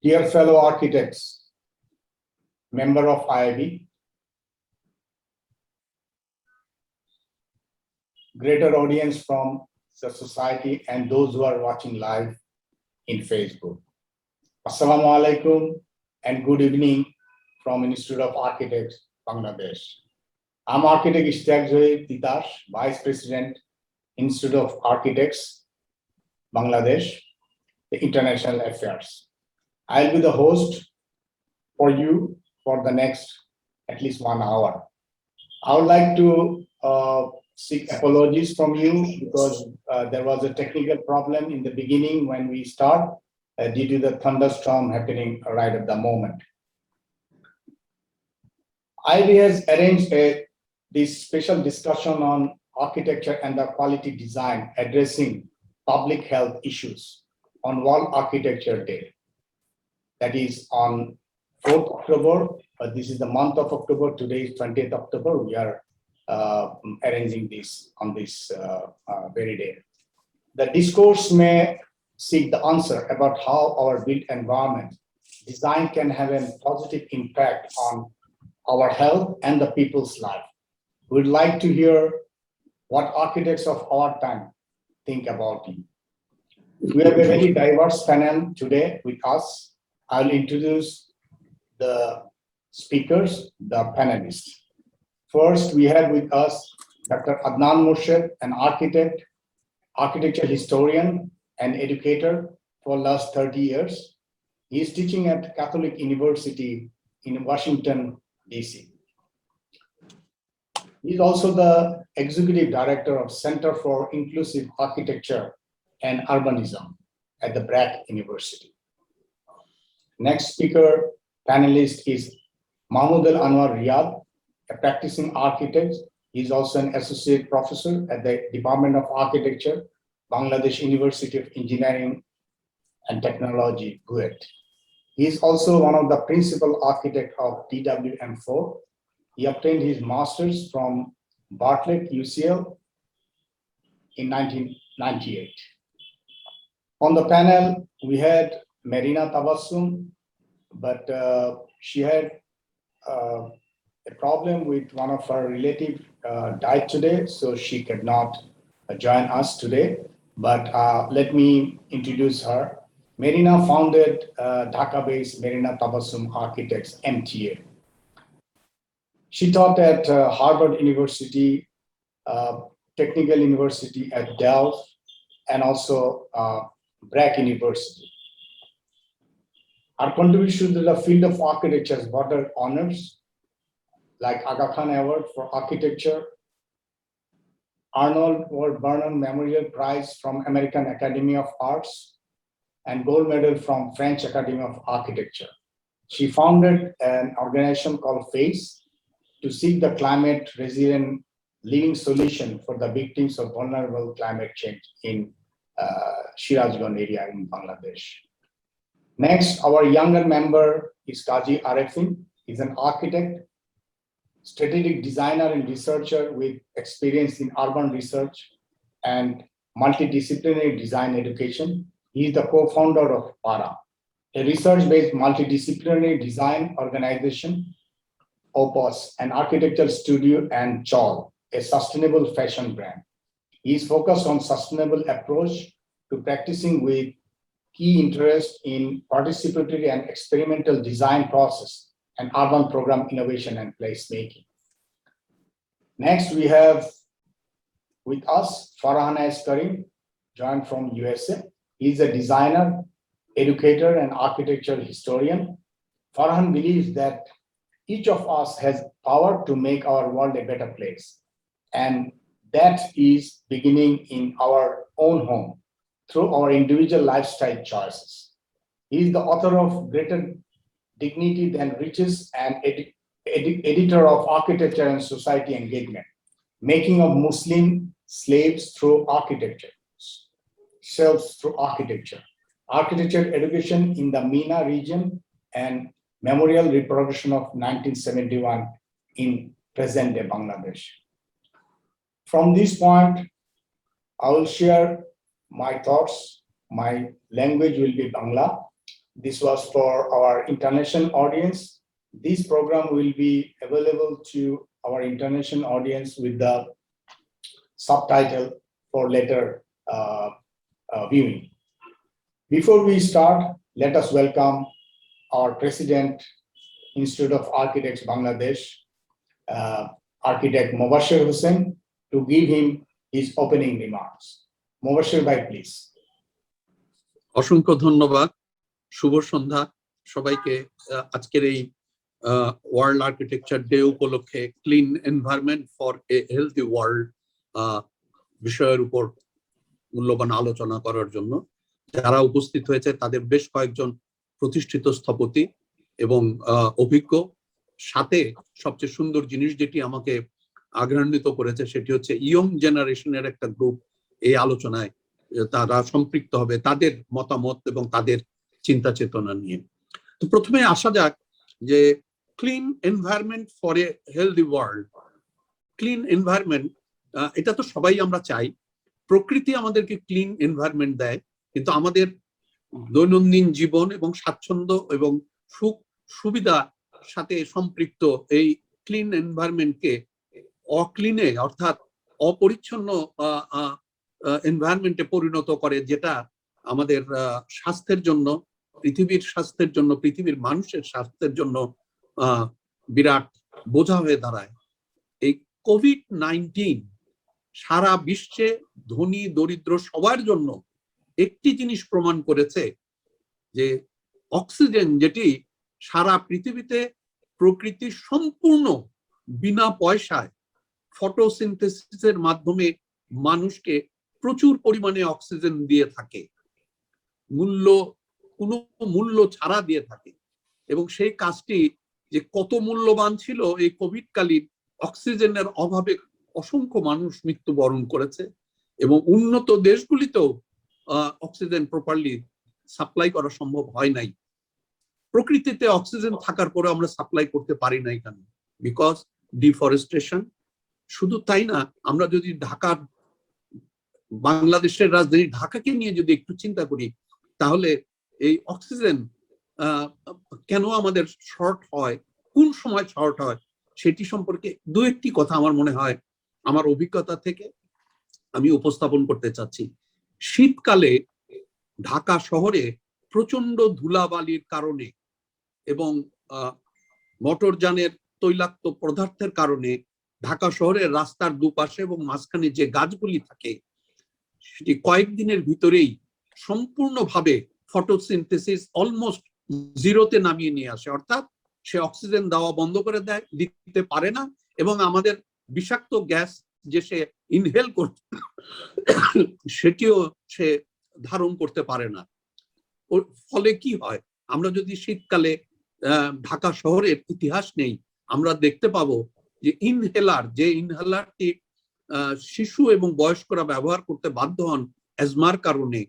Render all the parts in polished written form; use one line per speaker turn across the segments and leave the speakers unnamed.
Dear fellow architects, member of IIB, greater audience from the society and those who are watching live in Facebook. Assalamu alaikum and good evening from Institute of Architects, Bangladesh. I'm architect Ishtiaq Zoe Titash, Vice President, Institute of Architects, Bangladesh, the International Affairs. I'll be the host for you for the next at least 1 hour. I would like to seek apologies from you because there was a technical problem in the beginning when we start due to the thunderstorm happening right at the moment. IIB has arranged this special discussion on architecture and the quality design addressing public health issues on World Architecture Day. That is on 4th October. This is the month of October. Today is 20th October. We are arranging this on this very day. The discourse may seek the answer about how our built environment design can have a positive impact on our health and the people's life. We'd like to hear what architects of our time think about it. We have a very diverse panel today with us. I'll introduce the speakers, the panelists. First, we have with us Dr. Adnan Murshid, an architect, architecture historian, and educator for last 30 years. He is teaching at Catholic University in Washington, DC. He is also the executive director of Center for Inclusive Architecture and Urbanism at the Bragg University. Next speaker panelist is Mahmoud Al Anwar Riyad, a practicing architect. He is also an associate professor at the Department of Architecture, Bangladesh University of Engineering and Technology, BUET. He is also one of the principal architects of DWM4. He obtained his master's from Bartlett, UCL in 1998. On the panel, we had Marina Tabassum, but she had a problem with one of her relatives died today, so she could not join us today. But let me introduce her. Marina founded Dhaka-based Marina Tabassum Architects, MTA. She taught at Harvard University, Technical University at Delft, and also Bragg University. Our contribution to the field of architecture has brought her honors like Aga Khan Award for Architecture, Arnold Ward Burnham Memorial Prize from American Academy of Arts, and gold medal from French Academy of Architecture. She founded an organization called FACE to seek the climate resilient living solution for the victims of vulnerable climate change in Shirazganj area in Bangladesh. Next, our younger member is Kaji Arefin. He's an architect, strategic designer and researcher with experience in urban research and multidisciplinary design education. He is the co-founder of PARA, a research-based multidisciplinary design organization, Opus, an architectural studio, and Chawl, a sustainable fashion brand. He is focused on sustainable approach to practicing with key interest in participatory and experimental design process and urban program innovation and placemaking. Next, we have with us Farhan S. Karim, joined from USA. He's a designer, educator, and architectural historian. Farhan believes that each of us has power to make our world a better place. And that is beginning in our own home through our individual lifestyle choices. He is the author of Greater Dignity Than Riches and editor of Architecture and Society Engagement, Making of Muslim Slaves Through Architecture, Slaves Through Architecture, Architecture Education in the MENA region, and Memorial Reproduction of 1971 in present-day Bangladesh. From this point, I will share my thoughts. My language will be Bangla. This was for our international audience. This program will be available to our international audience with the subtitle for later viewing. Before we start, let us welcome our President, Institute of Architects Bangladesh, Architect Mobashir Hussain, to give him his opening remarks. Mobashir bhai, please.
অসংখ্য ধন্যবাদ। শুভ সন্ধ্যা সবাইকে। আজকের এই world architecture day উপলক্ষে clean environment for a healthy world বিষয়ের উপর মূল্যবান আলোচনা করার জন্য যারা উপস্থিত হয়েছে তাদের বেশ কয়েকজন প্রতিষ্ঠিত স্থপতি এবং অভিজ্ঞ, সাথে সবচেয়ে সুন্দর জিনিস যেটি আমাকে আগ্রহান্বিত করেছে সেটি হচ্ছে ইয়ং জেনারেশনের একটা গ্রুপ এই আলোচনায় তারা সম্পৃক্ত হবে, তাদের মতামত এবং তাদের চিন্তা চেতনা নিয়ে। তো প্রথমে আসা যাক যে clean environment for a healthy world. Clean environment এটা তো সবাই আমরা চাই, প্রকৃতি আমাদেরকে ক্লিন এনভায়রনমেন্ট দেয়, কিন্তু আমাদের দৈনন্দিন জীবন এবং স্বাচ্ছন্দ্য এবং সুখ সুবিধা সাথে সম্পৃক্ত এই ক্লিন এনভায়রনমেন্টকে অক্লিনে অর্থাৎ অপরিচ্ছন্ন এনভায়রনমেন্টে পরিণত করে, যেটা আমাদের স্বাস্থ্যের জন্য, পৃথিবীর স্বাস্থ্যের জন্য, পৃথিবীর মানুষের স্বাস্থ্যের জন্য বিরাট বোঝা হয়ে দাঁড়ায়। এই কোভিড-19 সারা বিশ্বে ধনী দরিদ্র সবার জন্য একটি জিনিস প্রমাণ করেছে যে অক্সিজেন, যেটি সারা পৃথিবীতে প্রকৃতি সম্পূর্ণ বিনা পয়সায় ফটোসিনথেসিসের মাধ্যমে মানুষকে প্রচুর পরিমাণে অক্সিজেন দিয়ে থাকে, কোনো মূল্য ছাড়া দিয়ে থাকে। এবং সেই কাজটি যে কত মূল্যবান ছিল, এই কোভিডকালীন অক্সিজেনের অভাবে অসংখ্য মানুষ মৃত্যুবরণ করেছে এবং উন্নত দেশগুলিতেও অক্সিজেন প্রপারলি সাপ্লাই করা সম্ভব হয় নাই। প্রকৃতিতে অক্সিজেন থাকার পরে আমরা সাপ্লাই করতে পারি নাই কেন? Because deforestation. শুধু তাই না, আমরা যদি বাংলাদেশের রাজধানী ঢাকাকে নিয়ে যদি একটু চিন্তা করি, তাহলে এই অক্সিজেন কেন আমাদের শর্ট হয়, কোন সময় শর্ট হয়, সেটি সম্পর্কে দু একটি কথা আমার মনে হয় আমার অভিজ্ঞতা থেকে আমি উপস্থাপন করতে চাচ্ছি। শীতকালে ঢাকা শহরে প্রচন্ড ধুলাবালির কারণে এবং মোটরযানের তৈলাক্ত পদার্থের কারণে ঢাকা শহরের রাস্তার দুপাশে এবং মাঝখানে যে গাছগুলি থাকে সেটি কয়েকদিনের ভিতরেই সম্পূর্ণভাবে ফটোসিনথেসিস অলমোস্ট জিরোতে নামিয়ে নিয়ে আসে, অর্থাৎ সে অক্সিজেন দেওয়া বন্ধ করে দেয়, দিতে পারে না, এবং আমাদের বিষাক্ত গ্যাস যে সে ইনহেল করতে সেটিও সে ধারণ করতে পারে না। ওর ফলে কি হয়, আমরা যদি শীতকালে ঢাকা শহরের ইতিহাস নেই, আমরা দেখতে পাবো যে ইনহেলারটি শিশু এবং বয়স্করা ব্যবহার করতে বাধ্য হন অ্যাজমার কারণে,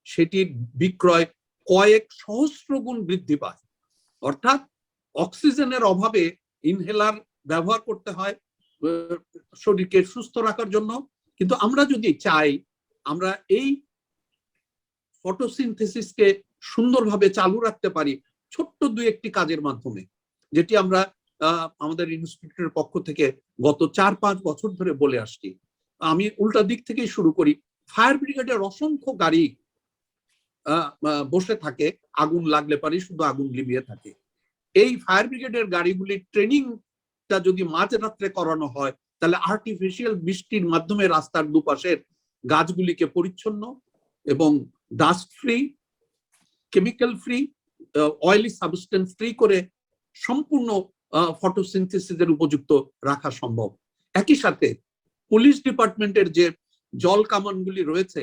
সেটির বিক্রয় কয়েক সহস্র গুণ বৃদ্ধি পায়। অর্থাৎ অক্সিজেনের অভাবে ইনহেলার ব্যবহার করতে হয় শরীরকে সুস্থ রাখার জন্য। কিন্তু আমরা যদি চাই আমরা এই ফটোসিনথেসিসকে সুন্দরভাবে চালু রাখতে পারি ছোট্ট দুই একটি কাজের মাধ্যমে, যেটি আমরা আমাদের ইনস্টিটিউটের পক্ষ থেকে গত 4-5 বছর ধরে বলে আসছি। আমি উল্টা দিক থেকেই শুরু করি। ফায়ার ব্রিগেডের অসংখ্য গাড়ি বসে থাকে, আগুন লাগলে পারে শুধু আগুন লিভিয়ে থাকে। এই ফায়ার ব্রিগেডের গাড়িগুলির ট্রেনিংটা যদি মাঝরাত্রে করানো হয়, তাহলে আর্টিফিশিয়াল বৃষ্টির মাধ্যমে রাস্তার দুপাশের গাছগুলিকে পরিচ্ছন্ন এবং dust free, chemical free, oily substance free করে সম্পূর্ণ ফটোসিনথেসিসের উপযুক্ত রাখা সম্ভব। একই সাথে পুলিশ ডিপার্টমেন্টের যে জল কামানগুলি রয়েছে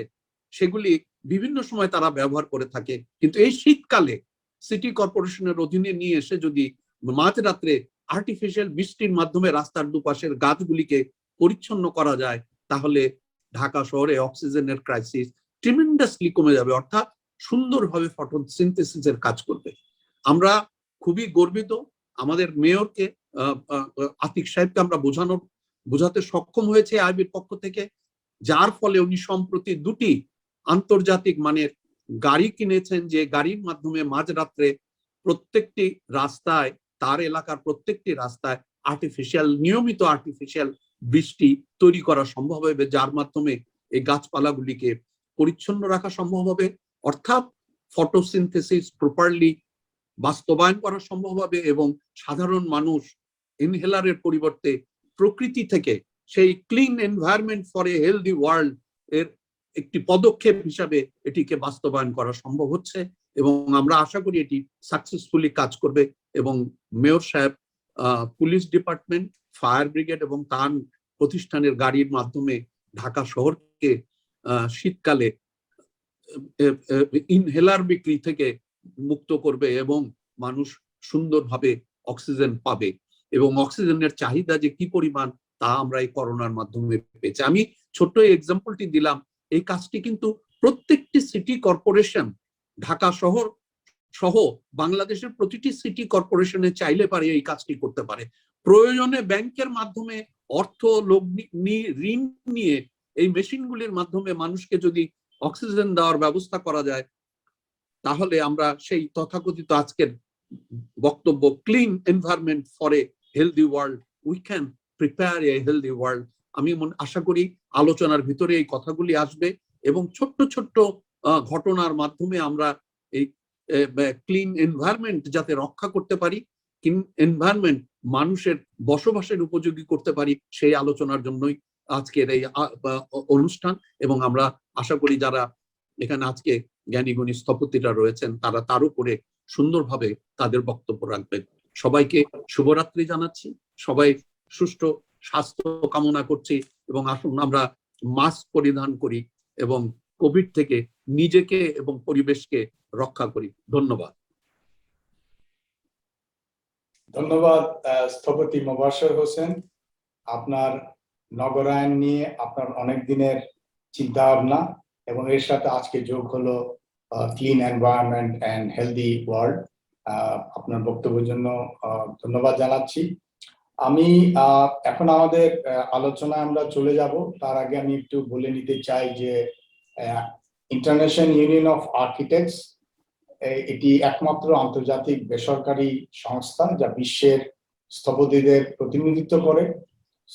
সেগুলি বিভিন্ন সময় তারা ব্যবহার করে থাকে, কিন্তু এই শীতকালে সিটি কর্পোরেশনের অধীনে নিয়ে এসে যদি মাঝরাত্রে আর্টিফিশিয়াল বৃষ্টির মাধ্যমে রাস্তার দুপাশের গাছগুলিকে পরিচ্ছন্ন করা যায়, তাহলে ঢাকা শহরে অক্সিজেনের ক্রাইসিস ট্রিমেন্ডাসলি কমে যাবে, অর্থাৎ সুন্দরভাবে ফটোসিনথেসিসের কাজ করবে। আমরা খুবই গর্বিত, আমাদের মেয়রকে আতিক সাহেবকে আমরা বোঝাতে সক্ষম হয়েছে আইবির পক্ষ থেকে, যার ফলে উনি সম্প্রতি 2টি আন্তর্জাতিক মানের গাড়ি কিনেছেন, যে গাড়ির মাধ্যমে মাঝরাত্রে প্রত্যেকটি রাস্তায়, তার এলাকার প্রত্যেকটি রাস্তায় নিয়মিত আর্টিফিশিয়াল বৃষ্টি তৈরি করা সম্ভব হবে, যার মাধ্যমে এই গাছপালাগুলিকে পরিচ্ছন্ন রাখা সম্ভব হবে, অর্থাৎ ফটোসিনথেসিস প্রপারলি বাস্তবায়ন করা সম্ভব হবে, এবং সাধারণ মানুষ ইনহেলারের পরিবর্তে প্রকৃতি থেকে সেই clean environment for a healthy world এর একটি পদক্ষেপ হিসাবে এটিকে বাস্তবায়ন করা সম্ভব হচ্ছে। এবং আমরা আশা করি এটি সাকসেসফুলি কাজ করবে, এবং মেয়র সাহেব পুলিশ ডিপার্টমেন্ট, ফায়ার ব্রিগেড এবং তার প্রতিষ্ঠানের গাড়ির মাধ্যমে ঢাকা শহরকে শীতকালে ইনহেলার বিক্রি থেকে মুক্ত করবে, এবং মানুষ সুন্দরভাবে অক্সিজেন পাবে। এবং অক্সিজেনের চাহিদা যে কি পরিমাণ তা আমরা এই করোনার মাধ্যমে পেয়েছি। আমি ছোট্ট এক্সাম্পলটি দিলাম, এই কাজটি কিন্তু প্রত্যেকটি সিটি কর্পোরেশন, ঢাকা শহর সহ বাংলাদেশের প্রতিটি সিটি কর্পোরেশনে চাইলে পারে এই কাজটি করতে পারে। প্রয়োজনে ব্যাংকের মাধ্যমে অর্থ ঋণ নিয়ে এই মেশিনগুলির মাধ্যমে মানুষকে যদি অক্সিজেন দেওয়ার ব্যবস্থা করা যায়, তাহলে আমরা সেই তথাকথিত আজকের বক্তব্য clean environment for a healthy world, we can prepare a healthy world. আমি আশা করি আলোচনার ভিতরে এই কথাগুলি আসবে, এবং ছোট্ট ছোট্ট ঘটনার মাধ্যমে আমরা এই ক্লিন এনভায়রনমেন্ট যাতে রক্ষা করতে পারি, ক্লিন এনভায়রনমেন্ট মানুষের বসবাসের উপযোগী করতে পারি, সেই আলোচনার জন্যই আজকের এই অনুষ্ঠান। এবং আমরা আশা করি যারা এখানে আজকে জ্ঞানীগুণী স্থপতিরা রয়েছেন, তারা তার উপরে সুন্দরভাবে তাদের বক্তব্য রাখবেন। সবাইকে শুভরাত্রি জানাচ্ছি, সবাই সুষ্ঠু স্বাস্থ্য কামনা করছি, এবং আসুন আমরা মাস্ক পরিধান করি এবং কোভিড থেকে নিজেকে এবং পরিবেশকে রক্ষা করি। ধন্যবাদ।
ধন্যবাদ স্থপতি মোবাশ্বের হোসেন। আপনার নগরায়ণ নিয়ে আপনার অনেক দিনের চিন্তা ভাবনা, এবং এর সাথে আজকে যোগ হলো clean environment and healthy world. আপনার বক্তব্যের জন্য ধন্যবাদ জানাচ্ছি। আমি এখন আমাদের আলোচনায় আমরা চলে যাব, তার আগে আমি একটু বলে নিতে চাই যে ইন্টারন্যাশনাল ইউনিয়ন অফ আর্কিটেক্টস এটি একমাত্র আন্তর্জাতিক বেসরকারি সংস্থা যা বিশ্বের স্থপতিদের প্রতিনিধিত্ব করে।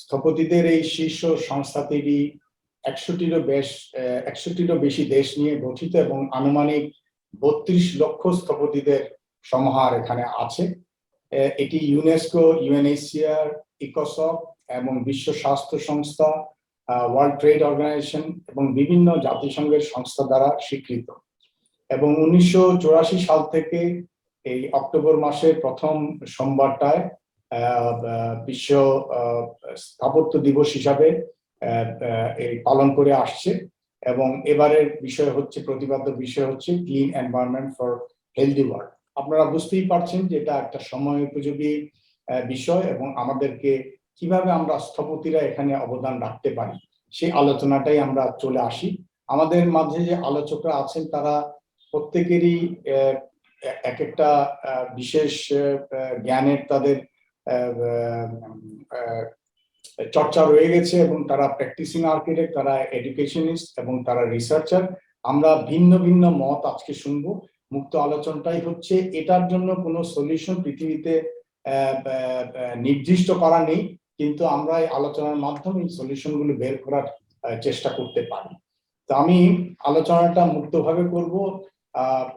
স্থপতিদের এই শীর্ষ সংস্থাটি 160টিরও বেশি দেশ নিয়ে গঠিত, এবং আনুমানিক 32 লক্ষ স্থপতিদের সমাহার এখানে আছে। এটি ইউনেস্কো, ইউএনএইচসিআর, ইকোসক এবং বিশ্ব স্বাস্থ্য সংস্থা, ওয়ার্ল্ড ট্রেড অর্গানাইজেশন এবং বিভিন্ন জাতিসংঘের সংস্থা দ্বারা স্বীকৃত। এবং 1984 সাল থেকে এই অক্টোবর মাসের প্রথম সোমবারটায় বিশ্ব স্থাপত্য দিবস হিসাবে পালন করে আসছে। এবং এবারের বিষয় হচ্ছে, প্রতিপাদ্য বিষয় হচ্ছে clean environment for healthy world. আপনারা বুঝতেই পারছেন যে এটা একটা সময় উপযোগী বিষয়, এবং আমাদেরকে কিভাবে আমরা স্থপতিরা এখানে অবদান রাখতে পারি সেই আলোচনাটাই আমরা চলে আসি। আমাদের মাঝে যে আলোচকরা আছেন তারা প্রত্যেকেরই এক একটা বিশেষ জ্ঞানের তাদের চর্চা রয়ে গেছে, এবং তারা প্র্যাকটিসিং আর্কিটেক্ট, তারা এডুকেশনিস্ট এবং তারা রিসার্চার। আমরা ভিন্ন ভিন্ন মত আজকে শুনবো। মুক্ত আলোচনাটাই হচ্ছে, এটার জন্য কোনো সলিউশন পৃথিবীতে নির্দিষ্ট করা নেই, কিন্তু আমরা এই আলোচনার মাধ্যমে এই সলিউশনগুলো বের করার চেষ্টা করতে পারি। তো আমি আলোচনাটা মুক্তভাবে করব,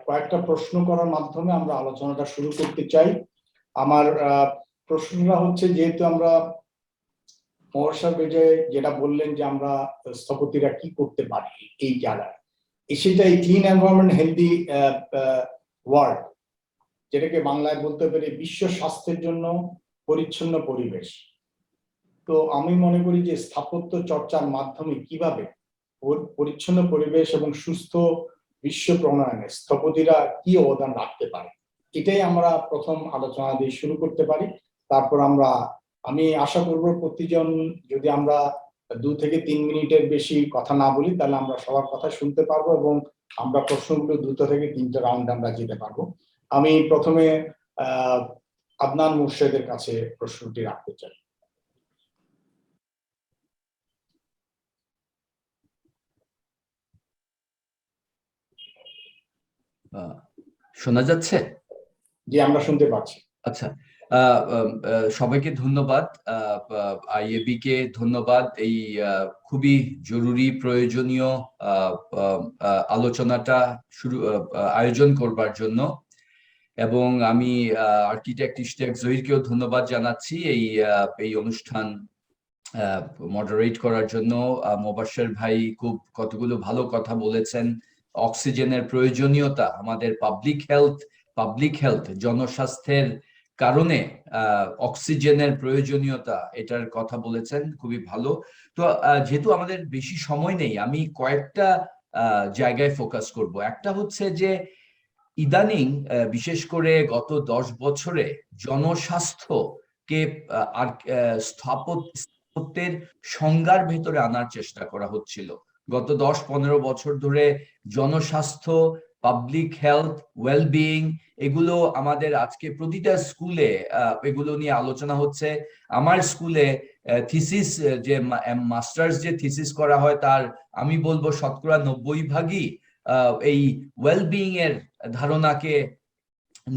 কয়েকটা প্রশ্ন করার মাধ্যমে আমরা আলোচনাটা শুরু করতে চাই। আমার প্রশ্নটা হচ্ছে, যেহেতু আমরা মহর্ষা বিজয় যেটা বললেন যে আমরা স্থপতিরা কি করতে পারি এই জায়গায়, সেটা এই ক্লিন এনভায়রনমেন্ট হেলদি ওয়ার্ল্ড, যেটাকে বাংলায় বলতে পারি বিশ্ব স্বাস্থ্যের জন্য পরিচ্ছন্ন পরিবেশ। তো আমি মনে করি যে স্থাপত্য চর্চার মাধ্যমে কিভাবে পরিচ্ছন্ন পরিবেশ এবং সুস্থ বিশ্ব প্রণয়নে স্থপতিরা কি অবদান রাখতে পারে, এটাই আমরা প্রথম আলোচনা দিয়ে শুরু করতে পারি। তারপর আমি আশা করব প্রতিজন যদি আমরা 2 থেকে 3 মিনিটের বেশি কথা না বলি, তাহলে আমরা সবার কথা শুনতে পারবো, এবং আমরা প্রশ্নগুলো 2 থেকে 3টে রাউন্ড আমরা যেতে পারবো। আমি প্রথমে আদনান মুর্শেদের কাছে প্রশ্নটি রাখতে চাই।
শোনা যাচ্ছে?
জি, আমরা শুনতে পাচ্ছি।
আচ্ছা, সবাইকে ধন্যবাদ, আইএবি কে ধন্যবাদ এই খুবই জরুরি প্রয়োজনীয় আলোচনাটা আয়োজন করবার জন্য। এবং আমি আর্কিটেক্ট ইশতিয়াক জহিরকেও ধন্যবাদ জানাচ্ছি এই অনুষ্ঠান মডারেট করার জন্য। মোবাশ্বের ভাই খুব কতগুলো ভালো কথা বলেছেন। অক্সিজেনের প্রয়োজনীয়তা, আমাদের পাবলিক হেলথ জনস্বাস্থ্যের কারণে অক্সিজেনের প্রয়োজনীয়তা, এটার কথা বলেছেন, খুবই ভালো। তো যেহেতু আমাদের বেশি সময় নেই, আমি কয়েকটা জায়গায় ফোকাস করব। একটা হচ্ছে যে ইদানিং বিশেষ করে গত 10 বছরে জনস্বাস্থ্যকে আর স্থাপত্যের সংজ্ঞার ভেতরে আনার চেষ্টা করা হচ্ছিল। গত 10-15 বছর ধরে জনস্বাস্থ্য, পাবলিক হেলথ, ওয়েলবিং, এগুলো আমাদের আজকে প্রতিটা স্কুলে এগুলো নিয়ে আলোচনা হচ্ছে। আমার স্কুলে থিসিস যে মাস্টার্স যে থিসিস করা হয়, তার আমি বলবো 90% এই ওয়েলবিং এর ধারণাকে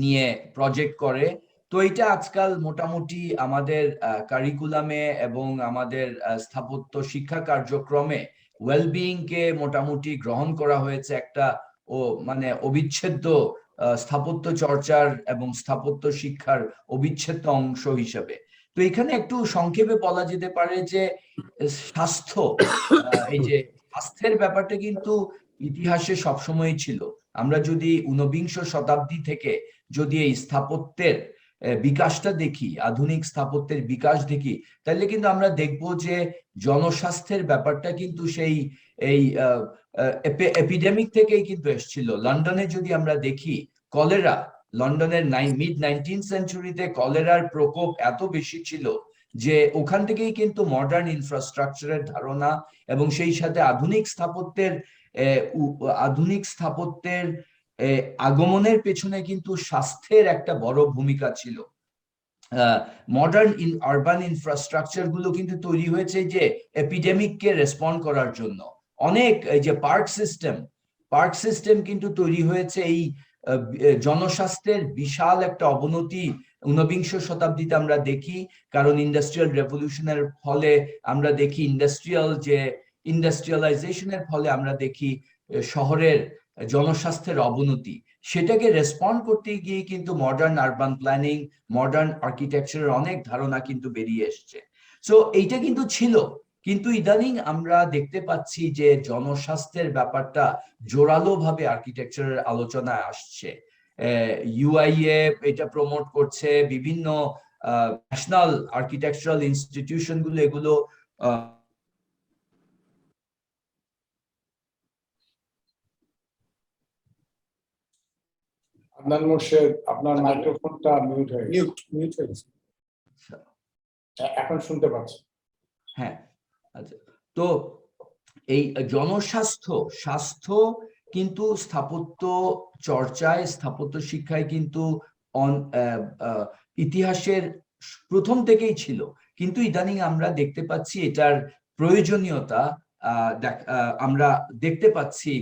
নিয়ে প্রজেক্ট করে। তো এটা আজকাল মোটামুটি আমাদের কারিকুলামে এবং আমাদের স্থাপত্য শিক্ষা কার্যক্রমে ওয়েলবিং কে মোটামুটি গ্রহণ করা হয়েছে একটা মানে অবিচ্ছেদ্য স্থাপত্য চর্চার এবং স্থাপত্য শিক্ষার অবিচ্ছেদ্য অংশ হিসেবে। তো এখানে একটু সংক্ষেপে বলা যেতে পারে যে স্বাস্থ্য, এই যে স্বাস্থ্যের ব্যাপারটা কিন্তু ইতিহাসে সবসময় ছিল। আমরা যদি 19বিংশ শতাব্দী থেকে যদি এই স্থাপত্যের বিকাশটা দেখি, আধুনিক স্থাপত্যের বিকাশ দেখি, তাহলে কিন্তু আমরা দেখব যে জনস্বাস্থ্যের ব্যাপারটা কিন্তু সেই এই এপিডেমিক থেকেই কিন্তু এসেছিল। লন্ডনে যদি আমরা দেখি, কলেরা, লন্ডনের মিড 19th সেঞ্চুরিতে কলেরার প্রকোপ এত বেশি ছিল যে ওখান থেকেই কিন্তু মডার্ন ইনফ্রাস্ট্রাকচারের ধারণা এবং সেই সাথে আধুনিক স্থাপত্যের আগমনের পেছনে কিন্তু স্বাস্থ্যের একটা বড় ভূমিকা ছিল। মডার্ন আরবান ইনফ্রাস্ট্রাকচার গুলো কিন্তু তৈরি হয়েছে যে এপিডেমিককে রেসপন্ড করার জন্য। অনেক এই যে পার্ক সিস্টেম কিন্তু তৈরি হয়েছে এই জনস্বাস্থ্যের বিশাল একটা অবনতি 19বিংশ শতাব্দীতে আমরা দেখি। কারণ ইন্ডাস্ট্রিয়াল রেভলিউশনের ফলে আমরা দেখি, ইন্ডাস্ট্রিয়ালাইজেশনের ফলে আমরা দেখি শহরের জনস্বাস্থ্যের অবনতি। সেটাকে রেসপন্ড করতে গিয়ে কিন্তু মডার্ন আরবান প্ল্যানিং, মডার্ন আর্কিটেকচারের অনেক ধারণা কিন্তু বেরিয়ে এসছে। সো এইটা কিন্তু ছিল, কিন্তু ইদানিং আমরা দেখতে পাচ্ছি যে জনস্বাস্থ্যের ব্যাপারটা জোরালো ভাবে আর্কিটেকচারের আলোচনায় আসছে। ইউআইএ এটা প্রমোট করছে, বিভিন্ন ন্যাশনাল আর্কিটেকচারাল ইনস্টিটিউশন গুলো এগুলো
আদনান মোর্শেদ, আপনার মাইক্রোফোনটা মিউট হয়ে গেছে। এখন শুনতে পাচ্ছি।
হ্যাঁ, আচ্ছা। তো এই স্বাস্থ্য কিন্তু স্থাপত্য চর্চায়, স্থাপত্য শিক্ষায় কিন্তু ইতিহাসের প্রথম থেকেই ছিল, কিন্তু ইদানিং আমরা দেখতে পাচ্ছি এটার প্রয়োজনীয়তা আমরা দেখতে পাচ্ছি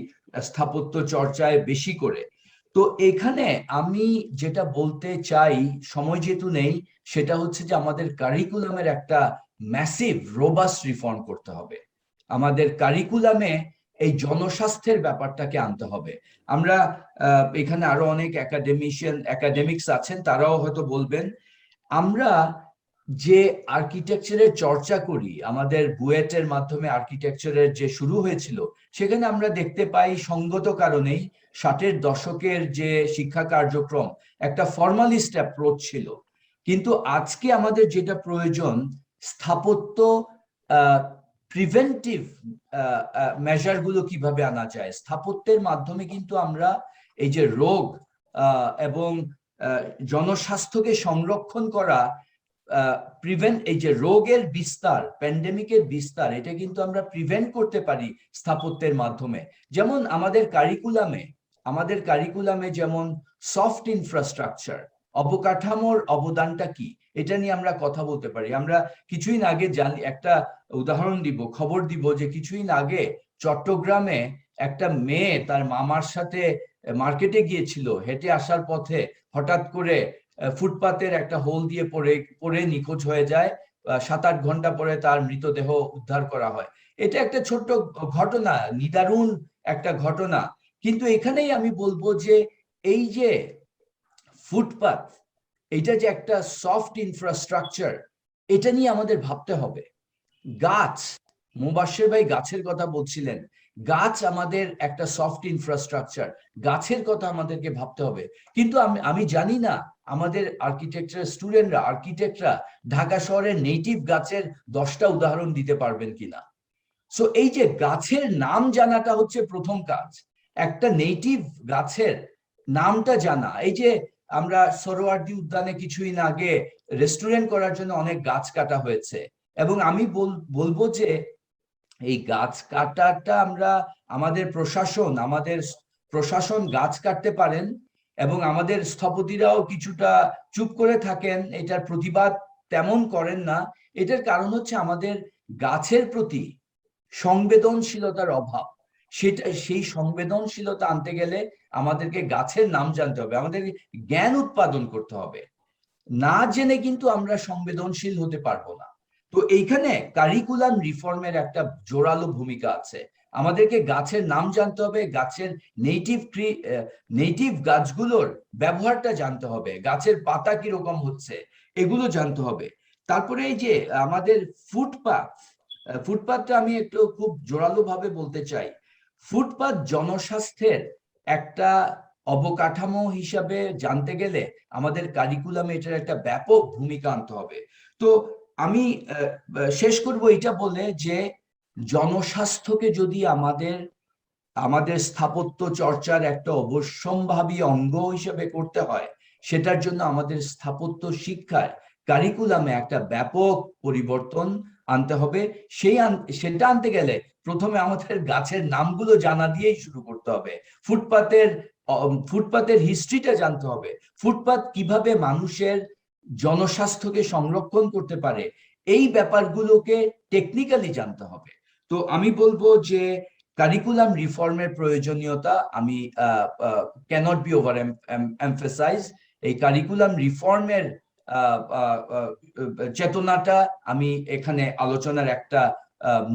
স্থাপত্য চর্চায় বেশি করে। তো এখানে আমি যেটা বলতে চাই, সময় যেহেতু নেই, সেটা হচ্ছে যে আমাদের কারিকুলামের একটা ম্যাসিভ রোবাস্ট রিফর্ম করতে হবে। আমাদের কারিকুলামে এই জনস্বাস্থ্যের ব্যাপারটাকে আনতে হবে। আমরা এখানে আরো অনেক একাডেমিক্স আছেন, তারাও হয়তো বলবেন, আমরা যে আর্কিটেকচারের চর্চা করি, আমাদের বুয়েটের মাধ্যমে আর্কিটেকচারের যে শুরু হয়েছিল, সেখানে আমরা দেখতে পাই সঙ্গত কারণেই 60-এর দশকের যে শিক্ষা কার্যক্রম একটা ফর্মালিস্ট অ্যাপ্রোচ ছিল। কিন্তু আজকে আমাদের যেটা প্রয়োজন, স্থাপত্য প্রিভেন্টিভ মেজার গুলো কিভাবে আনা যায়। স্থাপত্যের মাধ্যমে কিন্তু আমরা এই যে রোগ এবং জনস্বাস্থ্যকে সংরক্ষণ করা, এই যে রোগের বিস্তার, প্যান্ডেমিকের বিস্তার, এটা কিন্তু আমরা প্রিভেন্ট করতে পারি স্থাপত্যের মাধ্যমে। যেমন আমাদের কারিকুলামে যেমন সফট ইনফ্রাস্ট্রাকচার, অবকাঠামোর অবদানটা কি, এটা নিয়ে আমরা কথা বলতে পারি। আমরা কিছুদিন আগে একটা উদাহরণ খবর দিব যে কিছুদিন আগে চট্টগ্রামে একটা মেয়ে তার মামার সাথে মার্কেটে গিয়েছিল, হেঁটে আসার পথে হঠাৎ করে ফুটপাতের একটা হোল দিয়ে পড়ে নিখোঁজ হয়ে যায়। 7-8 ঘন্টা পরে তার মৃতদেহ উদ্ধার করা হয়। এটা একটা ছোট্ট ঘটনা, নিদারুণ একটা ঘটনা। কিন্তু এখানেই আমি বলবো যে এই যে ফুটপাত, এটা যে একটা সফট ইনফ্রাস্ট্রাকচার, এটা নিয়ে আমাদের ভাবতে হবে। গাছ, মুবাশ্বের ভাই গাছের কথা বলছিলেন, গাছ আমাদের একটা সফট ইনফ্রাস্ট্রাকচার, গাছের কথা আমাদেরকে ভাবতে হবে। কিন্তু আমি জানি না আমাদের আর্কিটেকচার স্টুডেন্টরা, আর্কিটেক্টরা ঢাকা শহরের নেটিভ গাছের 10টা উদাহরণ দিতে পারবেন কিনা। সো এই যে গাছের নাম জানাটা হচ্ছে প্রথম কাজ, একটা নেটিভ গাছের নামটা জানা। এই যে আমরা সোহরাওয়ার্দী উদ্যানে কিছুদিন আগে রেস্টুরেন্ট করার জন্য অনেক গাছ কাটা হয়েছে, এবং আমি বলবো যে এই গাছ কাটাটা আমরা আমাদের প্রশাসন গাছ কাটতে পারেন, এবং আমাদের স্থপতিরাও কিছুটা চুপ করে থাকেন, এটার প্রতিবাদ তেমন করেন না। এটার কারণ হচ্ছে আমাদের গাছের প্রতি সংবেদনশীলতার অভাব। সেই সংবেদনশীলতা আনতে গেলে আমাদেরকে গাছের নাম জানতে হবে, আমাদেরকে জ্ঞান উৎপাদন করতে হবে। না জেনে কিন্তু আমরা সংবেদনশীল হতে পারবো না। তো এইখানে কারিকুলাম রিফর্মের একটা জোরালো ভূমিকা আছে। আমাদেরকে গাছের নাম জানতে হবে, গাছের নেটিভ গাছগুলোর ব্যবহারটা জানতে হবে, গাছের পাতা কিরকম হচ্ছে এগুলো জানতে হবে। তারপরে এই যে আমাদের ফুটপাথটা আমি একটু খুব জোরালো ভাবে বলতে চাই, ফুটপাথ জনস্বাস্থ্যের একটা অবকাঠামো হিসাবে জানতে গেলে আমাদের কারিকুলামে এটার একটা ব্যাপক ভূমিকা আনতে হবে। তো আমি শেষ করব এটা বলে যে জনস্বাস্থ্যকে যদি আমাদের স্থাপত্য চর্চার একটা অবশ্যম্ভাবী অঙ্গ হিসেবে করতে হয়, সেটার জন্য আমাদের স্থাপত্য শিক্ষার কারিকুলামে একটা ব্যাপক পরিবর্তন আনতে হবে। সেটা আনতে গেলে প্রথমে আমাদের গাছের নামগুলো জানা দিয়েই শুরু করতে হবে। ফুটপাতের হিস্ট্রিটা জানতে হবে, ফুটপাত কিভাবে মানুষের জনস্বাস্থ্যকে সংরক্ষণ করতে পারে, এই ব্যাপারগুলোকে টেকনিক্যালি জানতে হবে। তো আমি বলবো যে কারিকুলাম রিফর্মের প্রয়োজনীয়তা আমি ক্যানট বি ওভার এমফাসাইজ। এই কারিকুলাম রিফর্মের চেতনাটা আমি এখানে আলোচনার একটা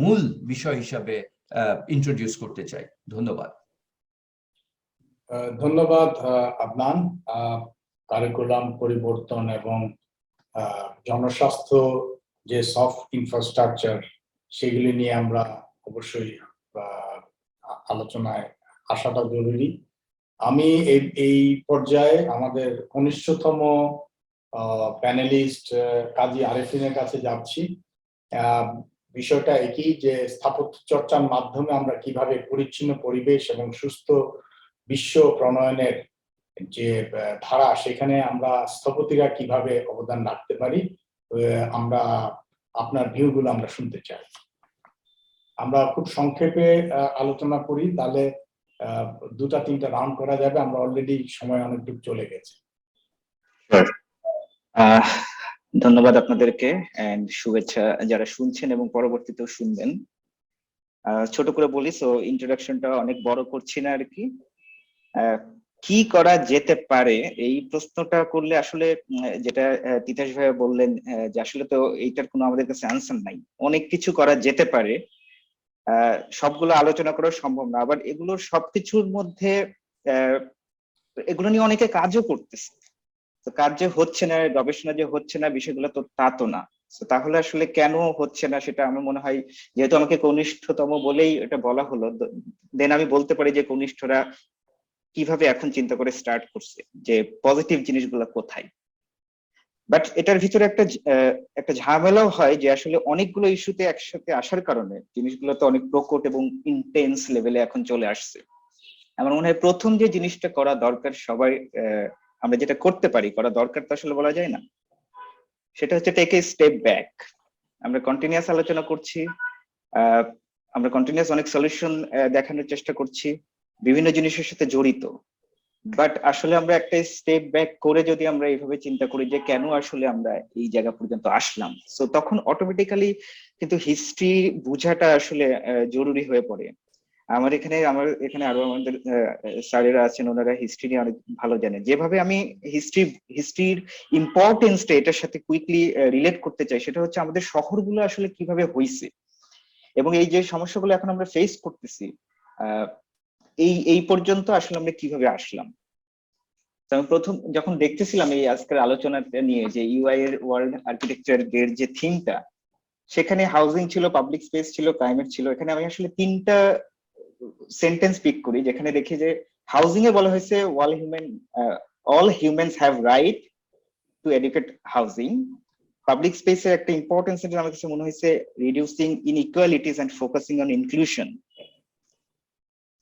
মূল বিষয় হিসাবে ইন্ট্রোডিউস করতে চাই। ধন্যবাদ।
ধন্যবাদ আদনান। কারিকুলাম পরিবর্তন এবং জনস্বাস্থ্য যে সফট ইনফ্রাস্ট্রাকচার, সেগুলি নিয়ে আমরা অবশ্যই আলোচনায় আসাটা জরুরি। আমি এই পর্যায়ে আমাদের কনিষ্ঠতম প্যানেলিস্ট কাজী আরেফিনের কাছে যাচ্ছি। বিষয়টা একই, যে স্থাপত্য চর্চার মাধ্যমে আমরা কিভাবে পরিচ্ছন্ন পরিবেশ এবং সুস্থ বিশ্ব প্রণয়নের যে ধারা, সেখানে আমরা স্থপতিরা কিভাবে অবদান রাখতে পারি, আমরা আপনার ভিউগুলো আমরা শুনতে চাই। আমরা খুব সংক্ষেপে আলোচনা করি, তাহলে 2-3টা রাউন্ড করা যাবে। আমরা অলরেডি সময় অনেকটুকু চলে গেছে।
ধন্যবাদ আপনাদেরকে, এন্ড শুভেচ্ছা যারা শুনছেন এবং পরবর্তীতেও শুনবেন। ছোট করে বলি, সো ইন্ট্রোডাকশনটা অনেক বড় করছি না আর কি। কি করা যেতে পারে এই প্রশ্নটা করলে আসলে যেটা তিতাস ভাই বললেন যে আসলে তো এইটার কোনো আমাদের কাছে আনসার নাই। অনেক কিছু করা যেতে পারে, সবগুলো আলোচনা করা সম্ভব না। আবার এগুলোর সবকিছুর মধ্যে এগুলো নিয়ে অনেকে কাজও করতেছে, তো কাজ যে হচ্ছে না, গবেষণা যে হচ্ছে না, বিষয়গুলো তো তা তো না। তাহলে আসলে কেন হচ্ছে না সেটা আমার মনে হয়, যেহেতু আমাকে কনিষ্ঠতম বলেই এটা বলা হলো, দেন আমি বলতে পারি যে কনিষ্ঠরা কিভাবে এখন চিন্তা করে স্টার্ট করছে, যে পজিটিভ জিনিসগুলো কোথায়। বাট এটার ভিতরে একটা ঝামেলাও হয়, যে আসলে অনেকগুলো ইস্যুতে একসাথে আসার কারণে জিনিসগুলো তো অনেক প্রকট এবং ইন্টেন্স লেভেলে এখন চলে আসছে। আমার মনে হয় প্রথম যে জিনিসটা করা দরকার সবাই, আমরা যেটা করতে পারি, করা দরকার তো আসলে বলা যায় না, সেটা হচ্ছে টেক এ স্টেপ ব্যাক। আমরা কন্টিনিউয়াস আলোচনা করছি, আমরা কন্টিনিউয়াস অনেক সলিউশন দেখানোর চেষ্টা করছি, বিভিন্ন জিনিসের সাথে জড়িত। বাট আসলে আমরা একটা স্টেপ ব্যাক করে যদি আমরা এইভাবে চিন্তা করি যে কেন আসলে আমরা এই জায়গা পর্যন্ত আসলাম, সো তখন অটোমেটিক্যালি কিন্তু হিস্ট্রি বোঝাটা আসলে জরুরি হয়ে পড়ে। আমার এখানে আরো আমাদের স্যারেরা আছেন, ওনারা হিস্ট্রি নিয়ে অনেক ভালো জানেন। যেভাবে আমি হিস্ট্রির ইম্পর্টেন্সটা এটার সাথে কুইকলি রিলেট করতে চাই, সেটা হচ্ছে আমাদের শহরগুলো আসলে কিভাবে হয়েছে এবং এই যে সমস্যাগুলো এখন আমরা ফেস করতেছি, এই পর্যন্ত আসলে আমরা কিভাবে আসলাম। তো আমি প্রথম যখন দেখতেছিলাম এই আজকের আলোচনাটা নিয়ে যে ইউআই এর ওয়ার্ল্ড আর্কিটেকচার এর যে থিমটা, সেখানে হাউজিং ছিল, পাবলিক স্পেস ছিল, ক্লাইমেট ছিল। এখানে আমি আসলে 3টা সেন্টেন্স পিক করি, যেখানে দেখি যে হাউজিং এ বলা হয়েছে all humans have right to educate housing. Public স্পেসের একটা ইম্পর্টেন্স আমার কাছে মনে হয়েছে reducing inequalities and focusing on inclusion.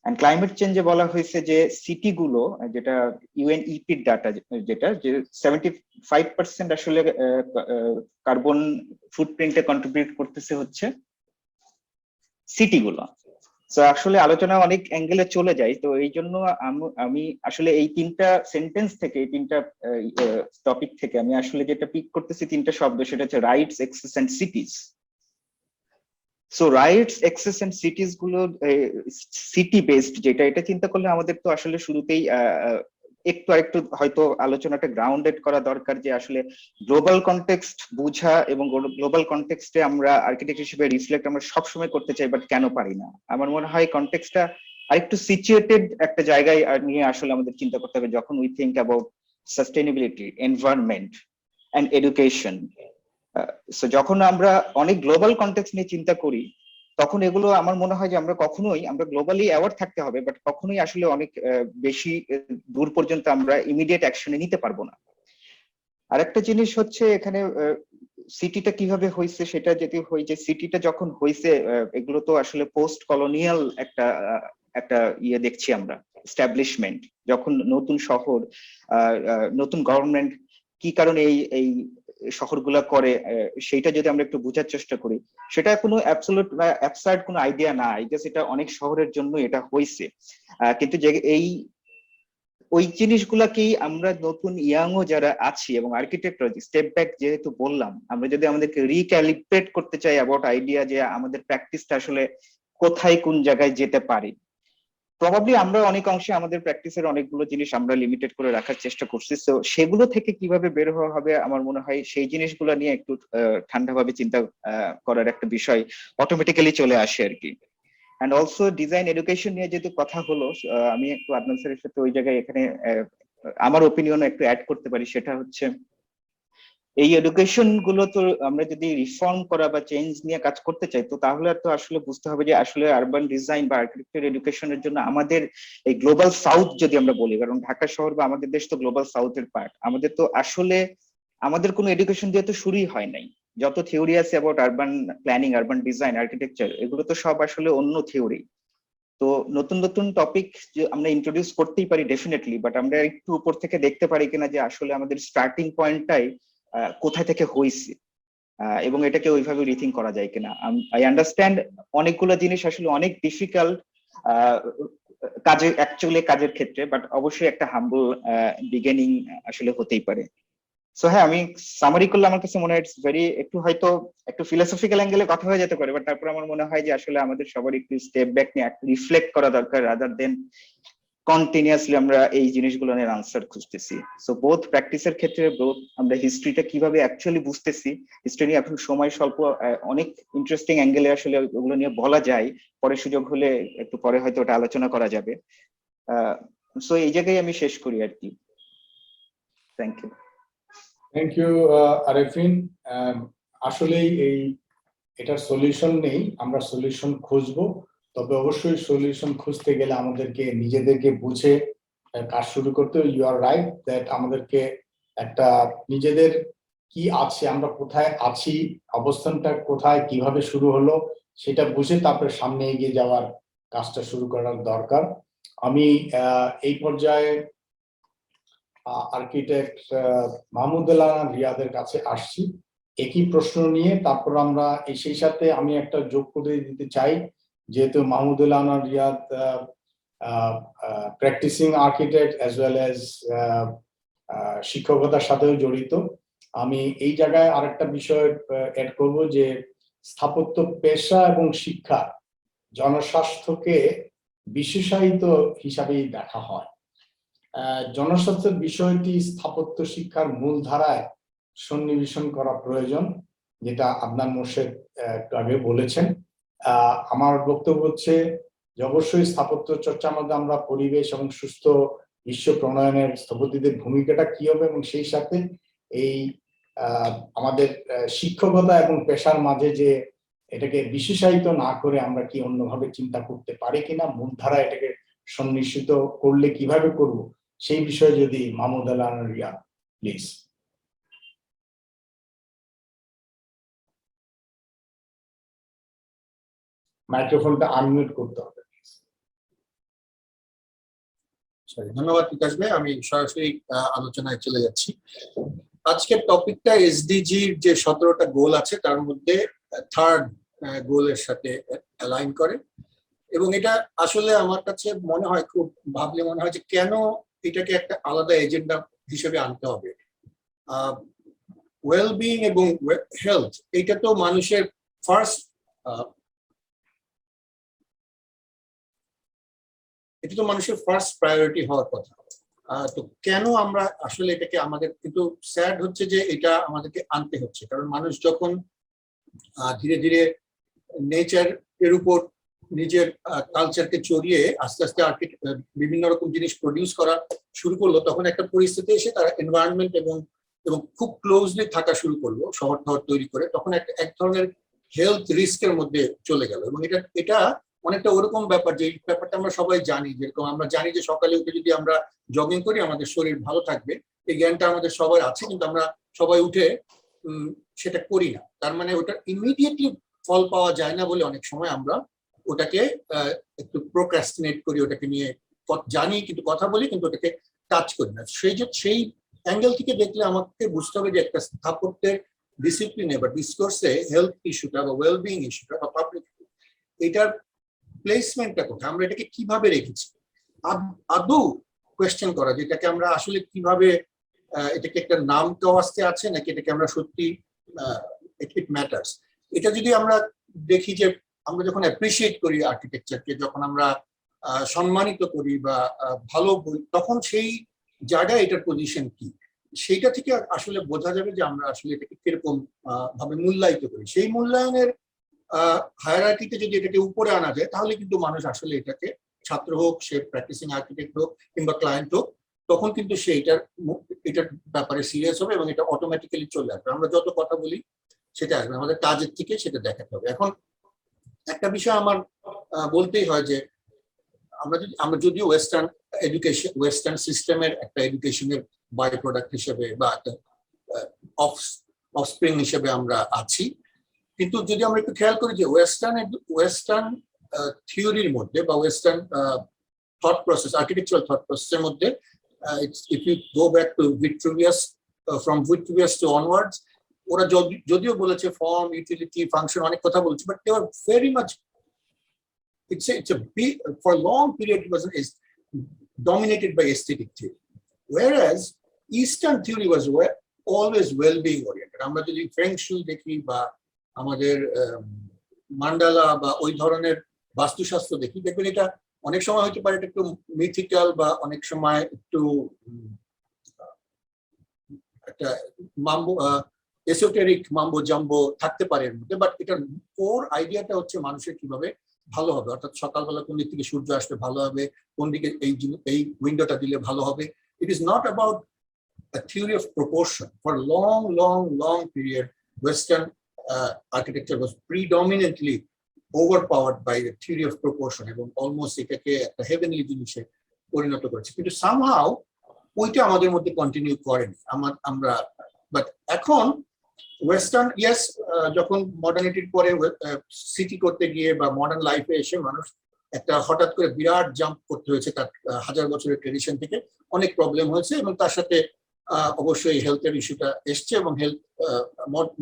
And climate চেঞ্জে বলা হয়েছে যে সিটি গুলো, যেটা ইউএনইপির ডাটা, যেটা যে 75% আসলে কার্বন ফুটপ্রিন্টে কন্ট্রিবিউট করতেছে হচ্ছে সিটি গুলো। তো আসলে আলোচনা অনেক অ্যাঙ্গেলে চলে যায়, তো এই জন্য আমি আসলে এই 3টা সেন্টেন্স থেকে, এই 3টা টপিক থেকে আমি আসলে যেটা পিক করতেছি 3টা শব্দ, সেটা হচ্ছে rights, access and cities. So rights, access and cities গুলো সিটি বেসড যেটা, এটা চিন্তা করলে আমাদের তো আসলে শুরুতেই একটু হয়তো আলোচনাটা গ্রাউন্ডেড করা দরকার, যে আসলে গ্লোবাল কনটেক্সট বুঝা এবং গ্লোবাল কনটেক্সটে আমরা আর্কিটেক্ট হিসেবে রিফ্লেক্ট আমরা সবসময় করতে চাই, বাট কেন পারি না। আমার মনে হয় কনটেক্সটটা আরেকটু সিচুয়েটেড একটা জায়গায় নিয়ে আসলে আমাদের চিন্তা করতে হবে যখন we think about sustainability, environment and education. So যখন আমরা অনেক গ্লোবাল কনটেক্সট নিয়ে চিন্তা করি, তখন এগুলো আমার মনে হয় যে আমরা গ্লোবালি অ্যাওয়ার্ড থাকতে হবে, বাট কখনোই আসলে অনেক বেশি দূর পর্যন্ত আমরা ইমিডিয়েট অ্যাকশনে নিতে পারবো না। আরেকটা জিনিস হচ্ছে এখানে সিটিটা কিভাবে হয়েছে, সেটা যদি হয় যে সিটিটা যখন হয়েছে, এগুলো তো আসলে পোস্ট কলোনিয়াল একটা ইয়ে দেখছি আমরা, এস্টাবলিশমেন্ট। যখন নতুন শহর, নতুন গভর্নমেন্ট কি কারণে এই শহরগুলা করে, সেইটা যদি আমরা একটু বোঝার চেষ্টা করি, সেটা কোনো অ্যাবসলিউট বা অ্যাবসার্ড কোনো আইডিয়া না। আই গেস এটা অনেক শহরের জন্য এটা হয়েছে, কিন্তু যে ওই জিনিসগুলাকেই আমরা নতুন ইয়াংও যারা আছি এবং আর্কিটেক্টরা, স্টেপ ব্যাক যেহেতু বললাম, আমরা যদি আমাদেরকে রিক্যালিব্রেট করতে চাই অ্যাবাউট আইডিয়া যে আমাদের প্র্যাকটিসটা আসলে কোথায় কোন জায়গায় যেতে পারি, প্রবাবলি আমরা অনেক অংশে আমাদের প্র্যাকটিসের অনেকগুলো জিনিস আমরা লিমিটেড করে রাখার চেষ্টা করছি। তো সেগুলো থেকে কিভাবে বের হওয়া হবে, আমার মনে হয় সেই জিনিসগুলো নিয়ে একটু ঠান্ডাভাবে চিন্তা করার একটা বিষয় অটোমেটিক্যালি চলে আসে আর কি। অ্যান্ড অলসো ডিজাইন এডুকেশন নিয়ে যেহেতু কথা হলো, আমি একটু আদনান স্যারের সাথে ওই জায়গায় এখানে আমার ওপিনিয়ন একটু অ্যাড করতে পারি। সেটা হচ্ছে এই এডুকেশন গুলো তো আমরা যদি রিফর্ম করা বা চেঞ্জ নিয়ে কাজ করতে চাই, তো তাহলে তো আসলে বুঝতে হবে যে আসলে আরবান ডিজাইন বা আর্কিটেকচার এডুকেশনের জন্য আমাদের এই গ্লোবাল সাউথ যদি আমরা বলি, কারণ ঢাকা শহর বা আমাদের দেশ তো গ্লোবাল সাউথের পার্ট, আমাদের তো আসলে আমাদের কোনো এডুকেশন দিয়ে তো শুরুই হয় নাই। যত থিওরি আছে about urban planning, urban design, architecture, এগুলো তো সব আসলে অন্য থিওরি। তো নতুন নতুন টপিক আমরা ইন্ট্রোডিউস করতেই পারি ডেফিনেটলি, বাট আমরা একটু উপর থেকে দেখতে পারি কিনা যে আসলে আমাদের স্টার্টিং পয়েন্টটাই কোথায় থেকে হয়েছে, এবং এটাকে ওইভাবে রিথিং করা যায় কিনা। আই আন্ডারস্ট্যান্ড অনেকগুলো জিনিস আসলে অনেক ডিফিকাল্ট কাজের ক্ষেত্রে, বাট অবশ্যই একটা হাম্বল বিগিনিং আসলে হতেই পারে। সো হ্যাঁ, আমি সামারি করলে আমার কাছে মনে হয় ইটস ভেরি, একটু হয়তো একটু ফিলোসফিক্যাল অ্যাঙ্গেলে কথা হয়ে যেতে পারে, বাট তারপর আমার মনে হয় যে আসলে আমাদের সবার একটু স্টেপ ব্যাক নিয়ে রিফ্লেক্ট করা দরকার, রাদার দেন কন্টিনিউয়াসলি আমরা এই জিনিসগুলো নিয়ে আনসার খুঁজতেছি। সো বোথ প্র্যাকটিসের ক্ষেত্রে, বোথ আমরা হিস্ট্রিটা কিভাবে অ্যাকচুয়ালি বুঝতেছি, হিস্ট্রি নিয়ে এখন সময় স্বল্প, অনেক ইন্টারেস্টিং অ্যাঙ্গেলে আসলে ওগুলো নিয়ে বলা যায়, পরে সুযোগ হলে একটু পরে হয়তো ওটা আলোচনা করা যাবে। সো এই জায়গায় আমি শেষ করি আর কি। Thank you.
Thank you Arefin. আসলেই এটার সলিউশন নেই, আমরা সলিউশন খুঁজবো, তবে অবশ্যই সলিউশন খুঁজতে গেলে আমাদেরকে নিজেদেরকে বুঝে কাজ শুরু করতে। ইউ আর রাইট দ্যাট আমাদেরকে একটা নিজেদের কি আছে, আমরা কোথায় আছি, অবস্থানটা কোথায়, কিভাবে শুরু হলো, সেটা বুঝে তারপরে সামনে এগিয়ে যাওয়ার কাজটা শুরু করার দরকার। আমি এই পর্যায়ে আর্কিটেক্ট মাহমুদুল্লাহ রিয়াদের কাছে আসছি একই প্রশ্ন নিয়ে। তারপর আমরা সেই সাথে আমি একটা যোগ করে দিতে চাই, যেহেতু Mahmudullah Riyad practising architect as well as শিক্ষকতার সাথেও জড়িত। আমি এই জায়গায় আরেকটা বিষয় অ্যাড করব যে স্থাপত্য পেশা এবং শিক্ষা জনস্বাস্থ্যকে বিশেষায়িত হিসাবেই দেখা হয়। জনস্বাস্থ্যের বিষয়টি স্থাপত্য শিক্ষার মূলধারায় সন্নিবেশন করা প্রয়োজন, যেটা আদনান মোর্শেদ একটু আগে বলেছেন। আমার বক্তব্য হচ্ছে যে অবশ্যই স্থাপত্য চর্চার মধ্যে আমরা পরিবেশ এবং সুস্থ বিশ্ব প্রণয়নের স্থপতিদের ভূমিকাটা কি হবে, এবং সেই সাথে এই আমাদের শিক্ষকতা এবং পেশার মাঝে যে এটাকে বিশেষায়িত না করে আমরা কি অন্যভাবে চিন্তা করতে পারি কিনা, মূলধারা এটাকে সন্নিশ্চিত করলে কিভাবে করব, সেই বিষয়ে যদি মাহমুদ আল রিয়া প্লিজ। মাইক্রোফোনটা আনমিউট করতে হবে।
ধন্যবাদ বিকাশ ভাই, আমি সরাসরি আলোচনায় চলে যাচ্ছি। আজকের টপিকটা এসডিজির যে 17টা গোল আছে তার মধ্যে থার্ড গোলের সাথে অ্যালাইন করে, এবং এটা আসলে আমার কাছে মনে হয়, খুব ভাবলে মনে হয় যে কেন এটাকে একটা আলাদা এজেন্ডা হিসেবে আনতে হবে। ওয়েলবিং এবং হেলথ, এটা তো মানুষের ফার্স্ট, এটা তো মানুষের ফার্স্ট প্রায়োরিটি হওয়ার কথা। তো কেন আমরা আসলে এটাকে, আমাদের কিন্তু স্যাড হচ্ছে যে এটা আমাদেরকে আনতে হচ্ছে, কারণ মানুষ যখন ধীরে ধীরে নেচার এর উপর নিজের কালচারকে চড়িয়ে আস্তে আস্তে বিভিন্ন রকম জিনিস প্রডিউস করা শুরু করলো, তখন একটা পরিস্থিতি এসে তারা এনভায়রনমেন্ট এবং খুব ক্লোজলি থাকা শুরু করলো, শহর টহর তৈরি করে, তখন এক ধরনের হেলথ রিস্কের মধ্যে চলে গেল। এবং এটা অনেকটা ওরকম ব্যাপার, যে ব্যাপারটা আমরা সবাই জানি, যেরকম আমরা জানি যে সকালে উঠে যদি আমরা জগিং করি আমাদের শরীর ভালো থাকবে, এই জ্ঞানটা আমাদের সবার আছে, কিন্তু আমরা সবাই উঠে সেটা করি না। তার মানে ওটা ইমিডিয়েটলি ফল পাওয়া যায় না বলে অনেক সময় আমরা ওটাকে একটু প্রোক্রাস্টিনেট করি, ওটাকে নিয়ে জানি কিন্তু কথা বলি কিন্তু ওটাকে টাচ করি না। সেই অ্যাঙ্গেল থেকে দেখলে আমাকে বুঝতে হবে যে একটা স্থাপত্যের ডিসিপ্লিনে বা ডিসকোর্সে হেলথ ইস্যুটা বা ওয়েলবিং ইস্যুটা বা পাবলিক, এটার প্লেসমেন্টটা কোথায়, আমরা এটাকে কিভাবে রেখেছি, আদৌ কোয়েশ্চেন করা, যেটাকে আমরা আসলে কিভাবে, এটাকে একটা নাম কাওয়াস্তে আছে নাকি এটাকে আমরা সত্যি ইট ম্যাটার্স। এটা যদি আমরা দেখি যে আমরা যখন অ্যাপ্রিসিয়েট করি আর্কিটেকচারকে, যখন আমরা সম্মানিত করি বা ভালো বলি, তখন সেই জায়গায় এটার পজিশন কি, সেইটা থেকে আসলে বোঝা যাবে যে আমরা আসলে এটাকে কিরকম ভাবে মূল্যায়িত করি। সেই মূল্যায়নের হায়ারার্কিতে যদি এটাকে উপরে আনা যায়, তাহলে কিন্তু মানুষ আসলে এটাকে, ছাত্র হোক, সে প্র্যাকটিসিং আর্কিটেক্ট হোক কিংবা ক্লায়েন্ট হোক, তখন কিন্তু সে এটার ব্যাপারে সিরিয়াস হবে এবং এটা অটোমেটিক্যালি চলে আসবে। আমরা যত কথা বলি সেটা আসবে, আমাদের কাজের থেকে সেটা দেখাতে হবে। এখন একটা বিষয় আমার বলতেই হয় যে আমরা যদিও ওয়েস্টার্ন সিস্টেমের একটা এডুকেশনের বাই প্রোডাক্ট হিসেবে বা একটা অফস্প্রিং হিসেবে আমরা আছি, কিন্তু যদি আমরা একটু খেয়াল করি যে ওয়েস্টার্ন থিওরির মধ্যে বা western thought process, architectural thought প্রসেসের মধ্যে, if you go back to Vitruvius, from Vitruvius to onwards, ওরা যদিও বলেছে ফর্ম, ইউটিলিটি, ফাংশন, অনেক কথা বলছে, but they are very much, it's a big, for a long period it was dominated by aesthetic theory, whereas Eastern theory was always well-being oriented. আমরা যদি feng শুই দেখি বা আমাদের মান্ডালা বা ওই ধরনের বাস্তুশাস্ত্র দেখি, দেখবেন এটা অনেক সময় হতে পারে একটু মিথিক্যাল বা অনেক সময় একটু একটা মাম্বো এসোটেরিক মাম্বো জাম্বো থাকতে পারে এর মধ্যে, বাট এটার কোর আইডিয়াটা হচ্ছে মানুষের কিভাবে ভালো হবে, অর্থাৎ সকালবেলা কোন দিক থেকে সূর্য আসলে ভালো হবে, কোন দিকে এই উইন্ডোটা দিলে ভালো হবে। It is not about a theory of proportion. For a long period, Western architecture was predominantly overpowered by the theory of proportion এবং অলমোস্ট এটাকে একটা হেভেনলি জিনিসে পরিণত করেছে, কিন্তু সামহাউ ওইটা আমাদের মধ্যে কন্টিনিউ করেনি আমরা। বাট এখন ওয়েস্টার্ন, ইয়েস, যখন মডার্নিটির পরে সিটি করতে গিয়ে বা মডার্ন লাইফে এসে মানুষ একটা হঠাৎ করে বিরাট জাম্প করতে হয়েছে তার 1000 বছরের ট্রেডিশন থেকে, অনেক প্রবলেম হয়েছে, এবং তার সাথে অবশ্যই হেলথের ইস্যুটা এসছে, এবং হেলথ,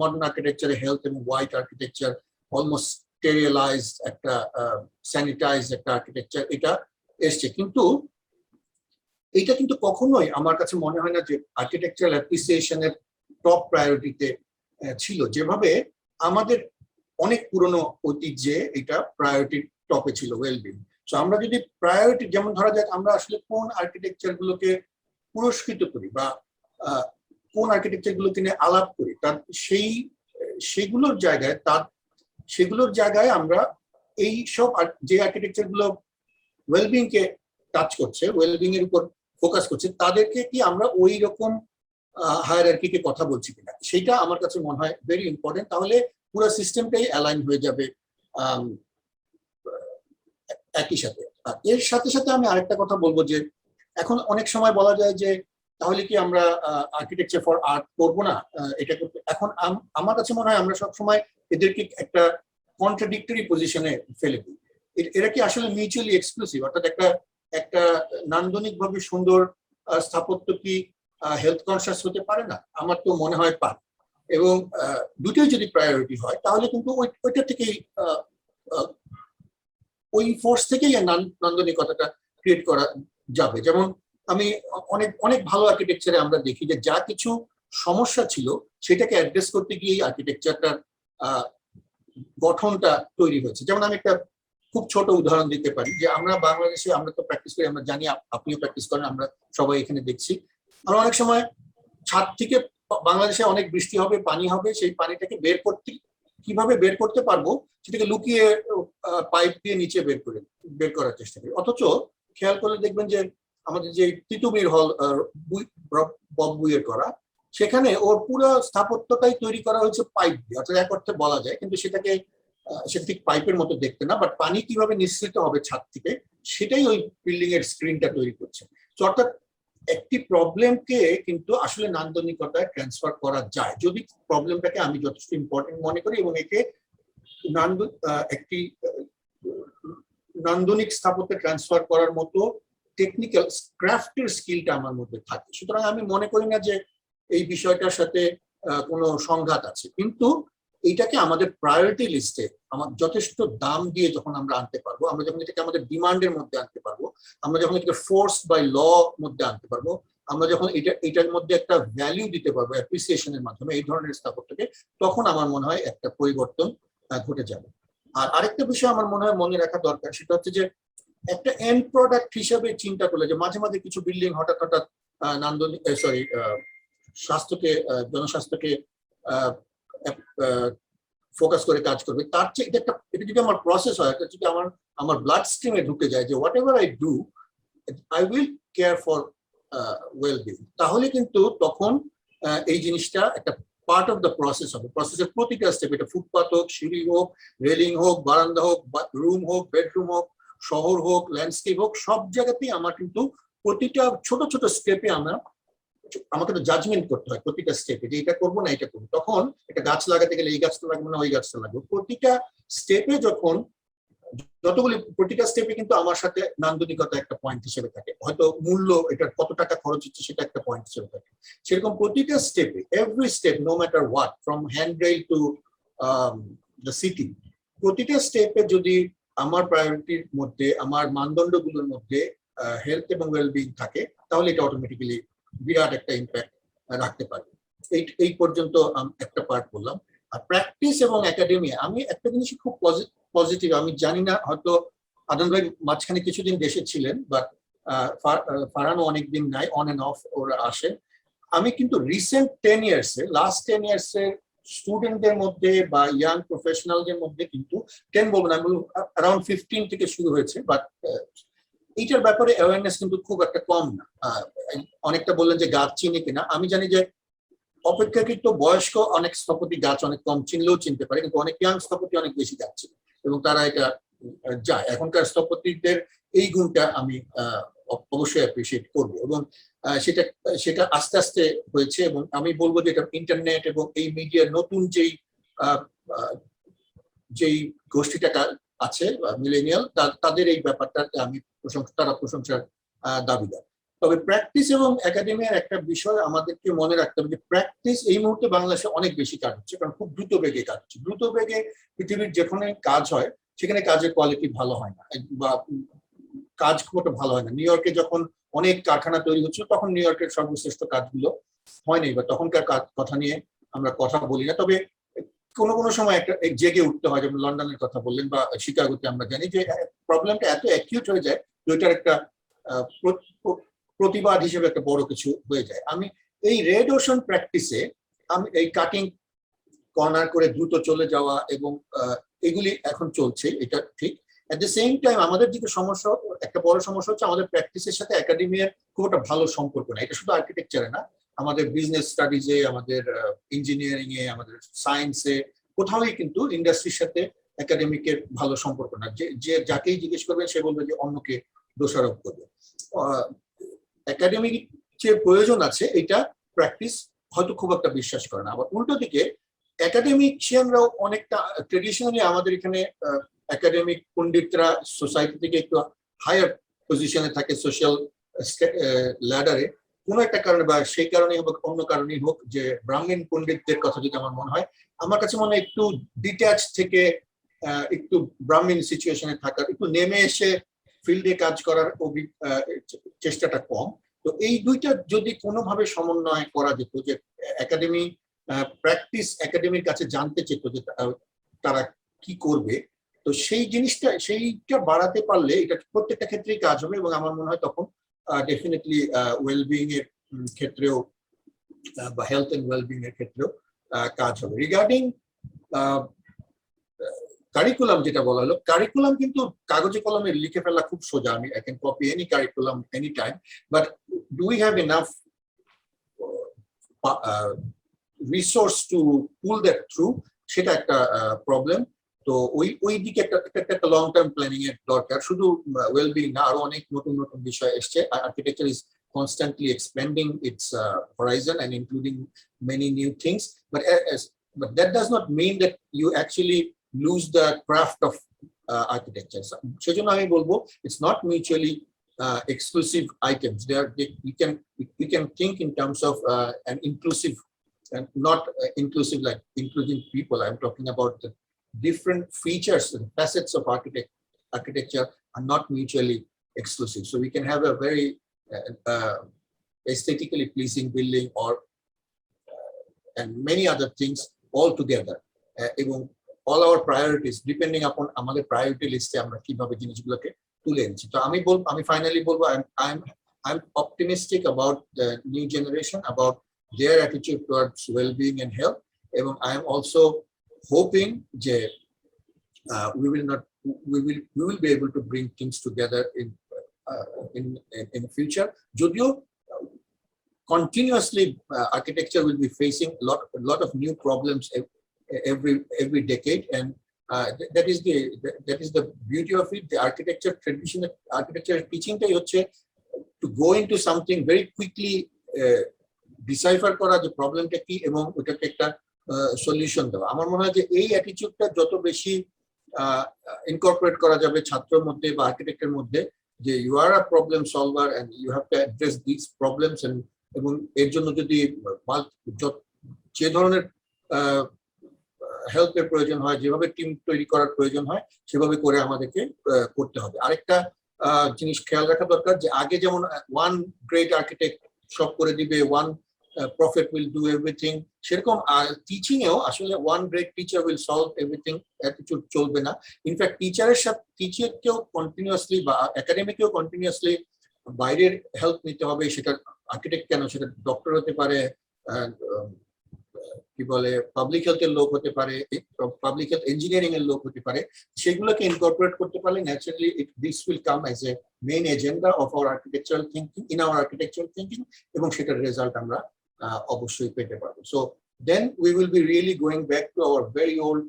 মডার্ন আর্কিটেকচারে হেলথ এবং হোয়াইট আর্কিটেকচার, অলমোস্ট স্টেরিলাইজড একটা স্যানিটাইজড একটা আর্কিটেকচার, এটা এসছে। কিন্তু এটা কিন্তু কখনোই আমার কাছে মনে হয় না যে আর্কিটেকচারাল অ্যাপ্রিসিয়েশনের টপ প্রায়োরিটিতে ছিল, যেভাবে আমাদের অনেক পুরনো ঐতিহ্যে এটা প্রায়োরিটির টপে ছিল ওয়েলবিং। তো আমরা যদি প্রায়োরিটি, যেমন ধরা যাক আমরা আসলে কোন আর্কিটেকচার গুলোকে পুরস্কৃত করি বা কোন আর্কিটেকচার গুলোকে নিয়ে আলাপ করি, তার সেগুলোর জায়গায় আমরা এই সব যে আর্কিটেকচার গুলো ওয়েলবিং কে টাচ করছে, ওয়েলবিং এর উপর ফোকাস করছে, তাদেরকে কি আমরা ওই রকম হায়ারার্কিকে কথা বলছি কিনা, সেটা আমার কাছে মনে হয় ভেরি ইম্পর্টেন্ট। তাহলে পুরো সিস্টেমটাই অ্যালাইন হয়ে যাবে একই সাথে। আর এর সাথে সাথে আমি আরেকটা কথা বলবো যে এখন অনেক সময় বলা যায় যে তাহলে কি আমরা আর্কিটেকচার ফর আর্ট করবো না, এটা করতে। এখন আমার কাছে মনে হয় আমরা সবসময় এদেরকে একটা কন্ট্রাডিক্টরি পজিশনে ফেলে দিই। এরা কি আসলে মিউচুয়ালি এক্সক্লুসিভ? অর্থাৎ একটা নান্দনিক ভাবে সুন্দর স্থাপত্য কি হেলথ কনসিয়াস হতে পারে না? আমার তো মনে হয় পারে। এবং দুটোই যদি প্রায়োরিটি হয় তাহলে কিন্তু ওইটা থেকেই ওই ফোর্স থেকেই নান্দনিকতাটা ক্রিয়েট করা যাবে। যেমন আমি অনেক ভালো আর্কিটেকচারে আমরা দেখি যে যা কিছু সমস্যা ছিল সেটাকে অ্যাড্রেস করতে গিয়ে আর্কিটেকচারটার গঠনটা তৈরি হয়েছে। যেমন আমি একটা খুব ছোট উদাহরণ দিতে পারি যে আমরা বাংলাদেশে আমরা তো প্র্যাকটিস করি, আমরা জানি, আপনিও প্র্যাকটিস করেন, আমরা সবাই এখানে দেখছি। আমরা অনেক সময় ছাদ থেকে, বাংলাদেশে অনেক বৃষ্টি হবে, পানি হবে, সেই পানিটাকে কিভাবে বের করতে পারবো সেটাকে লুকিয়ে পাইপ দিয়ে নিচে বের করার চেষ্টা করি। অথচ খেয়াল করলে দেখবেন যে আমাদের যে তিতুমির হল বব বুইয়ের করা, সেখানে ওর পুরো স্থাপত্যটাই তৈরি করা হয়েছে পাইপ দিয়ে। অর্থাৎ এক অর্থে বলা যায়, কিন্তু সেটা ঠিক পাইপের মতো দেখতে না, বাট পানি কিভাবে নিঃসৃত হবে ছাদ থেকে সেটাই ওই বিল্ডিং এর স্ক্রিনটা তৈরি করছে। তো অর্থাৎ একটি প্রবলেমকে কিন্তু আসলে নান্দনিকতায় ট্রান্সফার করা যায় যদি প্রবলেমটাকে আমি যথেষ্ট ইম্পর্টেন্ট মনে করি এবং একে একটি নান্দনিক স্থাপত্যে ট্রান্সফার করার মতো টেকনিক্যাল ক্রাফটের স্কিলটা আমার মধ্যে থাকে। সুতরাং আমি মনে করি না যে এই বিষয়টার সাথে কোনো সংঘাত আছে, কিন্তু এইটাকে আমাদের প্রায়োরিটি লিস্টে আমার যথেষ্ট দাম দিয়ে যখন আমরা আনতে পারবো, আমরা যখন এটাকে আমাদের ডিমান্ডের মধ্যে আনতে পারবো, আমরা যখন এটাকে ফোর্স বাই ল মধ্যে আনতে পারবো, আমরা যখন এটার মধ্যে একটা ভ্যালু দিতে পারবো অ্যাপ্রিসিয়েশনের মাধ্যমে এই ধরনের স্থাপত্যকে, তখন আমার মনে হয় একটা পরিবর্তন ঘটে যাবে। আর আরেকটা বিষয় আমার মনে হয় মনে রাখা দরকার, সেটা হচ্ছে যে একটা এন্ড প্রোডাক্ট হিসেবে চিন্তা করলে যে মাঝে মাঝে কিছু বিল্ডিং হঠাৎ নান্দনিক স্বাস্থ্যকে, জনস্বাস্থ্যকে ফোকাস করে কাজ করবে, তার চেয়ে এটা যদি আমার প্রসেস হয়, এটা যদি আমার ব্লাড স্ট্রিমে ঢুকে যায় যে what ever I do I will care for wellbeing, তাহলে কিন্তু তখন এই জিনিসটা একটা পার্ট অফ দ্য প্রসেস হবে। প্রসেসের প্রতিটা স্টেপ, এটা ফুটপাথ হোক, সিঁড়ি হোক, রেলিং হোক, বারান্দা হোক, রুম হোক, বেডরুম হোক, শহর হোক, ল্যান্ডস্কেপ হোক, সব জায়গাতেই আমার কিন্তু প্রতিটা ছোট ছোট স্টেপে আমাকে তো জাজমেন্ট করতে হয় প্রতিটা স্টেপে যে এটা করবো না এটা করবো। তখন একটা গাছ লাগাতে গেলে এই গাছটা লাগবে না ওই গাছটা লাগবে, প্রতিটা স্টেপে যখন প্রতিটা স্টেপে কিন্তু আমার সাথে নান্দনিকতা একটা পয়েন্ট হিসেবে থাকে, হয়তো মূল্য, এটা কত টাকা খরচ হচ্ছে সেটা একটা পয়েন্ট হিসেবে থাকে। সেরকম প্রতিটা স্টেপে, every step, no matter what, from handrail to the city, প্রতিটা স্টেপে যদি আমার প্রায়োরিটির মধ্যে, আমার মানদণ্ডগুলোর মধ্যে হেলথ এবং ওয়েলবিং থাকে, তাহলে এটা অটোমেটিক্যালি বিরাট একটা ইম্প্যাক্ট রাখতে পারবে। এই পর্যন্ত একটা পার্ট বললাম। আর প্র্যাকটিস এবং একাডেমি, আমি একটা জিনিস খুব পজিটিভ, আমি জানি না, হয়তো আদন ভাই মাঝখানে কিছুদিন দেশে ছিলেন, বাট ফারহানও অনেকদিন নাই, অন এন্ড অফ ওরা আসেন। আমি কিন্তু রিসেন্ট 10 ইয়ার্সে, লাস্ট 10 ইয়ার্সে স্টুডেন্টদের মধ্যে বা ইয়াং প্রফেশনালদের মধ্যে কিন্তু 10 বলবো না, আমি বলবো অ্যারাউন্ড 15 থেকে শুরু হয়েছে, বাট এইটার ব্যাপারে অ্যাওয়ারনেস কিন্তু খুব একটা কম না। অনেকটা বললেন যে গাছ চিনি কিনা, আমি জানি যে অপেক্ষাকৃত বয়স্ক অনেক স্থপতি গাছ অনেক কম চিনলেও চিনতে পারে, কিন্তু অনেক ইয়াং স্থপতি অনেক বেশি গাছ চিনে এবং তারা এটা যায়। এখনকার স্থপতিদের এই গুণটা আমি অবশ্যই অ্যাপ্রিসিয়েট করবো এবং সেটা আস্তে আস্তে হয়েছে। এবং আমি বলবো যে এটা ইন্টারনেট এবং এই মিডিয়ার নতুন যেই গোষ্ঠীটা আছে মিলেনিয়াল, তাদের এই ব্যাপারটাতে আমি তারা প্রশংসার দাবিদার। তবে প্র্যাকটিস এবং একাডেমির একটা বিষয় আমাদেরকে মনে রাখতে হবে যে প্র্যাকটিস এই মুহূর্তে বাংলাদেশে অনেক বেশি কাজ হচ্ছে, কারণ খুব দ্রুত বেগে কাজ হচ্ছে। দ্রুত বেগে পৃথিবীর যেখানে কাজ হয় সেখানে কাজের কোয়ালিটি ভালো হয় না বা কাজ খুব একটা ভালো হয় না। নিউ ইয়র্কে যখন অনেক কারখানা তৈরি হচ্ছিল তখন নিউ ইয়র্কের সর্বশ্রেষ্ঠ কাজগুলো হয়নি, বা তখনকার কথা নিয়ে আমরা কথা বলি না। তবে কোনো সময় একটা জেগে উঠতে হয়, যেমন লন্ডনের কথা বললেন বা শিকাগোতে আমরা জানি যে প্রবলেমটা এত অ্যাকিউট হয়ে যায় যে ওইটার একটা প্রতিবাদ হিসেবে একটা বড় কিছু হয়ে যায়। আমি এই রেড ওশন প্র্যাকটিসে আমি এই কাটিং কর্নার করে দ্রুত চলে যাওয়া এবং এগুলি এখন চলছে, এটা ঠিক। এট দ্য সেম টাইম আমাদের দিকে সমস্যা, একটা বড় সমস্যা হচ্ছে আমাদের প্র্যাকটিসের সাথে একাডেমিয়ার খুব একটা ভালো সম্পর্ক না। এটা শুধু আর্কিটেকচারে না, আমাদের বিজনেস স্টাডিজে, আমাদের ইঞ্জিনিয়ারিং এ, আমাদের সায়েন্সে, কোথাওই কিন্তু ইন্ডাস্ট্রির সাথে একাডেমিকের ভালো সম্পর্ক না। যে যাকেই জিজ্ঞেস করবেন সে বলবে যে অন্যকে দোষারোপ করবে। একাডেমিক যে প্রয়োজন আছে এটা প্র্যাকটিস হয়তো খুব একটা বিশ্বাস করে না। আবার উল্টো দিকে একাডেমিশিয়ানরাও অনেকটা ট্রেডিশনালি আমাদের এখানে একাডেমিক পণ্ডিতরা সোসাইটি থেকে একটু হায়ার পজিশনে থাকে সোশ্যাল ল্যাডারে, কোনো একটা কারণে বা সেই কারণেই হোক অন্য কারণেই হোক, যে ব্রাহ্মণ পণ্ডিতদের কথা যদি আমার মনে হয়, আমার কাছে মনে হয় একটু ডিট্যাচ থেকে একটু ব্রাহ্মণ সিচুয়েশনে থাকার, একটু নেমে এসে ফিল্ডে কাজ করার চেষ্টাটা কম। তো এই দুইটা যদি কোনোভাবে সমন্বয় করা যেত, যে একাডেমি প্র্যাকটিস একাডেমির কাছে জানতে চেত যে তারা কি করবে, তো সেই জিনিসটা সেইটা বাড়াতে পারলে এটা প্রত্যেকটা ক্ষেত্রেই কাজ হবে এবং আমার মনে হয় তখন ডেফিনেটলি ওয়েলবিং এর ক্ষেত্রেও বা হেলথ এন্ড ওয়েলবিং এর ক্ষেত্রেও কাজ হবে। রিগার্ডিং কারিকুলাম যেটা বলা হলো, কারিকুলাম কিন্তু কাগজে কলমে লিখে ফেলা খুব সোজা, আমি I can copy any curriculum any time, but do we have enough resource two pool that through, সেটা একটা প্রবলেম। তো ওই দিকে একটা লং টার্ম প্ল্যানিং এর দরকার। শুধু ওয়েলবিং না, আরো অনেক নতুন নতুন বিষয় এসছে। Architecture is constantly expanding its horizon and including many new things, but that does not mean that you actually lose the craft of architecture. সেজন্য আমি বলবো it's not mutually exclusive items. We can think in terms of an inclusive, and not inclusive like including people. I'm talking about the different features and facets of architecture are not mutually exclusive. So we can have a very aesthetically pleasing building or and many other things all together. এবং all our priorities depending upon আমাদের priority list এ আমরা কিভাবে জিনিসগুলোকে তুলে এনেছি। তো আমি finally বলবো I'm optimistic about the new generation, about their attitude towards well-being and health, এবং I am also hoping যে we will be able to bring things together in the future. Jodio continuously architecture will be facing a lot of new problems every decade, and that is the beauty of it. The architecture traditional architecture teaching টাই হচ্ছে to go into something very quickly, decipher করা যে প্রবলেমটা কি এবং ওটাকে একটা solution দেওয়া। আমার মনে হয় যে এই অ্যাটিটিউডটা যত বেশি ইনকর্পোরেট করা যাবে ছাত্রের মধ্যে বা আর্কিটেক্টের মধ্যে, যে you are a problem solver and you have to address this problems, এবং এর জন্য যদি যে ধরনের হেল্পের প্রয়োজন হয়, যেভাবে টিম তৈরি করার প্রয়োজন হয়, সেভাবে করে আমাদেরকে করতে হবে। আরেকটা জিনিস খেয়াল রাখা দরকার, যে আগে যেমন ওয়ান গ্রেট আর্কিটেক্ট সব করে দিবে, one prophet will do everything, সেরকম টিচিং এও আসলে one great teacher will solve everything attitude চলবে না। ইনফ্যাক্ট টিচারের সাথে টিচারকেও কন্টিনিউয়াসলি বা একাডেমিকেও কন্টিনিউয়াসলি বাইরের হেল্প নিতে হবে। সেটা আর্কিটেক্ট কেন, সেটা ডক্টর হতে পারে, কি বলে পাবলিক হেলথের লোক হতে পারে, পাবলিক হেলথ ইঞ্জিনিয়ারিং এর লোক হতে পারে। সেগুলোকে ইনকর্পোরেট করতে পারলে naturally this will come as a main agenda of our architectural thinking, in our architectural thinking, এবং সেটার রেজাল্ট আমরা অবশ্যই পেতে পারবো। So then we will be really going back to our very old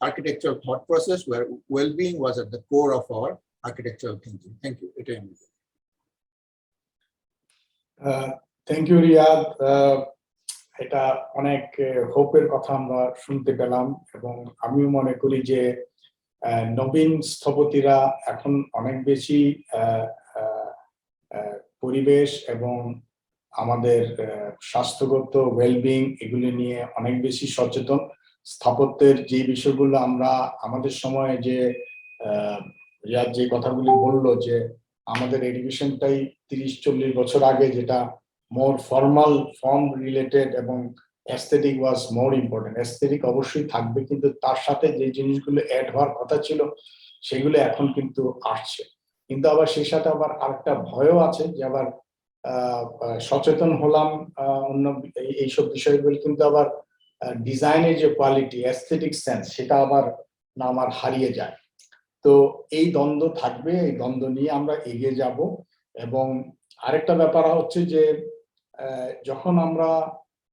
architectural thought process where well-being was at the core of our architectural thinking. Thank you.
Thank you, Riyad. এটা অনেক হোপের কথা আমরা শুনতে পেলাম, এবং আমিও মনে করি যে নবীন স্থপতিরা এখন অনেক বেশি পরিবেশ এবং আমাদের স্বাস্থ্যগত ওয়েলবিং এগুলি নিয়ে অনেক বেশি সচেতন। স্থাপত্যের যে বিষয়গুলো আমরা আমাদের সময়ে যে রিয়াদ যে কথাগুলি বললো, যে আমাদের এডুকেশনটাই 30-40 বছর আগে যেটা মোর ফর্মাল ফর্ম রিলেটেড এবং অ্যাস্থেটিক ওয়াজ মোর ইম্পর্টেন্ট। অ্যাস্থেটিক অবশ্যই থাকবে, কিন্তু তার সাথে যে জিনিসগুলো অ্যাড হওয়ার কথা ছিল সেগুলো এখন কিন্তু আসছে। কিন্তু আবার সেই সাথে আবার আরেকটা ভয়ও আছে যে আবার সচেতন হলাম অন্য এইসব বিষয়গুলো, কিন্তু আবার ডিজাইনের যে কোয়ালিটি, অ্যাস্থেটিক সেন্স, সেটা আবার না আমার হারিয়ে যায়। তো এই দ্বন্দ্ব থাকবে, এই দ্বন্দ্ব নিয়ে আমরা এগিয়ে যাব। এবং আরেকটা ব্যাপার হচ্ছে যে যখন আমরা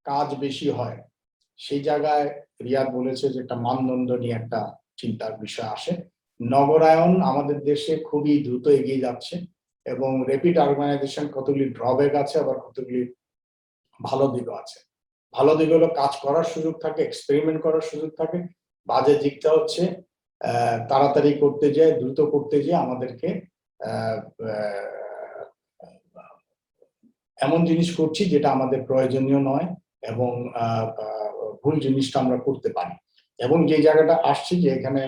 কাজ বেশি হয় সেই জায়গায় রিয়াদ বলেছে যে একটা মানদণ্ড নিয়ে একটা চিন্তার বিষয় আসে। নগরায়ন আমাদের দেশে খুবই দ্রুত এগিয়ে যাচ্ছে এবং রেপিড আরবানাইজেশন কতগুলি ড্রব্যাক আছে, আবার কতগুলি ভালো দিকও আছে। ভালো দিক হলো কাজ করার সুযোগ থাকে, এক্সপেরিমেন্ট করার সুযোগ থাকে। বাজে দিকটা হচ্ছে তাড়াতাড়ি করতে যায়, দ্রুত করতে যেয়ে আমাদেরকে এমন জিনিস করছি যেটা আমাদের প্রয়োজনীয় নয় এবং ভুল জিনিসটা আমরা করতে পারি। এবং যে জায়গাটা আসছে যে এখানে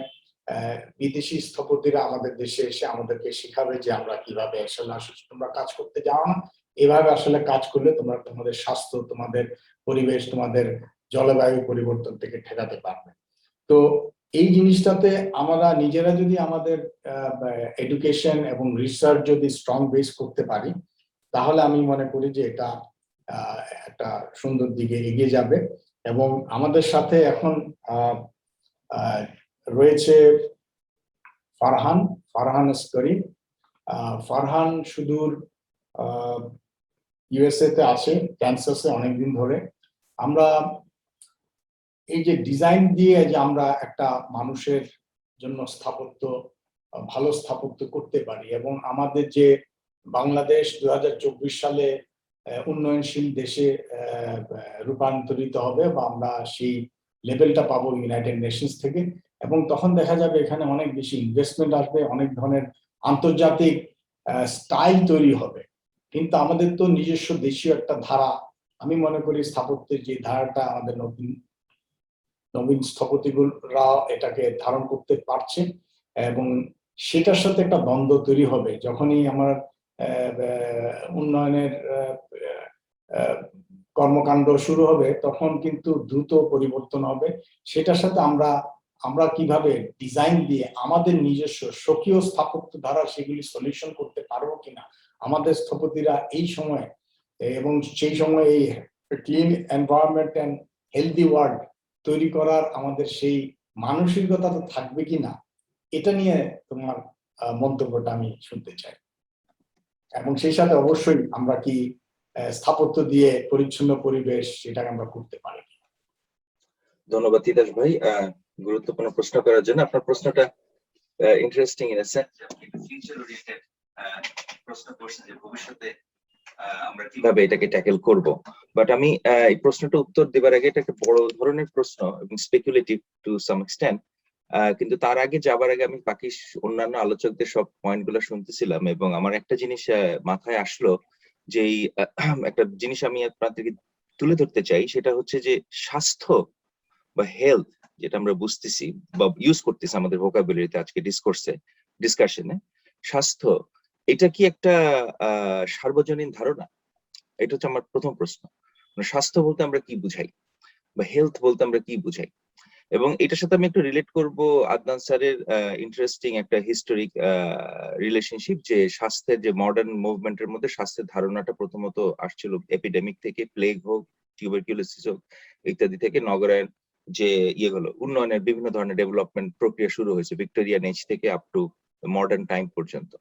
বিদেশি স্থপতিরা আমাদের দেশে এসে আমাদেরকে শেখাবে যে আমরা কিভাবে আসলে তোমরা কাজ করতে যাও না, এভাবে আসলে কাজ করলে তোমরা তোমাদের স্বাস্থ্য, তোমাদের পরিবেশ, তোমাদের জলবায়ু পরিবর্তন থেকে ঠেকাতে পারবে। তো এই জিনিসটাতে আমরা নিজেরা যদি আমাদের এডুকেশন এবং রিসার্চ যদি স্ট্রং বেস করতে পারি, তাহলে আমি মনে করি যে এটা একটা সুন্দর দিকে এগিয়ে যাবে। এবং আমাদের সাথে এখন রয়েছে ফারহান আসকারী। ফারহান সুদূর ইউএসএ তে আছে, ক্যান্সাসে অনেকদিন ধরে। আমরা এই যে ডিজাইন দিয়ে যে আমরা একটা মানুষের জন্য স্থাপত্য, ভালো স্থাপত্য করতে পারি, এবং আমাদের যে বাংলাদেশ 2024 সালে উন্নয়নশীল দেশে রূপান্তরিত হবে বা আমরা সেই লেভেলটা পাবো ইউনাইটেড নেশনস থেকে, এবং তখন দেখা যাবে এখানে অনেক বেশি ইনভেস্টমেন্ট আসবে, অনেক ধরনের আন্তর্জাতিক স্টাইল তৈরি হবে। কিন্তু আমাদের তো নিজস্ব দেশীয় একটা ধারা, আমি মনে করি স্থাপত্যের যে ধারাটা আমাদের নবীন স্থপতিগুলা এটাকে ধারণ করতে পারছে, এবং সেটার সাথে একটা দ্বন্দ্ব তৈরি হবে যখনই আমার উন্নয়নের কর্মকাণ্ড শুরু হবে, তখন কিন্তু দ্রুত পরিবর্তন হবে। সেটার সাথে আমরা কিভাবে ডিজাইন দিয়ে আমাদের নিজস্ব স্বকীয় স্থাপত্য ধারা সেগুলি সলিউশন করতে পারবো কিনা আমাদের স্থপতিরা এই সময়, এবং সেই সময় এই clean environment and healthy world তৈরি করার আমাদের সেই মানসিকতা তো থাকবে কিনা, এটা নিয়ে তোমার মন্তব্যটা আমি শুনতে চাই। এবং সেই সাথে অবশ্যই আমরা কি স্থাপত্য দিয়ে পরিচ্ছন্ন পরিবেশ সেটাকে আমরা করতে পারি।
ধন্যবাদ তিতাস ভাই গুরুত্বপূর্ণ প্রশ্ন করার জন্য। আপনার প্রশ্নটা ইন্টারেস্টিং ইন ফিউচার ওরিয়েন্টেড প্রশ্ন করছেন যে ভবিষ্যতে আমরা কিভাবে এটাকে ট্যাকেল করব। বাট আমি এই প্রশ্নটা উত্তর দেবার আগে, এটা একটা বড় ধরনের প্রশ্ন এবং স্পেকুলেটিভ টু সাম এক্সটেন্ট, কিন্তু তার আগে যাবার আগে আমি বাকি অন্যান্য আলোচকদের সব পয়েন্টগুলো শুনতেছিলাম এবং আমার একটা জিনিস মাথায় আসলো, যে একটা জিনিস আমি আপনাদেরকে তুলে ধরতে চাই। সেটা হচ্ছে যে স্বাস্থ্য বা হেলথ, যেটা আমরা বুঝতেছি বা ইউজ করতেছি আমাদের ভোকাবুলারিতে আজকে ডিসকাশনে, স্বাস্থ্য এটা কি একটা সার্বজনীন ধারণা? এটা হচ্ছে আমার প্রথম প্রশ্ন। স্বাস্থ্য বলতে আমরা কি বুঝাই বা হেলথ বলতে আমরা কি বুঝাই? এবং এটার সাথে আমি একটু রিলেট করব আদনান স্যারের ইন্টারেস্টিং একটা হিস্টোরিক রিলেশনশিপ, যে স্বাস্থ্যের যে মডার্ন মুভমেন্টের মধ্যে স্বাস্থ্যের ধারণাটা প্রথমত আসছিল এপিডেমিক থেকে, প্লেগ হোক, টিউবারকিউলোসিস হোক ইত্যাদি থেকে, নগরায়ন যে হলো উন্নয়নের বিভিন্ন ধরনের ডেভেলপমেন্ট প্রক্রিয়া শুরু হয়েছে ভিক্টোরিয়ান এজ থেকে আপ টু মডার্ন টাইম পর্যন্ত।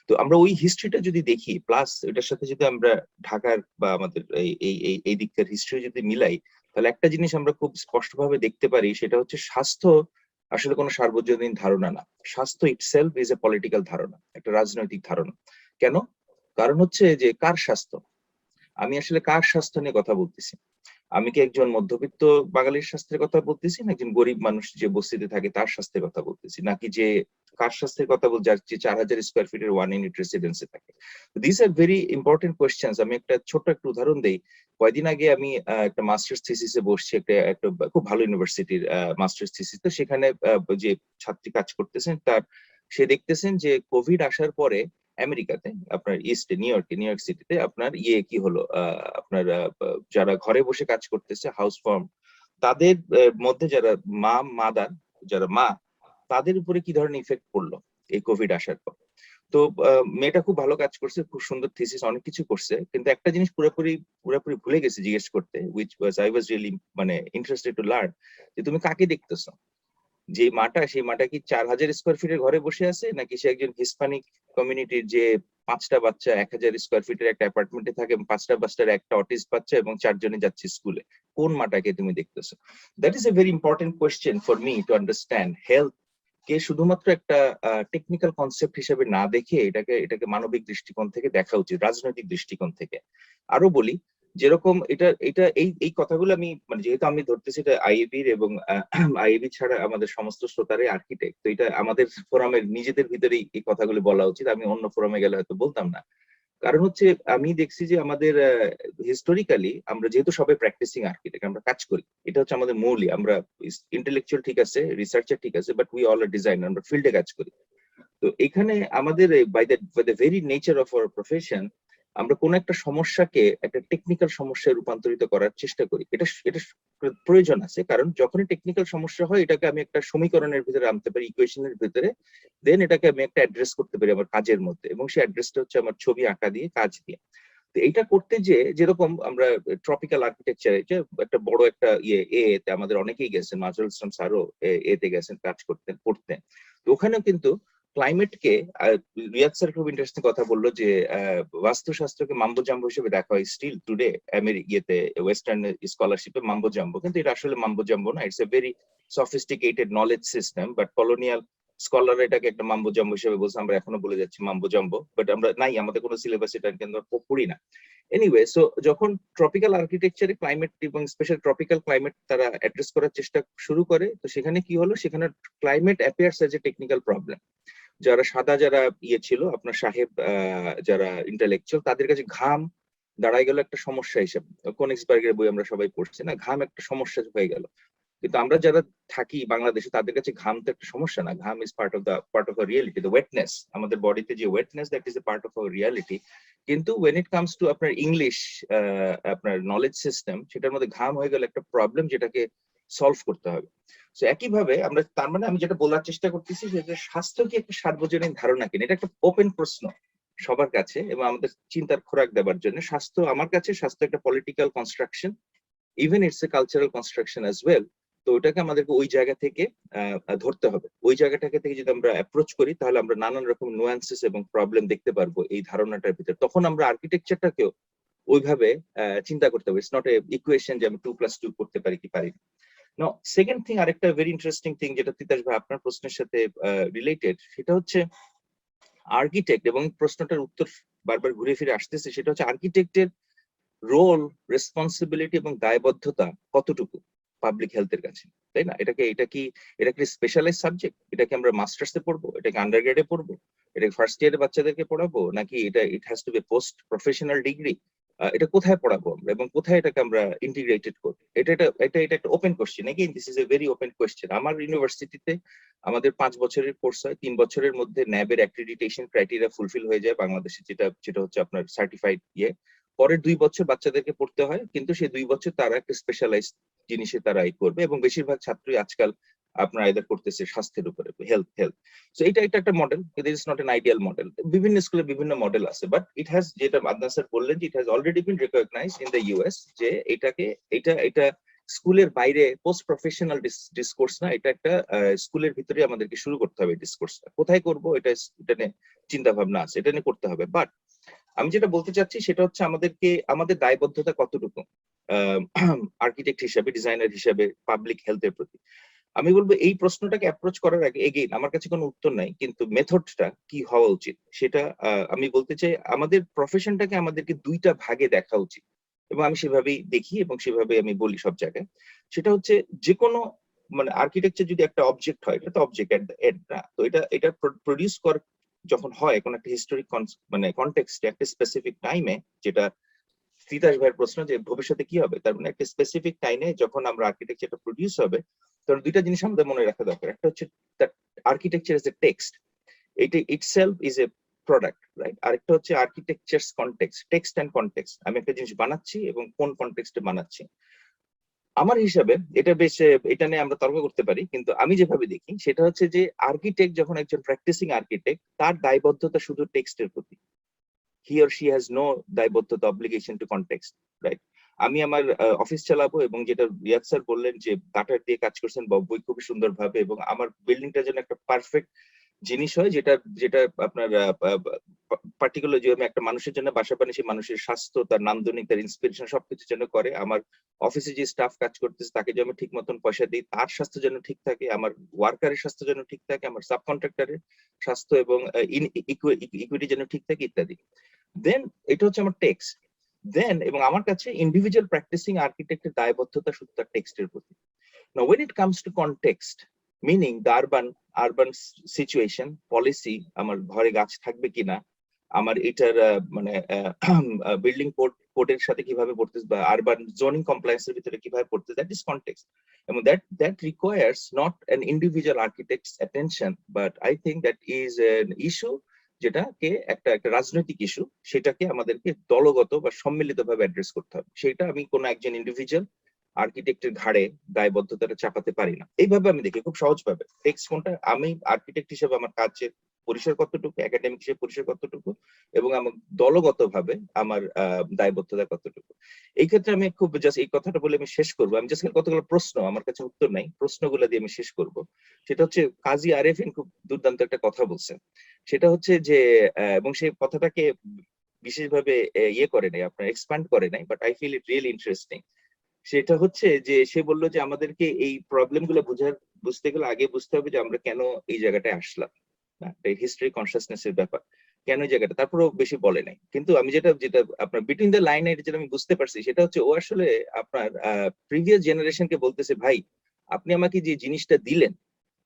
তো আমরা ওই হিস্ট্রিটা যদি দেখি, প্লাস এটার সাথে যদি আমরা ঢাকার বা আমাদের এই দিককার হিস্ট্রি যদি মিলাই, তাহলে একটা জিনিস আমরা খুব স্পষ্টভাবে দেখতে পারি, সেটা হচ্ছে স্বাস্থ্য আসলে কোনো সার্বজনীন ধারণা না। স্বাস্থ্য ইটসেলফ ইজ এ পলিটিক্যাল ধারণা, একটা রাজনৈতিক ধারণা। কেন? কারণ হচ্ছে যে কার স্বাস্থ্য, আমি আসলে কার স্বাস্থ্য নিয়ে কথা বলতেছি? আমি কি একজন মধ্যবিত্ত বাঙালির স্বাস্থ্যের কথা বলতেছি, না একজন গরিব মানুষ যে বস্তিতে থাকে তার স্বাস্থ্যের কথা বলতেছি, নাকি যে কার স্বাস্থ্যের কথা বল যার যে 4000 স্কোয়ার ফিটের 1 ইউনিট রেসিডেন্সে থাকে? This are very important questions. আমি একটা ছোট্ট একটা উদাহরণ দেই। কয়েকদিন আগে আমি একটা মাস্টার্স থিসিসে বসছি, একটা খুব ভালো ইউনিভার্সিটির মাস্টার্স থিসিস। তো সেখানে যে ছাত্রী কাজ করতেছেন, সে দেখতেছেন যে কোভিড আসার পরে আমেরিকাতে, আপনার ইস্টে নিউ ইয়র্ক সিটিতে আপনার কি হলো, আপনার যারা ঘরে বসে কাজ করতেছে হাউস ফার্ম, তাদের মধ্যে যারা যারা মা, তাদের উপরে কি ধরনের ইফেক্ট পড়লো। এই কোভিড আসার পর। তো মেয়েটা খুব ভালো কাজ করছে, খুব সুন্দর থিসিস, অনেক কিছু করছে, কিন্তু একটা জিনিস পুরোপুরি ভুলে গেছে জিজ্ঞেস করতে, which was I was really মানে ইন্টারেস্টেড টু লার্ন, যে তুমি কাকে দেখতেছো? যে মাটা, সেই মাটা কি 4000 স্কোয়ার ফিটের ঘরে বসে আছে, নাকি সে একজন হিসপ্যানিক কমিউনিটির যে 5টা বাচ্চা 1000 স্কোয়ার ফিটের একটা অ্যাপার্টমেন্টে থাকে, 5টা বাচ্চার একটা অটিস্ট বাচ্চা এবং 4 জনে যাচ্ছে স্কুলে? কোন মাটাকে তুমি দেখতেছো? That is a very important question for me to understand health কে শুধুমাত্র একটা টেকনিক্যাল কনসেপ্ট হিসেবে না দেখে এটাকে মানবিক দৃষ্টিকোণ থেকে দেখা উচিত, রাজনৈতিক দৃষ্টিকোণ থেকে। আরো বলি, যেরকম এই কথাগুলো আমি মানে যেহেতু আমি ধরতেছি এটা আইএবির এবং আইএবি ছাড়া আমাদের সমস্ত শ্রোতারাই আর্কিটেক্ট, তো এটা আমাদের ফোরামের নিজেদের ভিতরেই এই কথাগুলো বলা উচিত, আমি অন্য ফোরামে গেলে হয়তো বলতাম না। কারণ হচ্ছে আমি দেখছি যে আমাদের হিস্টোরিক্যালি আমরা যেহেতু সবাই প্র্যাকটিসিং আর্কিটেক্ট, আমরা কাজ করি, এটা হচ্ছে আমাদের মৌলিক। আমরা ইন্টেলেকচুয়াল ঠিক আছে, রিসার্চার ঠিক আছে, but we all are designer, আমরা ফিল্ডে কাজ করি। তো এখানে আমাদের by the very nature of our profession আমরা কোন একটা সমস্যাকে একটা টেকনিক্যাল সমস্যায় রূপান্তরিত করার চেষ্টা করি। এটা প্রয়োজন আছে, কারণ যখনই টেকনিক্যাল সমস্যা হয় এটাকে আমি একটা সমীকরণের ভিতরে আনতে পারি, ইকুয়েশনের ভিতরে, দেন এটাকে আমি একটা অ্যাড্রেস করতে পারি আমার কাজের মধ্যে, এবং সেই অ্যাড্রেসটা হচ্ছে আমার ছবি আঁকা দিয়ে, কাজ দিয়ে। তো এইটা করতে যে যেরকম আমরা ট্রপিক্যাল আর্কিটেকচারে যে একটা বড় একটা এতে আমাদের অনেকেই গেছেন, মাজরুল ইসলাম স্যারও এতে গেছেন কাজ করতেন পড়তেন, তো ওখানেও কিন্তু ক্লাইমেটকে, রিয়াদ স্যার খুব ইন্টারেস্টিং কথা বললো যে বাস্তুশাস্ত্রকে মাম্বো জাম্বো হিসেবে দেখা হয় স্টিল টুডে ইয়েতে ওয়েস্টার্ন স্কলারশিপে মাম্বো জাম্বো, কিন্তু এটা আসলে মাম্বো জাম্বো না, it's a very sophisticated knowledge system, but colonial scholar এটাকে একটা মাম্বো জাম্বো হিসেবে বলছে, আমরা এখনো বলে যাচ্ছি মাম্বো জাম্বো, বাট আমরা নাই, আমাদের কোনো সিলেবাস এটা কিন্তু পড়ি না। এনিওয়ে, সো যখন ট্রপিক্যাল আর্কিটেকচারে ক্লাইমেট এবং স্পেশাল ট্রপিক্যাল ক্লাইমেট তারা অ্যাড্রেস করার চেষ্টা শুরু করে, তো সেখানে কি হলো, সেখানে climate appears as a technical problem. যারা সাদা যারা ছিল আপনার সাহেব, যারা ইন্টেলেকচুয়াল, তাদের কাছে ঘাম দাঁড়ায় গেল একটা সমস্যা হিসেবে। কোনিক্সবার্গের বই আমরা সবাই পড়ছি না, ঘাম একটা সমস্যা হয়ে গেল। কিন্তু আমরা যারা থাকি বাংলাদেশে তাদের কাছে ঘাম তো একটা সমস্যা না, ঘাম is part of a reality. The wetness, আমাদের বডিতে যে wetness, that is a part of our reality. কিন্তু ওয়েন ইট কামস টু আপনার ইংলিশ, আপনার নলেজ সিস্টেম, সেটার মধ্যে ঘাম হয়ে গেল একটা প্রবলেম, যেটাকে সলভ করতে হবে। তো একইভাবে আমরা, তার মানে আমি যেটা বলার চেষ্টা করতেছি যে স্বাস্থ্য কি একটা সার্বজনীন ধারণা কিনা, এটা একটা ওপেন প্রশ্ন সবার কাছে, এবং আমাদের চিন্তার খোরাক দেওয়ার জন্য। স্বাস্থ্য আমার কাছে, স্বাস্থ্য একটা political construction, even it's a cultural construction as well. তো ওটাকে আমাদেরকে ওই জায়গা থেকে ধরতে হবে। ওই জায়গাটাকে থেকে যদি আমরা অ্যাপ্রোচ করি, তাহলে আমরা নানান রকম নুয়ান্সেস এবং প্রবলেম দেখতে পারবো এই ধারণাটার ভিতরে। তখন আমরা আর্কিটেকচারটাকেও ওইভাবে চিন্তা করতে হবে। ইটস নট এ ইকুয়েশন যে আমি 2+2 করতে পারি কি পারি না। নাও সেকেন্ড থিং, আরেকটা ভেরি ইন্টারেস্টিং থিং যেটা তিতাস ভাই আপনার প্রশ্নের সাথে রিলেটেড, সেটা হচ্ছে আর্কিটেক্ট, এবং প্রশ্নটার উত্তর বারবার ঘুরে ফিরে আসতেছে, সেটা হচ্ছে আর্কিটেক্টের রোল, রেসপন্সিবিলিটি এবং দায়বদ্ধতা কতটুকু পাবলিক হেলথের কাছে, তাই না? এটা কি স্পেশালাইজ সাবজেক্ট? এটা কি আমরা মাস্টার্সে পড়বো, এটা কি আন্ডার গ্রেডে পড়বো, এটা ফার্স্ট ইয়ারে বাচ্চাদেরকে পড়াবো, নাকি it has to be post professional degree? এটা কোথায় পড়াবো আমরা, এবং কোথায় এটাকে আমরা ইন্টিগ্রেটেড করবো? এটা একটা open question. Again this is a very open question. আমার ইউনিভার্সিটিতে আমাদের 5 বছরের কোর্স হয়, 3 বছরের মধ্যে ন্যাবের অ্যাক্রিডিটেশন ক্রাইটেরিয়া ফুলফিল হয়ে যায় বাংলাদেশে, যেটা হচ্ছে আপনার সার্টিফাইড পরের 2 বছর বাচ্চাদেরকে পড়তে হয়, কিন্তু সেই 2 বছর তারা একটা স্পেশালাইজড জিনিসে তারা করবে, এবং বেশিরভাগ ছাত্রই আজকাল আপনার আইদার করতেছে স্বাস্থ্যের উপরে, হেলথ। সো এটা একটা model, it is not an ideal model. বিভিন্ন স্কুলে বিভিন্ন মডেল আছে, বাট ইট হ্যাজ, যেটা আদনান স্যার বললেন, it has already been recognised in the US, যে এটা স্কুলের বাইরে পোস্ট প্রফেশনাল ডিসকোর্স না, এটা একটা স্কুলের ভিতরে আমাদেরকে শুরু করতে হবে। ডিসকোর্সটা কোথায় করবো, এটা নিয়ে চিন্তা ভাবনা আছে, এটা নিয়ে করতে হবে। বাট আমি যেটা বলতে চাচ্ছি সেটা হচ্ছে আমাদের দায়বদ্ধতা কতটুকু আর্কিটেক্ট হিসাবে, ডিজাইনার হিসাবে পাবলিক হেলথের প্রতি। আমি বলবো এই প্রশ্নটাকে অ্যাপ্রোচ করার আগে, এগেইন আমার কাছে কোনো উত্তর নাই, কিন্তু মেথডটা কি হওয়া উচিত সেটা আমি বলতে চাই। আমাদের প্রফেশনটাকে আমাদেরকে 2টা ভাগে দেখা উচিত, এবং আমি সেভাবেই দেখি এবং সেভাবে আমি বলি সব জায়গায়। সেটা হচ্ছে যে কোনো মানে আর্কিটেকচার যদি একটা অবজেক্ট হয়, এটা তো অবজেক্ট এট দ্য এন্ড না। তো এটা প্রডিউস কর যখন হয় কোন একটা হিস্টোরিক মানে কনটেক্সটে, একটা স্পেসিফিক টাইমে, যেটা তিতাস ভাইয়ের প্রশ্ন যে ভবিষ্যতে কি হবে, তার মানে একটা স্পেসিফিক টাইমে যখন আমরা আর্কিটেকচারটা প্রডিউস হবে, তখন 2টা জিনিস আমাদের মনে রাখা দরকার। একটা হচ্ছে that architecture is a text, এটা itself is a product, right? আরেকটা হচ্ছে architecture's context, text and context. আমি একটা জিনিস বানাচ্ছি এবং কোন কনটেক্সটে বানাচ্ছি। আমার হিসাবে এটা বেশ এটা নিয়ে আমরা তর্ক করতে পারি, কিন্তু আমি যেভাবে দেখি সেটা হচ্ছে যে আর্কিটেক্ট যখন একজন প্র্যাকটিসিং আর্কিটেক্ট, তার দায়বদ্ধতা শুধু টেক্সটের প্রতি। He or she has no দায়বদ্ধতা, অব্লিগেশন টু কনটেক্সট, রাইট? আমি আমার অফিস চালাবো, এবং যেটা রিয়াদ স্যার বললেন যে ডাটা দিয়ে কাজ করছেন বই খুবই সুন্দরভাবে, এবং আমার বিল্ডিংটা যেন একটা পারফেক্ট জিনিস হয়, যেটা যেটা আপনার পার্টিকুলার যে আমি একটা মানুষের জন্য বাসা বানিয়েছি, মানুষের স্বাস্থ্য, তার নান্দনিক, তার ইন্সপিরেশন সবকিছু যেন করে। আমার অফিসে যে স্টাফ কাজ করতেছে তাকে যেন ঠিক মতন পয়সা দিই, তার স্বাস্থ্য যেন ঠিক থাকে, আমার ওয়ার্কারের স্বাস্থ্য যেন ঠিক থাকে, আমার সাব কন্ট্রাক্টরের স্বাস্থ্য এবং ইকুইটি যেন ঠিক থাকে, ইত্যাদি। দেন এটা হচ্ছে আমার টেক্সট। দেন এবং আমার কাছে ইন্ডিভিজুয়াল প্র্যাকটিসিং আর্কিটেক্টের দায়বদ্ধতা শুধু তার টেক্সটের প্রতি। Now when it comes to context, meaning the urban situation, policy, আমার ঘরে গাছ থাকবে কিনা, আমার এটার মানে বিল্ডিং কোডের সাথে কিভাবে পড়তেছে, বা আরবান জোনিং কমপ্লায়েন্সের ভিতরে কিভাবে পড়তেছে, দ্যাট ইজ কনটেক্সট। এবং that requires not an individual architect's attention, but I think that is an issue যেটাকে একটা রাজনৈতিক ইস্যু, সেটাকে আমাদেরকে দলগত বা সম্মিলিতভাবে অ্যাড্রেস করতে হবে। সেটা আমি কোনো একজন ইন্ডিভিজুয়াল আর্কিটেক্টের ঘাড়ে দায়বদ্ধতাটা চাপাতে পারি না। এইভাবে আমি দেখি খুব সহজভাবে টেক্সট কোনটা, আমি আর্কিটেক্ট হিসেবে আমার কাজের পরিসর কতটুকু, একাডেমিক হিসেবে পরিসর কতটুকু, এবং আমার দলগতভাবে আমার দায়বদ্ধতা কতটুকু। এই ক্ষেত্রে আমি খুব জাস্ট এই কথাটা বলে আমি শেষ করবো। আমি জাস্ট কতগুলো প্রশ্ন, আমার কাছে উত্তর নাই, প্রশ্নগুলো দিয়ে আমি শেষ করব। সেটা হচ্ছে কাজী আরেফিন খুব দুর্দান্ত একটা কথা বলছেন, সেটা হচ্ছে যে এবং সেই কথাটাকে বিশেষভাবে ইয়ে করে নাই, আপনার এক্সপ্যান্ড করে নাই, but I feel it really interesting. সেটা হচ্ছে যে সে বললো যে আমাদেরকে এই প্রবলেম গুলো বুঝতে গেলে আগে বুঝতে হবে যে আমরা কেন এই জায়গাটায় আসলাম, হিস্ট্রি কনসিয়াসনেস এর ব্যাপার, কেন এই জায়গাটা, তারপরেও বেশি বলে নাই। কিন্তু আমি যেটা আপনার বিটুইন দ্য লাইন যেটা আমি বুঝতে পারছি, সেটা হচ্ছে ও আসলে আপনার প্রিভিয়াস জেনারেশনকে বলতেছে, ভাই আপনি আমাকে যে জিনিসটা দিলেন,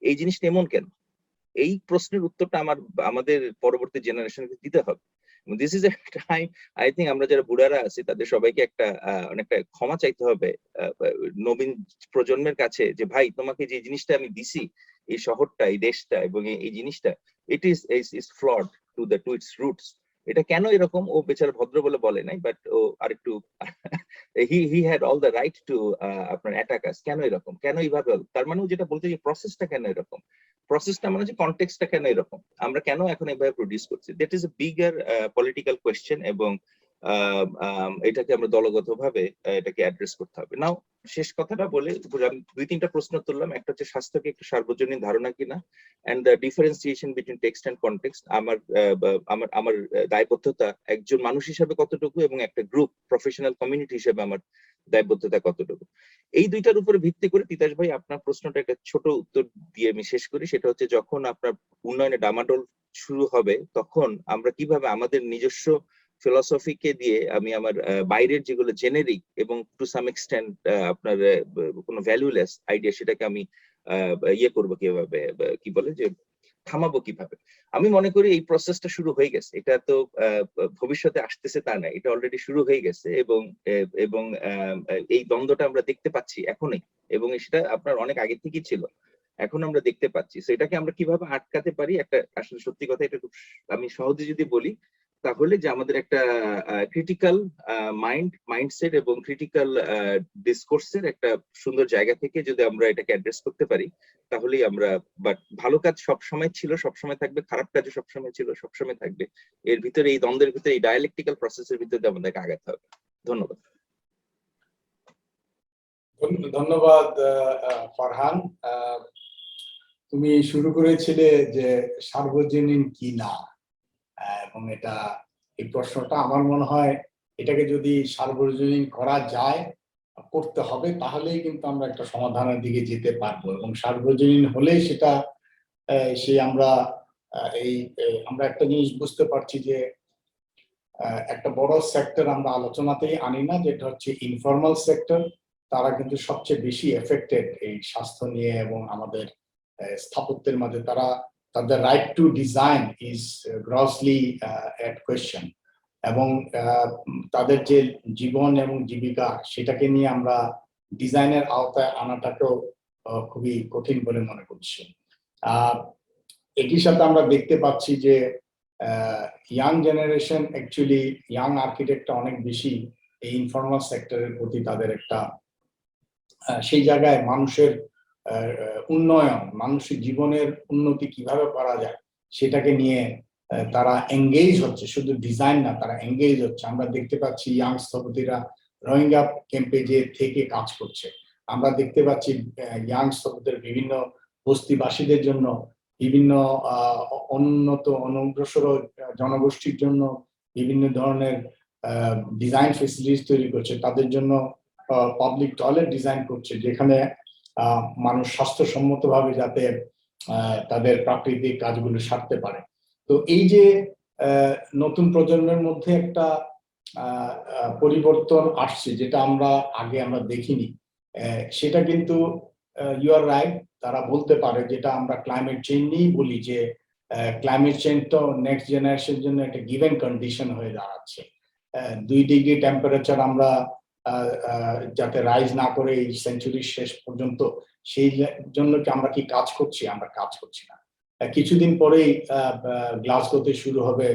এই জিনিসটা এমন কেন? এই প্রশ্নের উত্তরটা আমাদের পরবর্তী জেনারেশনকে দিতে হবে। দিস ইজ আই থিঙ্ক আমরা যারা বুড়ারা আছি তাদের সবাইকে একটা অনেকটা ক্ষমা চাইতে হবে নবীন প্রজন্মের কাছে, যে ভাই তোমাকে যে জিনিসটা আমি দিছি, এই শহরটা, এই দেশটা এবং এই জিনিসটা, it is flood to its roots. এটা কেন এরকম, ও বেচারা ভদ্র বলে বলে নাই, বাট ও আরেকটু he had all the right two আপনার অ্যাটাক আস। কেন এরকম, কেন এইভাবে? তার মানে যেটা বলতে যে প্রসেসটা কেন এরকম, প্রসেসটা মানে যে কনটেক্সটটা কেন এরকম, আমরা কেন এখন এভাবে প্রডিউস করছি, that is A bigger political question, এবং এটাকে আমরা দলগতভাবে এটাকে অ্যাড্রেস করতে হবে। নাও শেষ কথাটা বলে আমি 2-3টা প্রশ্ন তুললাম। একটা হচ্ছে স্বাস্থ্যকে একটা সার্বজনীন ধারণা কিনা, and the differentiation between text and context, আমার দায়বদ্ধতা একজন মানুষ হিসেবে কতটুকু, এবং একটা গ্রুপ প্রফেশনাল কমিউনিটি হিসেবে আমার দায়বদ্ধতা কতটুকু। এই দুইটার উপরে ভিত্তি করে তিতাস ভাই আপনার প্রশ্নটা একটা ছোট উত্তর দিয়ে আমি শেষ করি। সেটা হচ্ছে যখন আপনার উন্নয়নে ডামাডোল শুরু হবে, তখন আমরা কিভাবে আমাদের নিজস্ব ফিলসফিকে দিয়ে আমি আমার বাইরের যেগুলো জেনেরিক এবং টু সাম এক্সটেন্ট আপনার কোনো ভ্যালুলেস আইডিয়া, সেটাকে আমি ইয়ে করবো কিভাবে, কি বলে যে থামাবো কিভাবে। আমি মনে করি এই প্রসেসটা শুরু হয়ে গেছে, এটা তো ভবিষ্যতে আসতেছে তা না, এটা অলরেডি শুরু হয়ে গেছে, এবং এই দ্বন্দ্বটা আমরা দেখতে পাচ্ছি এখনই, এবং সেটা আপনার অনেক আগে থেকেই ছিল, এখন আমরা দেখতে পাচ্ছি। তো এটাকে আমরা কিভাবে আটকাতে পারি, একটা আসলে সত্যি কথা, এটা খুব আমি সহজে যদি বলি, তাহলে যে আমাদের একটা ক্রিটিক্যাল মাইন্ডসেট এবং ক্রিটিক্যাল ডিসকোর্সের একটা সুন্দর জায়গা থেকে যদি আমরা এটাকে অ্যাড্রেস করতে পারি, তাহলেই আমরা, বাট ভালো কাজ সবসময় ছিল, সবসময় থাকবে, খারাপ কাজও সবসময় ছিল, সবসময় থাকবে। এর ভিতরে এই দ্বন্দ্বের ভিতরে, এই ডায়ালেকটিক্যাল প্রসেসের ভিতরে আমাদেরকে আগাতে হবে। ধন্যবাদ।
ধন্যবাদ ফারহান। তুমি শুরু করেছিলে যে সার্বজনীন কি না, এবং এই প্রশ্নটা আমার মনে হয় এটাকে যদি সার্বজনীন করা যায়, করতে হবে, তাহলেই কিন্তু আমরা একটা সমাধানের দিকে যেতে পারবো। এবং সার্বজনীন হলেই সেটা আমরা একটা জিনিস বুঝতে পারছি যে একটা বড় সেক্টর আমরা আলোচনাতেই আনি না, যেটা হচ্ছে ইনফর্মাল সেক্টর। তারা কিন্তু সবচেয়ে বেশি এফেক্টেড এই স্বাস্থ্য নিয়ে, এবং আমাদের স্থাপত্যের মাঝে তাদের right two design is grossly at question, এবং তাদের যে জীবন এবং জীবিকা, সেটাকে নিয়ে আমরা ডিজাইনের আওতায় আনাটাকেও খুবই কঠিন বলে মনে করছি। এটির সাথে আমরা দেখতে পাচ্ছি যে ইয়াং জেনারেশন, অ্যাকচুয়ালি ইয়াং আর্কিটেক্টরা অনেক বেশি এই ইনফর্মাল সেক্টরের প্রতি তাদের একটা সেই জায়গায় মানুষের উন্নয়ন, মানুষের জীবনের উন্নতি কিভাবে করা যায় সেটাকে নিয়ে তারা এঙ্গেজ হচ্ছে, শুধু ডিজাইন না, তারা এঙ্গেজ হচ্ছে। আমরা দেখতে পাচ্ছি ইয়াং স্থপতিরা রোহিঙ্গা ক্যাম্পে যে থেকে কাজ করছে। আমরা দেখতে পাচ্ছি ইয়াং স্থপতির বিভিন্ন বস্তিবাসীদের জন্য, বিভিন্ন অনুন্নত অনগ্রসর জনগোষ্ঠীর জন্য বিভিন্ন ধরনের ডিজাইন ফেসিলিটিস তৈরি করছে, তাদের জন্য পাবলিক টয়লেট ডিজাইন করছে, যেখানে মানুষ স্বাস্থ্যসম্মতভাবে যাতে তাদের প্রাকৃতিক কাজগুলো সারতে পারে। তো এই যে নতুন প্রজন্মের মধ্যে একটা পরিবর্তন আসছে, যেটা আমরা আগে দেখিনি, সেটা কিন্তু ইউ আর রাইট, তারা বলতে পারে, যেটা আমরা ক্লাইমেট চেঞ্জ নিয়েই বলি, যে ক্লাইমেট চেঞ্জ তো নেক্সট জেনারেশনের জন্য একটা গিভেন কন্ডিশন হয়ে দাঁড়াচ্ছে। 2 ডিগ্রি টেম্পারেচার আমরা যাতে রাইজ না করে এই সেঞ্চুরির শেষ পর্যন্ত, সেই জন্য কি আমরা কি কাজ করছি? আমরা কাজ করছি না। কিছুদিন পরেই গ্লাসগোতে শুরু হবে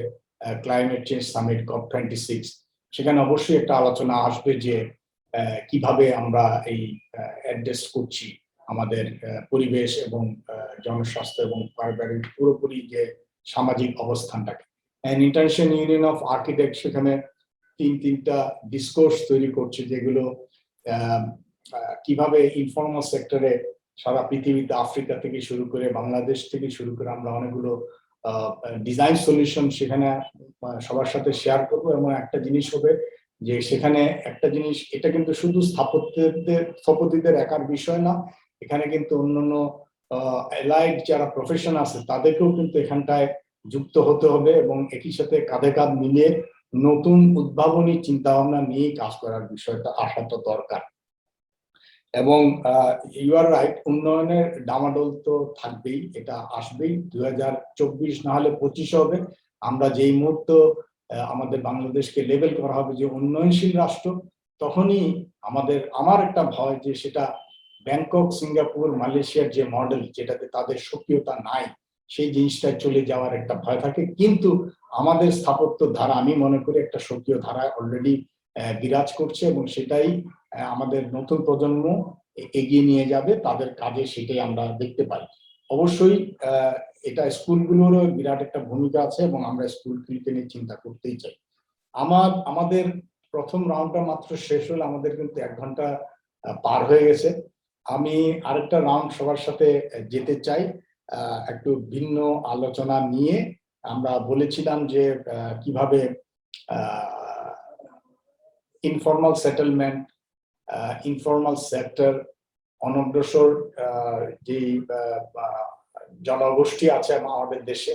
ক্লাইমেট চেঞ্জ সামিট COP26। সেখানে অবশ্যই একটা আলোচনা আসবে যে কিভাবে আমরা এই অ্যাড্রেস করছি আমাদের পরিবেশ এবং জনস্বাস্থ্য এবং পারিবারিক পুরোপুরি যে সামাজিক অবস্থানটাকে। ইন্টারন্যাশনাল ইউনিয়ন অফ আর্কিটেক্ট সেখানে 3টা ডিসকোর্স তৈরি করছে, যেগুলো কিভাবে ইনফর্মাল সেক্টরে সারা পৃথিবীতে, আফ্রিকা থেকে শুরু করে বাংলাদেশ থেকে শুরু করে আমরা অনেকগুলো ডিজাইন সলিউশন সেখানে সবার সাথে শেয়ার করবো। এবং একটা জিনিস হবে যে সেখানে একটা জিনিস, এটা কিন্তু শুধু স্থপতিদের একার বিষয় না, এখানে কিন্তু অন্যান্য অ্যালাইড যারা প্রফেশন আছে তাদেরকেও কিন্তু এখানটায় যুক্ত হতে হবে, এবং একই সাথে কাঁধে কাঁধ মিলিয়ে নতুন উদ্ভাবনী চিন্তা ভাবনা নিয়ে কাজ করার বিষয়টা আসা তো দরকার। এবং ইউ আর রাইট, উন্নয়নের ডামাডোল তো থাকবেই, এটা আসবেই। 2024 না হলে 25 হবে। আমরা যেই মুহূর্তে আমাদের বাংলাদেশকে লেবেল করা হবে যে উন্নয়নশীল রাষ্ট্র, তখনই আমার একটা ভয় যে সেটা ব্যাংকক, সিঙ্গাপুর, মালয়েশিয়ার যে মডেল, যেটাতে তাদের সক্রিয়তা নাই, সেই জিনিসটা চলে যাওয়ার একটা ভয় থাকে। কিন্তু আমাদের স্থাপত্য ধারা, আমি মনে করি একটা সক্রিয় ধারা অলরেডি বিরাজ করছে, এবং সেটাই আমাদের নতুন প্রজন্ম এগিয়ে নিয়ে যাবে তাদের কাজে, সেটাই আমরা দেখতে পাই। অবশ্যই এটা স্কুলগুলোরও বিরাট একটা ভূমিকা আছে, এবং আমরা স্কুলগুলিকে নিয়ে চিন্তা করতেই চাই। আমাদের প্রথম রাউন্ডটা মাত্র শেষ হলে, আমাদের কিন্তু 1 ঘন্টা পার হয়ে গেছে। আমি আরেকটা রাউন্ড সবার সাথে যেতে চাই, একটু ভিন্ন আলোচনা নিয়ে। আমরা বলেছিলাম যে কিভাবে ইনফর্মাল সেটেলমেন্ট, ইনফর্মাল সেক্টর, অনগ্রসর যে জনগোষ্ঠী আছে আমাদের দেশে,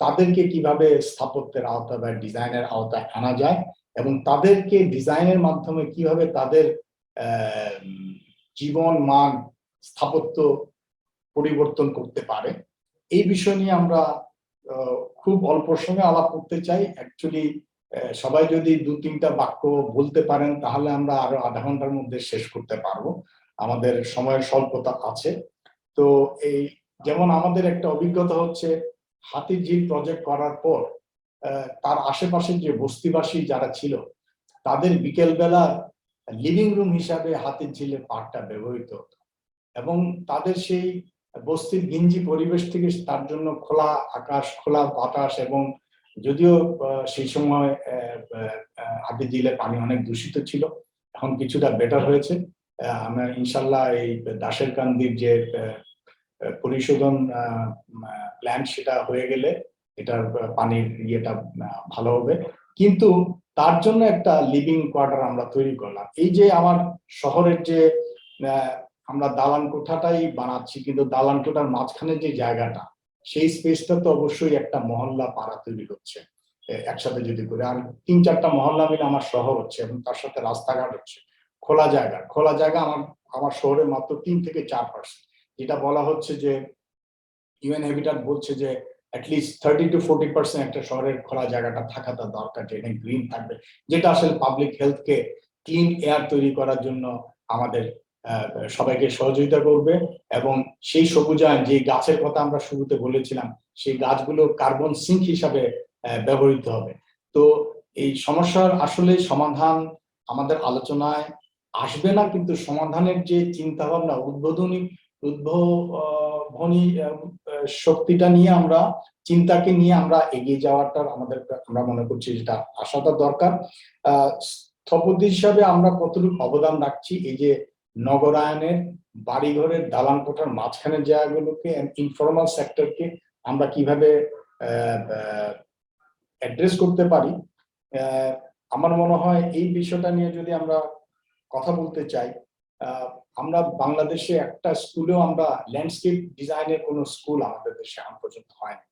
তাদেরকে কিভাবে স্থাপত্যের আওতায় বা ডিজাইনের আওতায় আনা যায়, এবং তাদেরকে ডিজাইনের মাধ্যমে কিভাবে তাদের জীবন মান, স্থাপত্য পরিবর্তন করতে পারে, এই বিষয় নিয়ে আমরা খুব অল্প সময়ে আলাপ করতে চাই। অ্যাকচুয়ালি সবাই যদি 2-3টা বাক্য বলতে পারেন, তাহলে আমরা আরো আধা ঘন্টার মধ্যে শেষ করতে পারবো, আমাদের সময়ের স্বল্পতা আছে। তো এই যেমন আমাদের একটা অভিজ্ঞতা হচ্ছে, হাতিরঝিল প্রজেক্ট করার পর তার আশেপাশে যে বস্তিবাসী যারা ছিল, তাদের বিকেলবেলা লিভিং রুম হিসাবে হাতিরঝিলের পার্কটা ব্যবহৃত হতো, এবং তাদের সেই বস্তির ঘিঞ্জি পরিবেশ থেকে তার জন্য খোলা আকাশ, খোলা বাতাস, এবং যদিও সেই সময় হাতিরঝিলের পানি অনেক দূষিত ছিল, এখন কিছুটা বেটার হয়েছে। আমরা ইনশাল্লাহ এই দাসের কান্দির যে পরিশোধন প্ল্যান্ট, সেটা হয়ে গেলে এটার পানির ইয়েটা ভালো হবে। কিন্তু তার জন্য একটা লিভিং কোয়ার্টার আমরা তৈরি করলাম। এই যে আমার শহরের যে আমরা দালান কোঠাটাই বানাচ্ছি, কিন্তু দালান কোঠার মাঝখানে যে জায়গাটা, সেই স্পেসটা তো অবশ্যই একটা মহল্লা পাড়া তৈরি হচ্ছে একসাথে যদি করে, আর 3-4টা মহল্লা মিলে আমার শহর হচ্ছে, এবং তার সাথে রাস্তাঘাট হচ্ছে, খোলা জায়গা আমার শহরে মাত্র 3 থেকে 4%, যেটা বলা হচ্ছে যে ইউএন হ্যাবিটাট বলছে যে অ্যাটলিস্ট 30 to 40% একটা শহরের খোলা জায়গাটা থাকাটা দরকার, যেটা গ্রিন থাকবে, যেটা আসলে পাবলিক হেলথকে ক্লিন এয়ার তৈরি করার জন্য আমাদের সবাইকে সহযোগিতা করবে। এবং সেই সবুজায়ন, যে গাছের কথা আমরা শুরুতে বলেছিলাম, সেই গাছগুলো কার্বন সিঙ্ক হিসাবে ব্যবহৃত হবে। তো এই সমস্যার আসলে সমাধান আমাদের আলোচনায় আসবে না, কিন্তু সমাধানের যে চিন্তা ভাবনা, উদ্ভাবনী শক্তিটা নিয়ে আমরা, চিন্তাকে নিয়ে আমরা এগিয়ে যাওয়াটা আমাদের, আমরা মনে করছি যেটা আসাটা দরকার। স্থপতি হিসাবে আমরা কতটুকু অবদান রাখছি এই যে নগরায়নের, বাড়িঘরের দালান কোঠার মাঝখানের জায়গাগুলোকে, ইনফর্মাল সেক্টরকে আমরা কিভাবে অ্যাড্রেস করতে পারি। আমার মনে হয় এই বিষয়টা নিয়ে যদি আমরা কথা বলতে চাই, আমরা বাংলাদেশে একটা স্কুলেও আমরা ল্যান্ডস্কেপ ডিজাইনের কোনো স্কুল আমাদের দেশে এখন পর্যন্ত হয় না।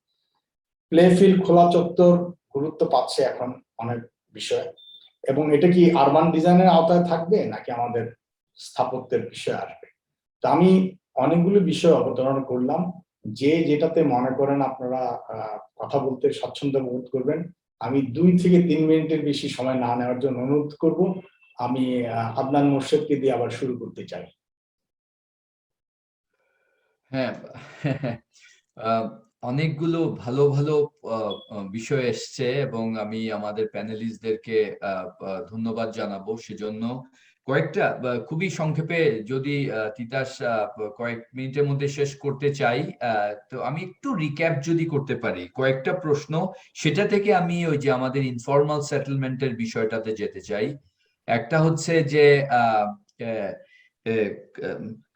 প্লে ফিল্ড, খোলা চত্বর গুরুত্ব পাচ্ছে এখন অনেক বিষয়, এবং এটা কি আরবান ডিজাইনের আওতায় থাকবে নাকি আমাদের স্থাপত্যের বিষয় আসবে। তো আমি অনেকগুলো বিষয় অবতারণা করলাম, যে যেটাতে মনে করেন আপনারা কথা বলতে স্বাচ্ছন্দ্য বোধ করবেন। আমি 2 থেকে 3 মিনিটের বেশি সময় না নেওয়ার জন্য অনুরোধ করব। আমি আদনান মোর্শেদকে দিয়ে আবার শুরু করতে চাই।
হ্যাঁ, অনেকগুলো ভালো ভালো বিষয় এসছে এবং আমি আমাদের প্যানেলিস্টদেরকে ধন্যবাদ জানাবো সেজন্য। কয়েকটা খুবই সংক্ষেপে যদি তিতাস কয়েক মিনিটের মধ্যে শেষ করতে চাই, তো আমি একটু রিক্যাপ যদি করতে পারি কয়েকটা প্রশ্ন, সেটা থেকে আমি ওই যে আমাদের ইনফর্মাল সেটেলমেন্টের বিষয়টাতে যেতে চাই। একটা হচ্ছে যে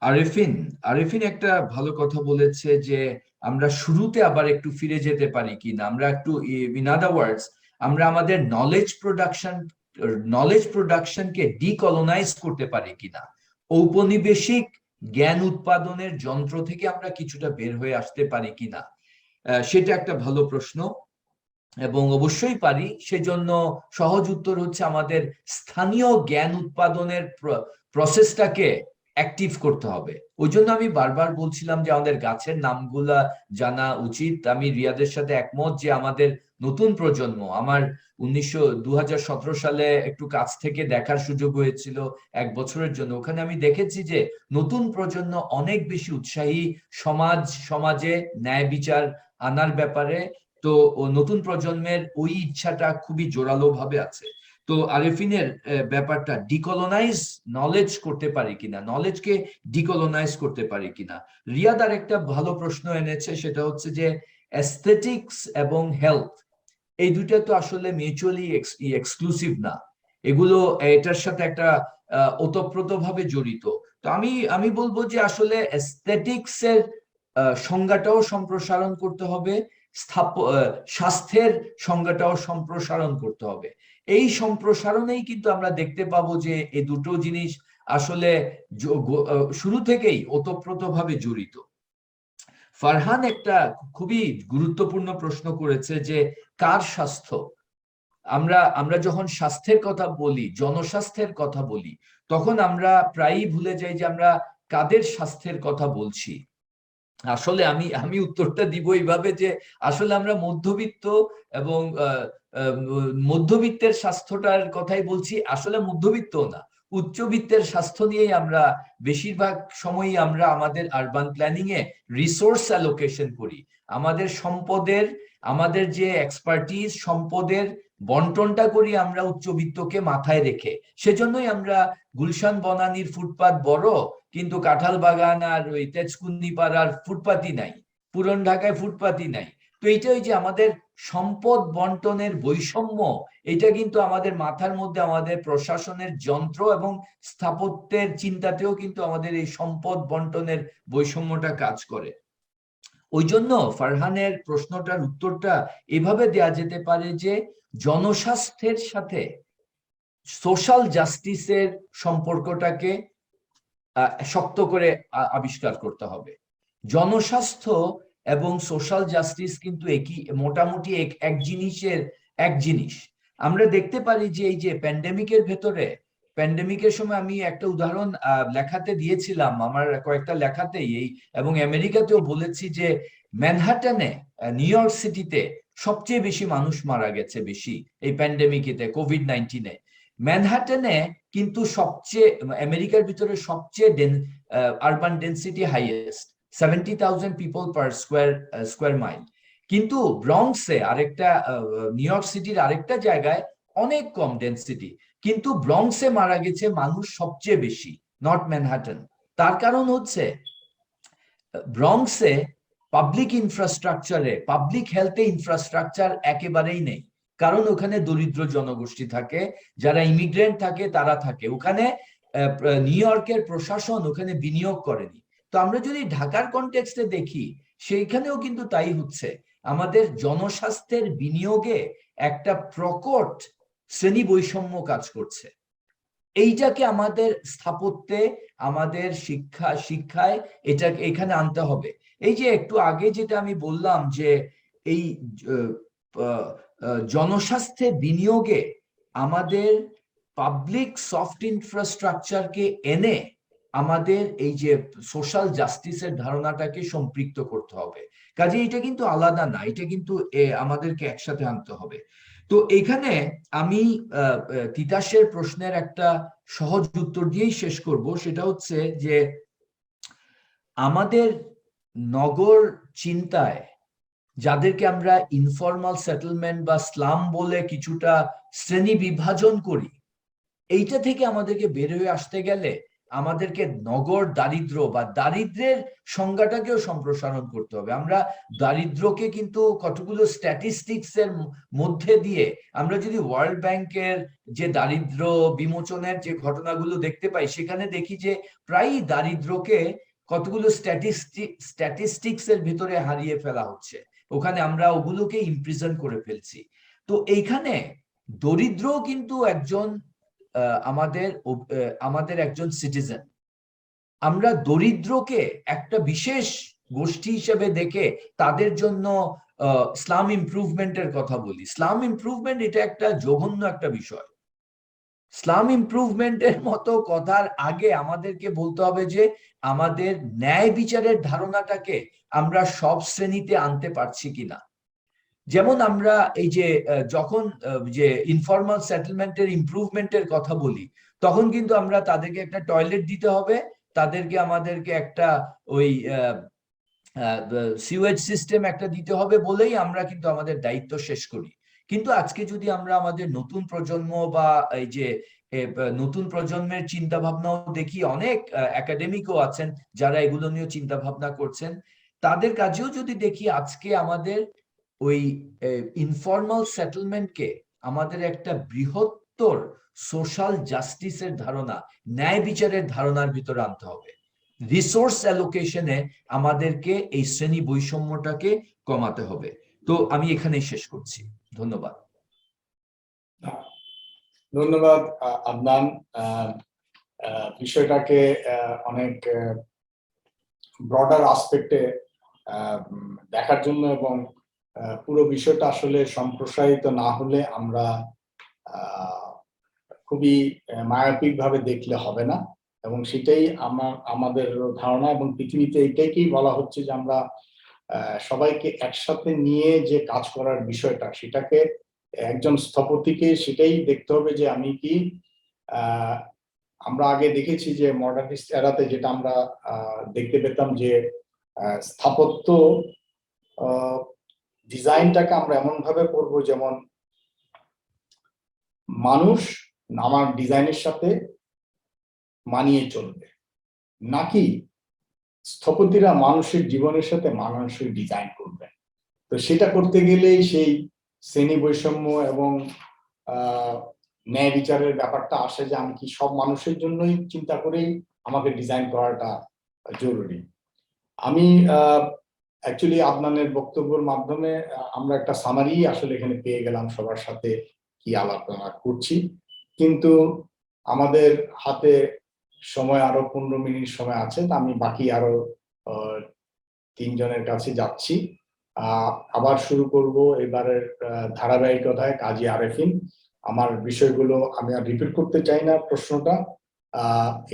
আরিফিন একটা ভালো কথা বলেছে যে আমরা শুরুতে আবার একটু ফিরে যেতে পারি কিনা, আমরা একটু, ইন আদার ওয়ার্ডস, আমরা আমাদের নলেজ প্রোডাকশনকে ডিকলোনাইজ করতে পারি কিনা, ঔপনিবেশিক জ্ঞান উৎপাদনের যন্ত্র থেকে আমরা কিছুটা বের হয়ে আসতে পারি কিনা, সেটা একটা ভালো প্রশ্ন। এবং অবশ্যই পারি, সেজন্য সহজ উত্তর হচ্ছে আমাদের স্থানীয় জ্ঞান উৎপাদনের প্রসেসটাকে অ্যাক্টিভ করতে হবে। ওই জন্য আমি বারবার বলছিলাম যে আমাদের গাছের নামগুলা জানা উচিত। আমি রিয়াদের সাথে একমত যে আমাদের নতুন প্রজন্ম, আমার 2017 সালে একটু কাছ থেকে দেখার সুযোগ হয়েছিল 1 বছরের জন্য, ওখানে আমি দেখেছি যে নতুন প্রজন্ম অনেক বেশি উৎসাহী সমাজে ন্যায় বিচার আনার ব্যাপারে। তো নতুন প্রজন্মের ওই ইচ্ছাটা খুবই জোরালো ভাবে আছে। তো আরিফিনের ব্যাপারটা, ডিকলোনাইজ নলেজ করতে পারি কিনা, নলেজকে ডিকলোনাইজ করতে পারি কিনা। রিয়াদ আর একটা ভালো প্রশ্ন এনেছে, সেটা হচ্ছে যে অ্যাস্থেটিক্স এবং হেলথ, এই দুইটা তো আসলে মিউচুয়ালি এক্সক্লুসিভ না, এগুলো এটার সাথে একটা ওতপ্রোত ভাবে জড়িত। তো আমি বলবো যে আসলে অ্যাস্থেটিক্স এর সংজ্ঞাটাও সম্প্রসারণ করতে হবে, স্বাস্থ্যের সংজ্ঞাটাও সম্প্রসারণ করতে হবে। এই সম্প্রসারণেই কিন্তু আমরা দেখতে পাবো যে এই দুটো জিনিস আসলে শুরু থেকেই ওতপ্রোতভাবে জড়িত। ফারহান একটা খুবই গুরুত্বপূর্ণ প্রশ্ন করেছে যে কার স্বাস্থ্য। আমরা যখন স্বাস্থ্যের কথা বলি, জনস্বাস্থ্যের কথা বলি, তখন আমরা প্রায়ই ভুলে যাই যে আমরা কাদের স্বাস্থ্যের কথা বলছি। আসলে আমি উত্তরটা দিব এইভাবে যে আসলে আমরা মধ্যবিত্ত এবং মধ্যবিত্তের স্বাস্থ্যটার কথাই বলছি। আসলে মধ্যবিত্ত না, উচ্চবিত্তের স্বাস্থ্য নিয়েই আমরা বেশিরভাগ সময়ই আমরা আমাদের আরবান প্ল্যানিং এ রিসোর্স অ্যালোকেশন করি। আমাদের যে এক্সপার্টিজ, সম্পদের বন্টনটা করি আমরা উচ্চবিত্তকে মাথায় রেখে। সেজন্যই আমরা গুলশান বনানীর ফুটপাত বড়, কিন্তু কাঁঠাল বাগান আর ওই তেজকুন্নি পাড়ার ফুটপাতই নাই, পুরন ঢাকায় ফুটপাতই নাই। তো এইটাই যে আমাদের সম্পদ বন্টনের বৈষম্য, এটা কিন্তু আমাদের মাথার মধ্যে, আমাদের প্রশাসনের যন্ত্র এবং স্থাপত্যের চিন্তাতেও কিন্তু আমাদের এই সম্পদ বন্টনের বৈষম্যটা কাজ করে। ওই জন্য ফারহানের প্রশ্নটার উত্তরটা এভাবে দেয়া যেতে পারে যে জনস্বাস্থ্যের সাথে সোশ্যাল জাস্টিসের সম্পর্কটাকে শক্ত করে আবিষ্কার করতে হবে। জনস্বাস্থ্য এবং সোশ্যাল জাস্টিস কিন্তু মোটামুটি এক জিনিস। আমরা দেখতে পারি যে এই যে প্যান্ডেমিকের সময় আমি একটা উদাহরণ লেখাতে দিয়েছিলাম, আমার কয়েকটা লেখাতেই, এবং আমেরিকাতেও বলেছি যে ম্যানহাটনে, নিউ ইয়র্ক সিটিতে সবচেয়ে বেশি মানুষ মারা গেছে বেশি এই প্যান্ডেমিকেতে, কোভিড-19-এ। ম্যানহাটনে কিন্তু আমেরিকার ভিতরে সবচেয়ে urban density highest, 70,000 people per square mile. কিন্তু ব্রঙ্কসে, আরেকটা নিউ ইয়র্ক সিটির আরেকটা জায়গায় অনেক কম ডেন্সিটি, কিন্তু ব্রঙ্কসে মারা গেছে মানুষ সবচেয়ে বেশি, নট ম্যানহাটন। তার কারণ হচ্ছে ব্রঙ্কসে পাবলিক ইনফ্রাস্ট্রাকচারে, পাবলিক হেলথে ইনফ্রাস্ট্রাকচার একেবারেই নেই, কারণ ওখানে দরিদ্র জনগোষ্ঠী থাকে, যারা ইমিগ্রেন্ট থাকে তারা থাকে ওখানে। নিউ ইয়র্কের প্রশাসন ওখানে বিনিয়োগ করেনি। তো আমরা যদি ঢাকার কনটেক্সটে দেখি, সেইখানেও কিন্তু তাই হচ্ছে। আমাদের জনস্বাস্থ্যের বিনিয়োগে একটা প্রকট শ্রেণী বৈষম্য কাজ করছে। এইটাকে আমাদের স্থাপত্যে, আমাদের শিক্ষায় এটাকে এখানে আনতে হবে। এই যে একটু আগে যেটা আমি বললাম যে এই জনস্বাস্থ্যে বিনিয়োগে আমাদের পাবলিক সফট ইনফ্রাস্ট্রাকচারকে এনে আমাদের এই যে সোশ্যাল জাস্টিসের ধারণাটাকে সম্পৃক্ত করতে হবে। কাজে এটা কিন্তু আলাদা না, এটা কিন্তু আমাদেরকে একসাথে আনতে হবে। তো এখানে আমি তিতাসের প্রশ্নের একটা সহজ উত্তর দিয়েই শেষ করব, সেটা হচ্ছে যে আমাদের নগর চিন্তায় যাদেরকে আমরা ইনফর্মাল সেটেলমেন্ট বা স্লাম বলে কিছুটা শ্রেণী বিভাজন করি, এইটা থেকে আমাদেরকে বের হয়ে আসতে গেলে আমাদেরকে নগর দারিদ্র বা দারিদ্রের সংজ্ঞাটাকেও সম্প্রসারণ করতে হবে। আমরা দারিদ্রকে কিন্তু কতগুলো স্ট্যাটিস্টিক্স এর মধ্যে দিয়ে, আমরা যদি ওয়ার্ল্ড ব্যাংকের যে দারিদ্র বিমোচনের যে ঘটনাগুলো দেখতে পাই, সেখানে দেখি যে প্রায়ই দারিদ্রকে কতগুলো স্ট্যাটিস্টিক্স এর ভিতরে হারিয়ে ফেলা হচ্ছে, ওখানে আমরা ওগুলোকে ইমপ্রিজন করে ফেলছি। তো এইখানে দরিদ্র কিন্তু একজন আমাদের একজন সিটিজেন। আমরা দরিদ্রকে একটা বিশেষ গোষ্ঠী হিসেবে দেখে তাদের জন্য স্লাম ইমপ্রুভমেন্টের কথা বলি। স্লাম ইমপ্রুভমেন্ট এটা একটা জঘন্য একটা বিষয়। স্লাম ইমপ্রুভমেন্টের মতো কথার আগে আমাদেরকে বলতে হবে যে আমাদের ন্যায় বিচারের ধারণাটাকে আমরা সব শ্রেণীতে আনতে পারছি কিনা। যেমন আমরা এই যে যখন যে ইনফর্মাল সেটেলমেন্টের ইমপ্রুভমেন্টের কথা বলি, তখন কিন্তু আমরা তাদেরকে একটা টয়লেট দিতে হবে, আমাদেরকে একটা ওই সিওয়েজ সিস্টেম একটা দিতে হবে বলেই আমরা কিন্তু আমাদের দায়িত্ব শেষ করি। কিন্তু আজকে যদি আমরা আমাদের নতুন প্রজন্ম বা এই যে নতুন প্রজন্মের চিন্তা ভাবনাও দেখি, অনেক একাডেমিকও আছেন যারা এগুলো নিয়ে চিন্তা ভাবনা করছেন, তাদের কাজেও যদি দেখি, আজকে আমাদের ওই ইনফর্মাল সেটেলমেন্টকে আমাদের একটা বৃহত্তর সোশ্যাল জাস্টিসের ধারণা, ন্যায় বিচারের ধারণার ভিতরে আনতে হবে। রিসোর্স অ্যালোকেশনে আমাদেরকে এই শ্রেণী বৈষম্যটাকে কমাতে হবে। তো আমি এখানেই শেষ করছি, ধন্যবাদ।
ধন্যবাদ আদনান। বিষয়টাকে অনেক ব্রডার আসপেক্টে দেখার জন্য, এবং পুরো বিষয়টা আসলে সম্প্রসারিত না হলে আমরা খুবই মায়াপিক ভাবে দেখলে হবে না, এবং সেটাই আমাদের ধারণা। এবং পৃথিবীতে এটাকেই বলা হচ্ছে যে আমরা সবাইকে একসাথে নিয়ে যে কাজ করার বিষয়টা, সেটাকে একজন স্থপতিকে সেটাই দেখতে হবে যে আমি কি আমরা আগে দেখেছি যে মডার্নিস্ট এরাতে যেটা আমরা দেখতে পেতাম যে স্থাপত্য ডিজাইনটাকে আমরা এমন ভাবে করব যেমন মানুষ আমার ডিজাইনের সাথে মানিয়ে চলবে, নাকি স্থপতিরা মানুষের জীবনের সাথে মানানসই ডিজাইন করবে। তো সেটা করতে গেলেই সেই শ্রেণী বৈষম্য এবং ন্যায় বিচারের ব্যাপারটা আসে, যে আমি কি সব মানুষের জন্যই চিন্তা করেই আমাকে ডিজাইন করাটা জরুরি। আমি অ্যাকচুয়ালি আদনানের বক্তব্যের মাধ্যমে আমরা একটা সামারি আসলে এখানে পেয়ে গেলাম সবার সাথে কি আলোচনা করছি, কিন্তু আমাদের হাতে সময় আরো 15 মিনিট সময় আছে। আমি বাকি আরো 3 জনের কাছে যাচ্ছি। আবার শুরু করব এবারের ধারাবাহিকতায় কাজী আরেফিন। আমার বিষয়গুলো আমি আর রিপিট করতে চাই না প্রশ্নটা।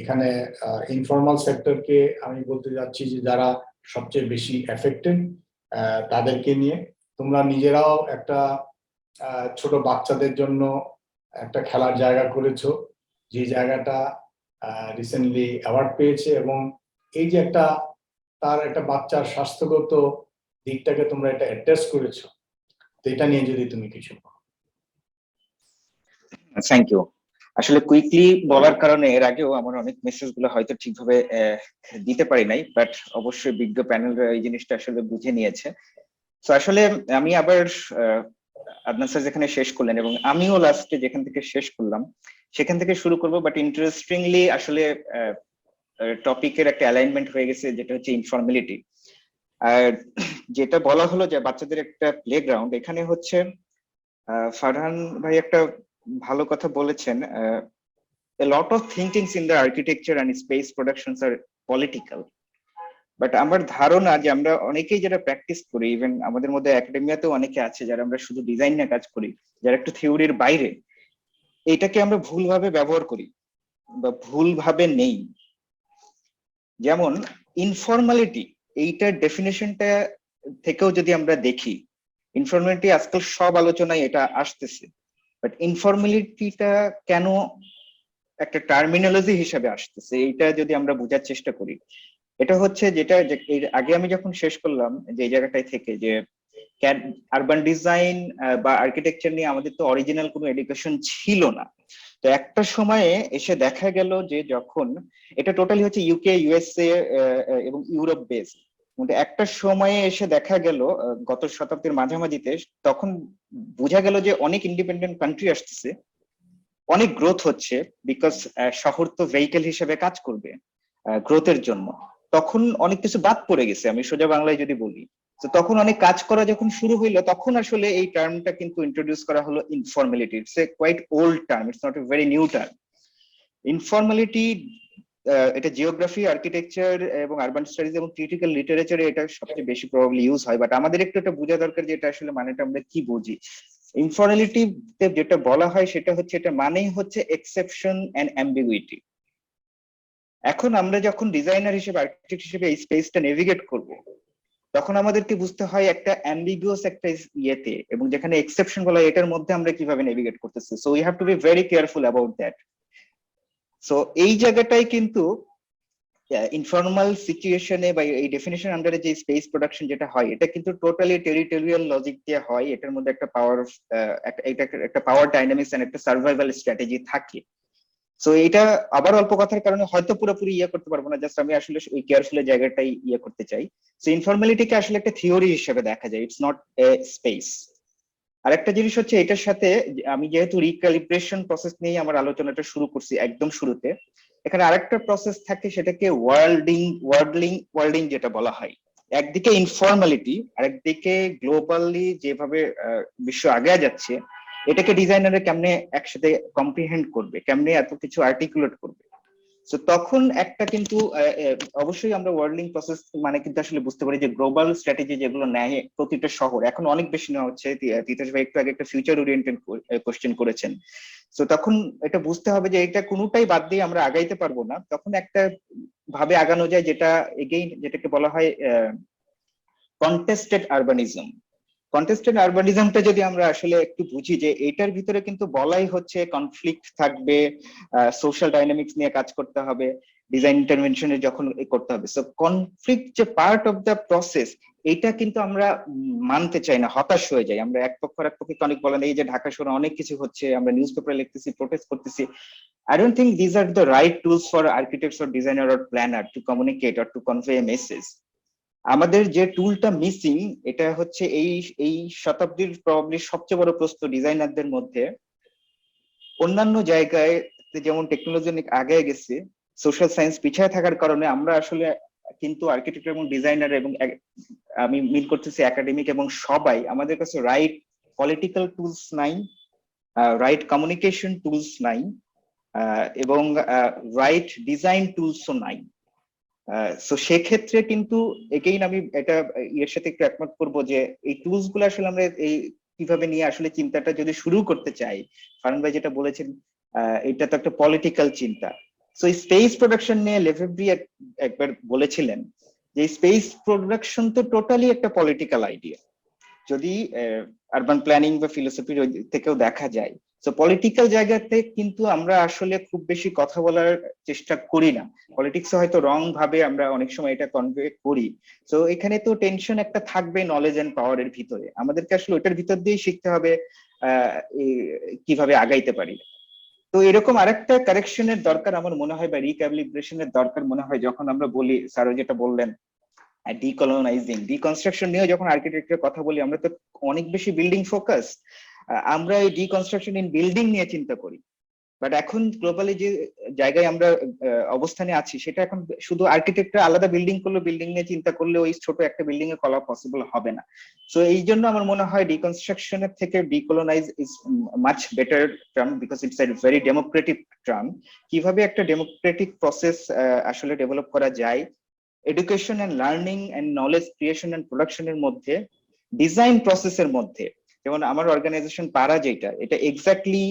এখানে ইনফর্মাল সেক্টরকে আমি বলতে যাচ্ছি যে যারা সবচেয়ে বেশি এফেক্টেড তাদেরকে নিয়ে। তোমরা নিজেরাও একটা ছোট বাচ্চাদের জন্য একটা খেলার জায়গা করেছো, যে জায়গাটা রিসেন্টলি অ্যাওয়ার্ড পেয়েছে, এবং এই যে তার একটা বাচ্চার স্বাস্থ্যগত দিকটাকে তোমরা এটা অ্যাড্রেস করেছো, তো এটা নিয়ে যদি তুমি কিছু বলো।
Thank you. আসলে কুইকলি বলার কারণে এর আগেও আমার অনেক মেসেজ গুলো হয়তো ঠিকভাবে দিতে পারি নাই, বাট অবশ্যই বিজ্ঞ প্যানেলরা এই জিনিসটা আসলে বুঝে নিয়েছে। তো আসলে আমি আবার আদনান স্যার যেখানে শেষ করলেন এবং আমিও লাস্টে যেখান থেকে শেষ করলাম সেখান থেকে শুরু করব, বাট ইন্টারেস্টিংলি আসলে টপিকের একটা অ্যালাইনমেন্ট হয়ে গেছে, যেটা হচ্ছে ইনফর্মালিটি। আর যেটা বলা হলো যে বাচ্চাদের একটা প্লেগ্রাউন্ড, এখানে হচ্ছে ফারহান ভাই একটা ভালো কথা বলেছেন। a lot of thinkings in the architecture and space productions are political, but আমার ধারণা যে আমরা অনেকেই যারা প্র্যাকটিস করি, ইভেন আমাদের মধ্যে একাডেমিয়াতেও অনেকে আছে যারা আমরা শুধু ডিজাইন নিয়ে কাজ করি, যারা একটু থিওরির বাইরে, এটাকে আমরা ভুলভাবে ব্যবহার করি বা ভুলভাবে নেই। যেমন ইনফর্মালিটি, এইটার ডেফিনেশনটা থেকেও যদি আমরা দেখি, ইনফর্মালিটি আজকাল সব আলোচনায় এটা আসতেছে, বাট ইনফর্মালিটিটা কেন একটা টার্মিনোলজি হিসেবে আসতেছে, এইটা যদি আমরা বোঝার চেষ্টা করি, এটা হচ্ছে যেটা এর আগে আমি যখন শেষ করলাম যে এই জায়গাটায় থেকে, যে আরবান ডিজাইন বা আর্কিটেকচার নিয়ে আমাদের তো অরিজিনাল কোনো এডুকেশন ছিল না। তো একটা সময়ে এসে দেখা গেল যে যখন এটা টোটালি হচ্ছে ইউকে, ইউএসএ এবং ইউরোপ বেসড, একটা সময়ে এসে দেখা গেল গত শতাব্দীর মাঝামাঝিতে, তখন বোঝা গেল যে অনেক ইন্ডিপেন্ডেন্ট কান্ট্রি আসতেছে, অনেক গ্রোথ হচ্ছে, বিকজ শহর তো ভেহিকেল হিসেবে কাজ করবে গ্রোথের জন্য। তখন অনেক কিছু বাদ পড়ে গেছে, আমি সোজা বাংলায় যদি বলি। তো তখন অনেক কাজ করা যখন শুরু হইলো, তখন আসলে এই টার্মটা কিন্তু ইন্ট্রোডিউস করা হলো informality. It's a quite old term, it's not a very new term. Informality এটা জিওগ্রাফি, আর্কিটেকচার এবং আরবান স্টাডিজ এবং ক্রিটিক্যাল লিটারেচারে এটা সবচেয়ে বেশি প্রবাবলি ইউজ হয়, বাট আমাদের একটু এটা বোঝা দরকার যে এটা আসলে মানেটা আমরা কি বুঝি। ইনফর্মালিটি যেটা বলা হয় সেটা হচ্ছে, এটা মানেই হচ্ছে এক্সেপশন এন্ড অ্যাম্বিগুইটি। এখন আমরা যখন ডিজাইনার হিসেবে, আর্কিটেক্ট হিসেবে এই স্পেসটা নেভিগেট করব, তখন আমাদেরকে বুঝতে হয় একটা অ্যাম্বিগুয়াস একটা ইয়েতে, এবং যেখানে এক্সেপশন বলা হয় এটার মধ্যে আমরা কিভাবে নেভিগেট করতেছি। So we have to be very careful about that. So এই জায়গাটাই কিন্তু ইনফর্মাল সিচুয়েশনে বা এই ডেফিনেশন আন্ডারে যে স্পেস প্রোডাকশন যেটা হয়, এটা কিন্তু টোটালি টেরিটোরিয়াল লজিক দিয়ে হয়। এটার মধ্যে একটা পাওয়ার, একটা পাওয়ার ডাইনামিক্স এন্ড একটা সার্ভাইভাল স্ট্র্যাটেজি থাকে। সো এটা আবার অল্প কথার কারণে হয়তো পুরোপুরি ইয়ে করতে পারবো না, জাস্ট আমি আসলে ওই কেয়ারফুলের জায়গাটাই ইয়ে করতে চাই। সো ইনফর্মালিটিকে আসলে একটা থিওরি হিসেবে দেখা যায়, ইটস নট এ স্পেস। আরেকটা জিনিস হচ্ছে, এটার সাথে আমি যেহেতু রিক্যালিব্রেশন প্রসেস নিয়ে আমার আলোচনাটা শুরু করছি একদম শুরুতে, এখানে আরেকটা প্রসেস থাকে, সেটাকে ওয়ার্ল্ডিং যেটা বলা হয়। একদিকে ইনফর্মালিটি, আরেকদিকে গ্লোবালি যেভাবে বিশ্ব আগে যাচ্ছে, এটাকে ডিজাইনারে কেমনে একসাথে কম্প্রিহেন্ড করবে, কেমনে এত কিছু আর্টিকুলেট করবে। তো তখন একটা কিন্তু অবশ্যই আমরা ওয়ার্ল্ডিং প্রসেস মানে কিন্তু আসলে বুঝতে পারি যে গ্লোবাল স্ট্র্যাটেজি যেগুলো নেয় প্রতিটা শহর, এখন অনেক বেশি নেওয়া হচ্ছে। তিতাস ভাই একটু আগে একটা ফিউচার ওরিয়েন্টেড কোশ্চেন করেছেন। তো তখন এটা বুঝতে হবে যে এটা কোনোটাই বাদ দিয়ে আমরা আগাইতে পারবো না। তখন একটা ভাবে আগানো যায়, যেটা এগেইন যেটাকে বলা হয় কন্টেস্টেড আরবানিজম। কন্টেস্টেড আরবানিজমটা যদি আমরা আসলে একটু বুঝি, যে এটার ভিতরে কিন্তু বলাই হচ্ছে কনফ্লিক্ট থাকবে, সোশ্যাল ডাইনামিক্স নিয়ে কাজ করতে হবে, ডিজাইন ইন্টারভেনশনে যখন করতে হবে। সো কনফ্লিক্ট যে পার্ট অফ দ্য প্রসেস, এইটা কিন্তু আমরা মানতে চাই না, হতাশ হয়ে যাই আমরা। এক পক্ষে অনেক বলেন এই যে ঢাকা শহরে অনেক কিছু হচ্ছে, আমরা নিউজ পেপারে লিখতেছি, প্রোটেস্ট করতেছি। I don't think these are the right tools for architects or designer or planner to communicate or to convey a message. আমাদের যে টুলটা মিসিং, এটা হচ্ছে এই শতাব্দীর প্রবাবলি সবচেয়ে বড় প্রশ্ন ডিজাইনারদের মধ্যে। অন্যান্য জায়গায় যেমন টেকনোলজি অনেক আগে গেছে, সোশ্যাল সায়েন্স পিছিয়ে থাকার কারণে আমরা আসলে কিন্তু আর্কিটেক্ট এবং ডিজাইনার এবং আমি মিন করতেছি একাডেমিক এবং সবাই, আমাদের কাছে রাইট পলিটিক্যাল টুলস নাই, রাইট কমিউনিকেশন টুলস নাই, এবং রাইট ডিজাইন টুলসও নাই। সো সেক্ষেত্রে কিন্তু এগেইন আমি এটা এর সাথে একটু একমত করবো যে এই টুলস গুলো আসলে আমরা এই কিভাবে নিয়ে আসলে চিন্তাটা যদি শুরু করতে চাই, ফারহান ভাই যেটা বলেছেন, এটা তো একটা পলিটিক্যাল চিন্তা। সো স্পেস প্রোডাকশন নিয়ে লেফেব্রি একবার বলেছিলেন যে স্পেস প্রোডাকশন তো টোটালি একটা পলিটিক্যাল আইডিয়া, যদি আরবান প্ল্যানিং বা ফিলোসফির থেকেও দেখা যায়। তো পলিটিক্যাল জায়গাতে কিন্তু আমরা আসলে খুব বেশি কথা বলার চেষ্টা করি না, পলিটিক্স হয়তো রং ভাবে আমরা অনেক সময় এটা কনভে করি। তো এখানে তো টেনশন একটা থাকবে নলেজ এন্ড পাওয়ারের ভিতরে, আমাদেরকে আসলে ওইটার ভিতর দিয়েই শিখতে হবে কিভাবে আগাইতে পারি। তো এরকম আরেকটা কারেকশনের দরকার আমার মনে হয়, বা রিক্যালিব্রেশনের দরকার মনে হয়, যখন আমরা বলি স্যার যেটা বললেন ডিকলোনাইজিং ডিকনস্ট্রাকশন নিয়ে যখন আর্কিটেক্টের কথা বলি, আমরা তো অনেক বেশি বিল্ডিং ফোকাস, আমরা এই ডিকনস্ট্রাকশন ইন বিল্ডিং নিয়ে চিন্তা করি। বাট এখন গ্লোবালি যে জায়গায় আমরা অবস্থানে আছি, সেটা এখন শুধু আর্কিটেক্টরা আলাদা বিল্ডিং করলে, বিল্ডিং নিয়ে চিন্তা করলে ওই ছোট একটা বিল্ডিং এ করা পসিবল হবে না। সো এই জন্য আমার মনে হয় ডিকনস্ট্রাকশনের থেকে decolonize is much better term, because it's a very democratic term. কিভাবে একটা ডেমোক্রেটিক প্রসেস আসলে ডেভেলপ করা যায় education and learning and knowledge creation and প্রোডাকশনের মধ্যে, ডিজাইন প্রসেসের মধ্যে। যেমন আমার অর্গানাইজেশন পারা, যেটা এটা এক্স্যাক্টলি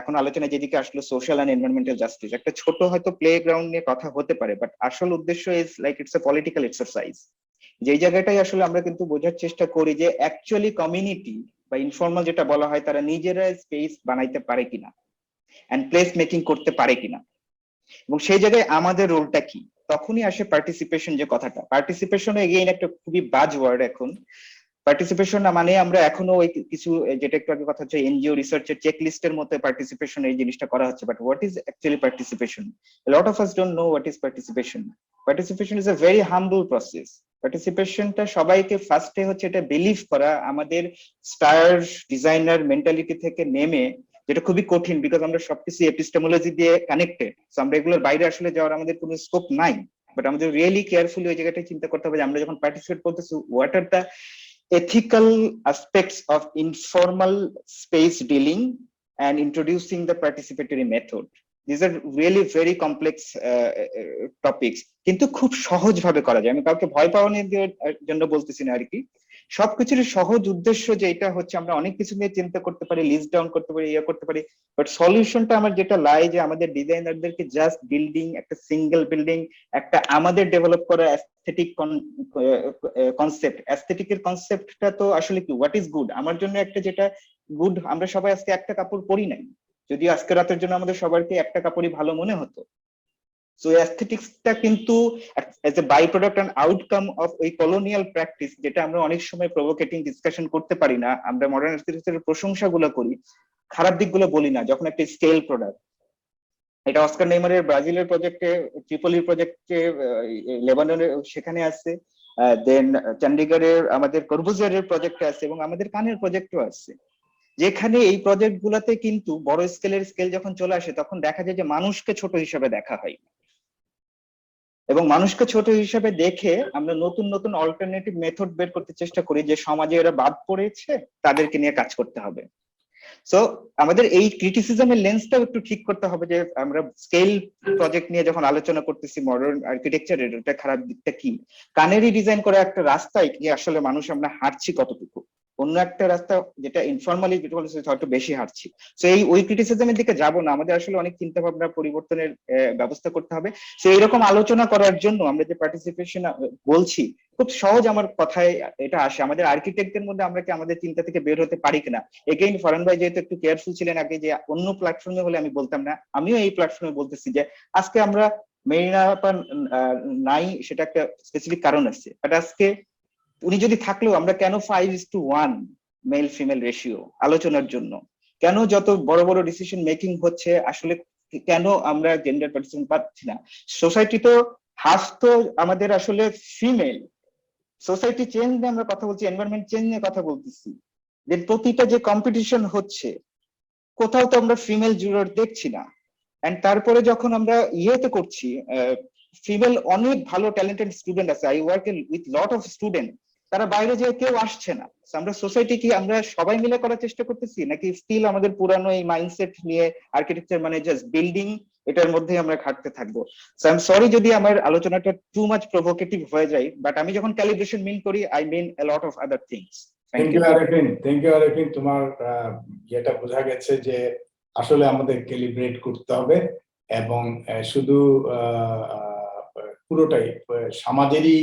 এখন আলোচনা যেদিকে আসলে সোশ্যাল এন্ড এনভায়রনমেন্টাল জাস্টিস, একটা ছোট হয়তো প্লে গ্রাউন্ড নিয়ে কথা হতে পারে, বাট আসল উদ্দেশ্য is like it's a political exercise. যেই জায়গাটাই আসলে আমরা কিন্তু বোঝার চেষ্টা করি যে অ্যাকচুয়ালি কমিউনিটি বা ইনফর্মাল যেটা বলা হয়, তারা নিজেরা স্পেস বানাইতে পারে কিনা এন্ড প্লেস মেকিং করতে পারে কিনা, এবং সেই জায়গায় আমাদের রোলটা কি। তখনই আসে পার্টিসিপেশন যে কথাটা। পার্টিসিপেশন এগেইন একটা খুবই বাজ ওয়ার্ড এখন। পার্টিসিপেশন না মানে আমরা এখনো ওই কিছু, যেটা একটু আগে কথা হচ্ছে এনজিও রিসার্চের চেকলিস্টের মধ্যে পার্টিসিপেশন এই জিনিসটা করা হচ্ছে, but what is actually participation? Lot of us don't know what is participation. Participation is a very humble process. পার্টিসিপেশনটা সবাইকে ফার্স্টে হচ্ছে এটা বিলিভ করা, আমাদের স্টার ডিজাইনার মেন্টালিটি থেকে নেমে, যেটা খুবই কঠিন, বিকজ আমরা সবকিছু এপিস্টেমোলজি দিয়ে কানেক্টেড। সো আমরা এগুলোর বাইরে আসলে যাওয়ার আমাদের কোনো স্কোপ নাই। বাট আমাদের রিয়েলি কেয়ারফুলি ওই জায়গাটাই চিন্তা করতে হবে যে আমরা যখন পার্টিসিপেট করতেছি, what are the ethical aspects of informal space dealing and introducing the participatory method. These are really very complex topics, কিন্তু খুব সহজ ভাবে করা যায়। আমি কাউকে ভয় পাওয়ানোর জন্য বলতেছি না আর কি, সবকিছুর সহজ উদ্দেশ্য যে এটা হচ্ছে আমরা অনেক কিছু নিয়ে চিন্তা করতে পারি, লিস্ট ডাউন করতে পারি, ইয়ে করতে পারি, বাট সলিউশনটা আমার যেটা লাই যে আমাদের ডিজাইনারদেরকে জাস্ট বিল্ডিং, একটা সিঙ্গেল বিল্ডিং, একটা আমাদের ডেভেলপ করা অ্যাস্থেটিক কনসেপ্ট, অ্যাস্থেটিকের কনসেপ্টটা তো আসলে কি, হোয়াট ইজ গুড আমার জন্য একটা যেটা গুড। আমরা সবাই আজকে একটা কাপড় পরি নাই, যদি আজকে রাতের জন্য আমাদের সবাইকে একটা কাপড়ই ভালো মনে হতো। সো অ্যাস্থেটিক্সটা কিন্তু as a by product and outcome of ওই কলোনিয়াল প্র্যাকটিস, যেটা আমরা অনেক সময় প্রভোকেটিং ডিসকাশন করতে পারি না। আমরা মডার্ন অ্যাস্থেটিক্সের প্রশংসাগুলো করি, খারাপ দিকগুলো বলি না। যখন একটা স্কেল প্রোডাক্ট, এটা অস্কার নেইমারের ব্রাজিলের প্রজেক্টে, ট্রিপলির প্রজেক্টে, লেবাননের সেখানে আছে, দেন চণ্ডীগড়ের আমাদের কর্বুজিয়ারের প্রজেক্টে আছে, এবং আমাদের কানের প্রজেক্টও আছে, যেখানে এই প্রজেক্ট গুলাতে কিন্তু বড় স্কেল যখন চলে আসে, তখন দেখা যায় যে মানুষকে ছোট হিসেবে দেখা হয়, এবং মানুষকে ছোট হিসেবে দেখে আমরা নতুন নতুন অল্টারনেটিভ মেথড বের করতে চেষ্টা করি, যে সমাজে এরা বাদ পড়েছে, তাদেরকে নিয়ে কাজ করতে হবে। সো আমাদের এই ক্রিটিসিজমের লেন্সটাও একটু ঠিক করতে হবে, যে আমরা স্কেল প্রজেক্ট নিয়ে যখন আলোচনা করতেছি মডার্ন আর্কিটেকচারের, এটা খারাপ দিকটা কি, কানেরই ডিজাইন করা একটা রাস্তায় কি আসলে মানুষ আমরা হাঁটছি কতটুকু, অন্য একটা রাস্তা যেটা ইনফর্মালি হয়তো বেশি হাঁটছি। তো এই ওই ক্রিটিসিজমের দিকে যাব না, আমাদের আসলে অনেক চিন্তা ভাবনা পরিবর্তনের ব্যবস্থা করতে হবে। তো এইরকম আলোচনা করার জন্য আমরা যে পার্টিসিপেশন বলছি, খুব সহজ আমার কথায় এটা আসে, আমাদের আর্কিটেক্টদের মধ্যে আমরা কি আমাদের চিন্তা থেকে বের হতে পারি কিনা। এগেইন ফরহান ভাই যেহেতু একটু কেয়ারফুল ছিলেন আগে, যে অন্য প্ল্যাটফর্মে হলে আমি বলতাম না, আমিও এই প্ল্যাটফর্মে বলতেছি যে আজকে আমরা মেরিনা নাই, সেটা একটা স্পেসিফিক কারণ আছে, বাট আজকে উনি যদি থাকলেও আমরা কেন 5:1 মেল ফিমেল রেশিও আলোচনার জন্য, কেন যত বড় বড় ডিসিশন মেকিং হচ্ছে আসলে কেন আমরা জেন্ডার পার্টিসিপেশন পাচ্ছি না। সোসাইটি তো হাফ তো আমাদের আসলে ফিমেল, সোসাইটি চেঞ্জ নিয়ে আমরা কথা বলছি, এনভায়রনমেন্ট চেঞ্জ নিয়ে কথা বলতেছি, যে প্রতিটা যে কম্পিটিশন হচ্ছে কোথাও তো আমরা ফিমেল জুরিয়র দেখছি না। এন্ড তারপরে যখন আমরা ইয়েতে করছি, ফিমেল অনেক ভালো ট্যালেন্টেড স্টুডেন্ট আছে, I work with lot of student, তারা বাইরে যেয়ে কেউ আসছে না। আমরা সোসাইটি কি আমরা সবাই মিলে করার চেষ্টা করতেছি, নাকি স্টিল আমাদের পুরানো এই মাইন্ডসেট নিয়ে আর্কিটেকচার মানে জাস্ট বিল্ডিং, এটার মধ্যে আমরা খাটতে থাকবো। সো আই এম সরি যদি আমার আলোচনাটা টু মাচ প্রভোকেটিভ হয়ে যায়, বাট আমি যখন ক্যালিব্রেশন মিন করি, I mean a lot of other things.
Thank you Arefin, thank you Arefin. তোমার যেটা বোঝা গেছে যে আসলে আমাদের ক্যালিব্রেট করতে হবে, এবং শুধু পুরোটাই সমাজেরই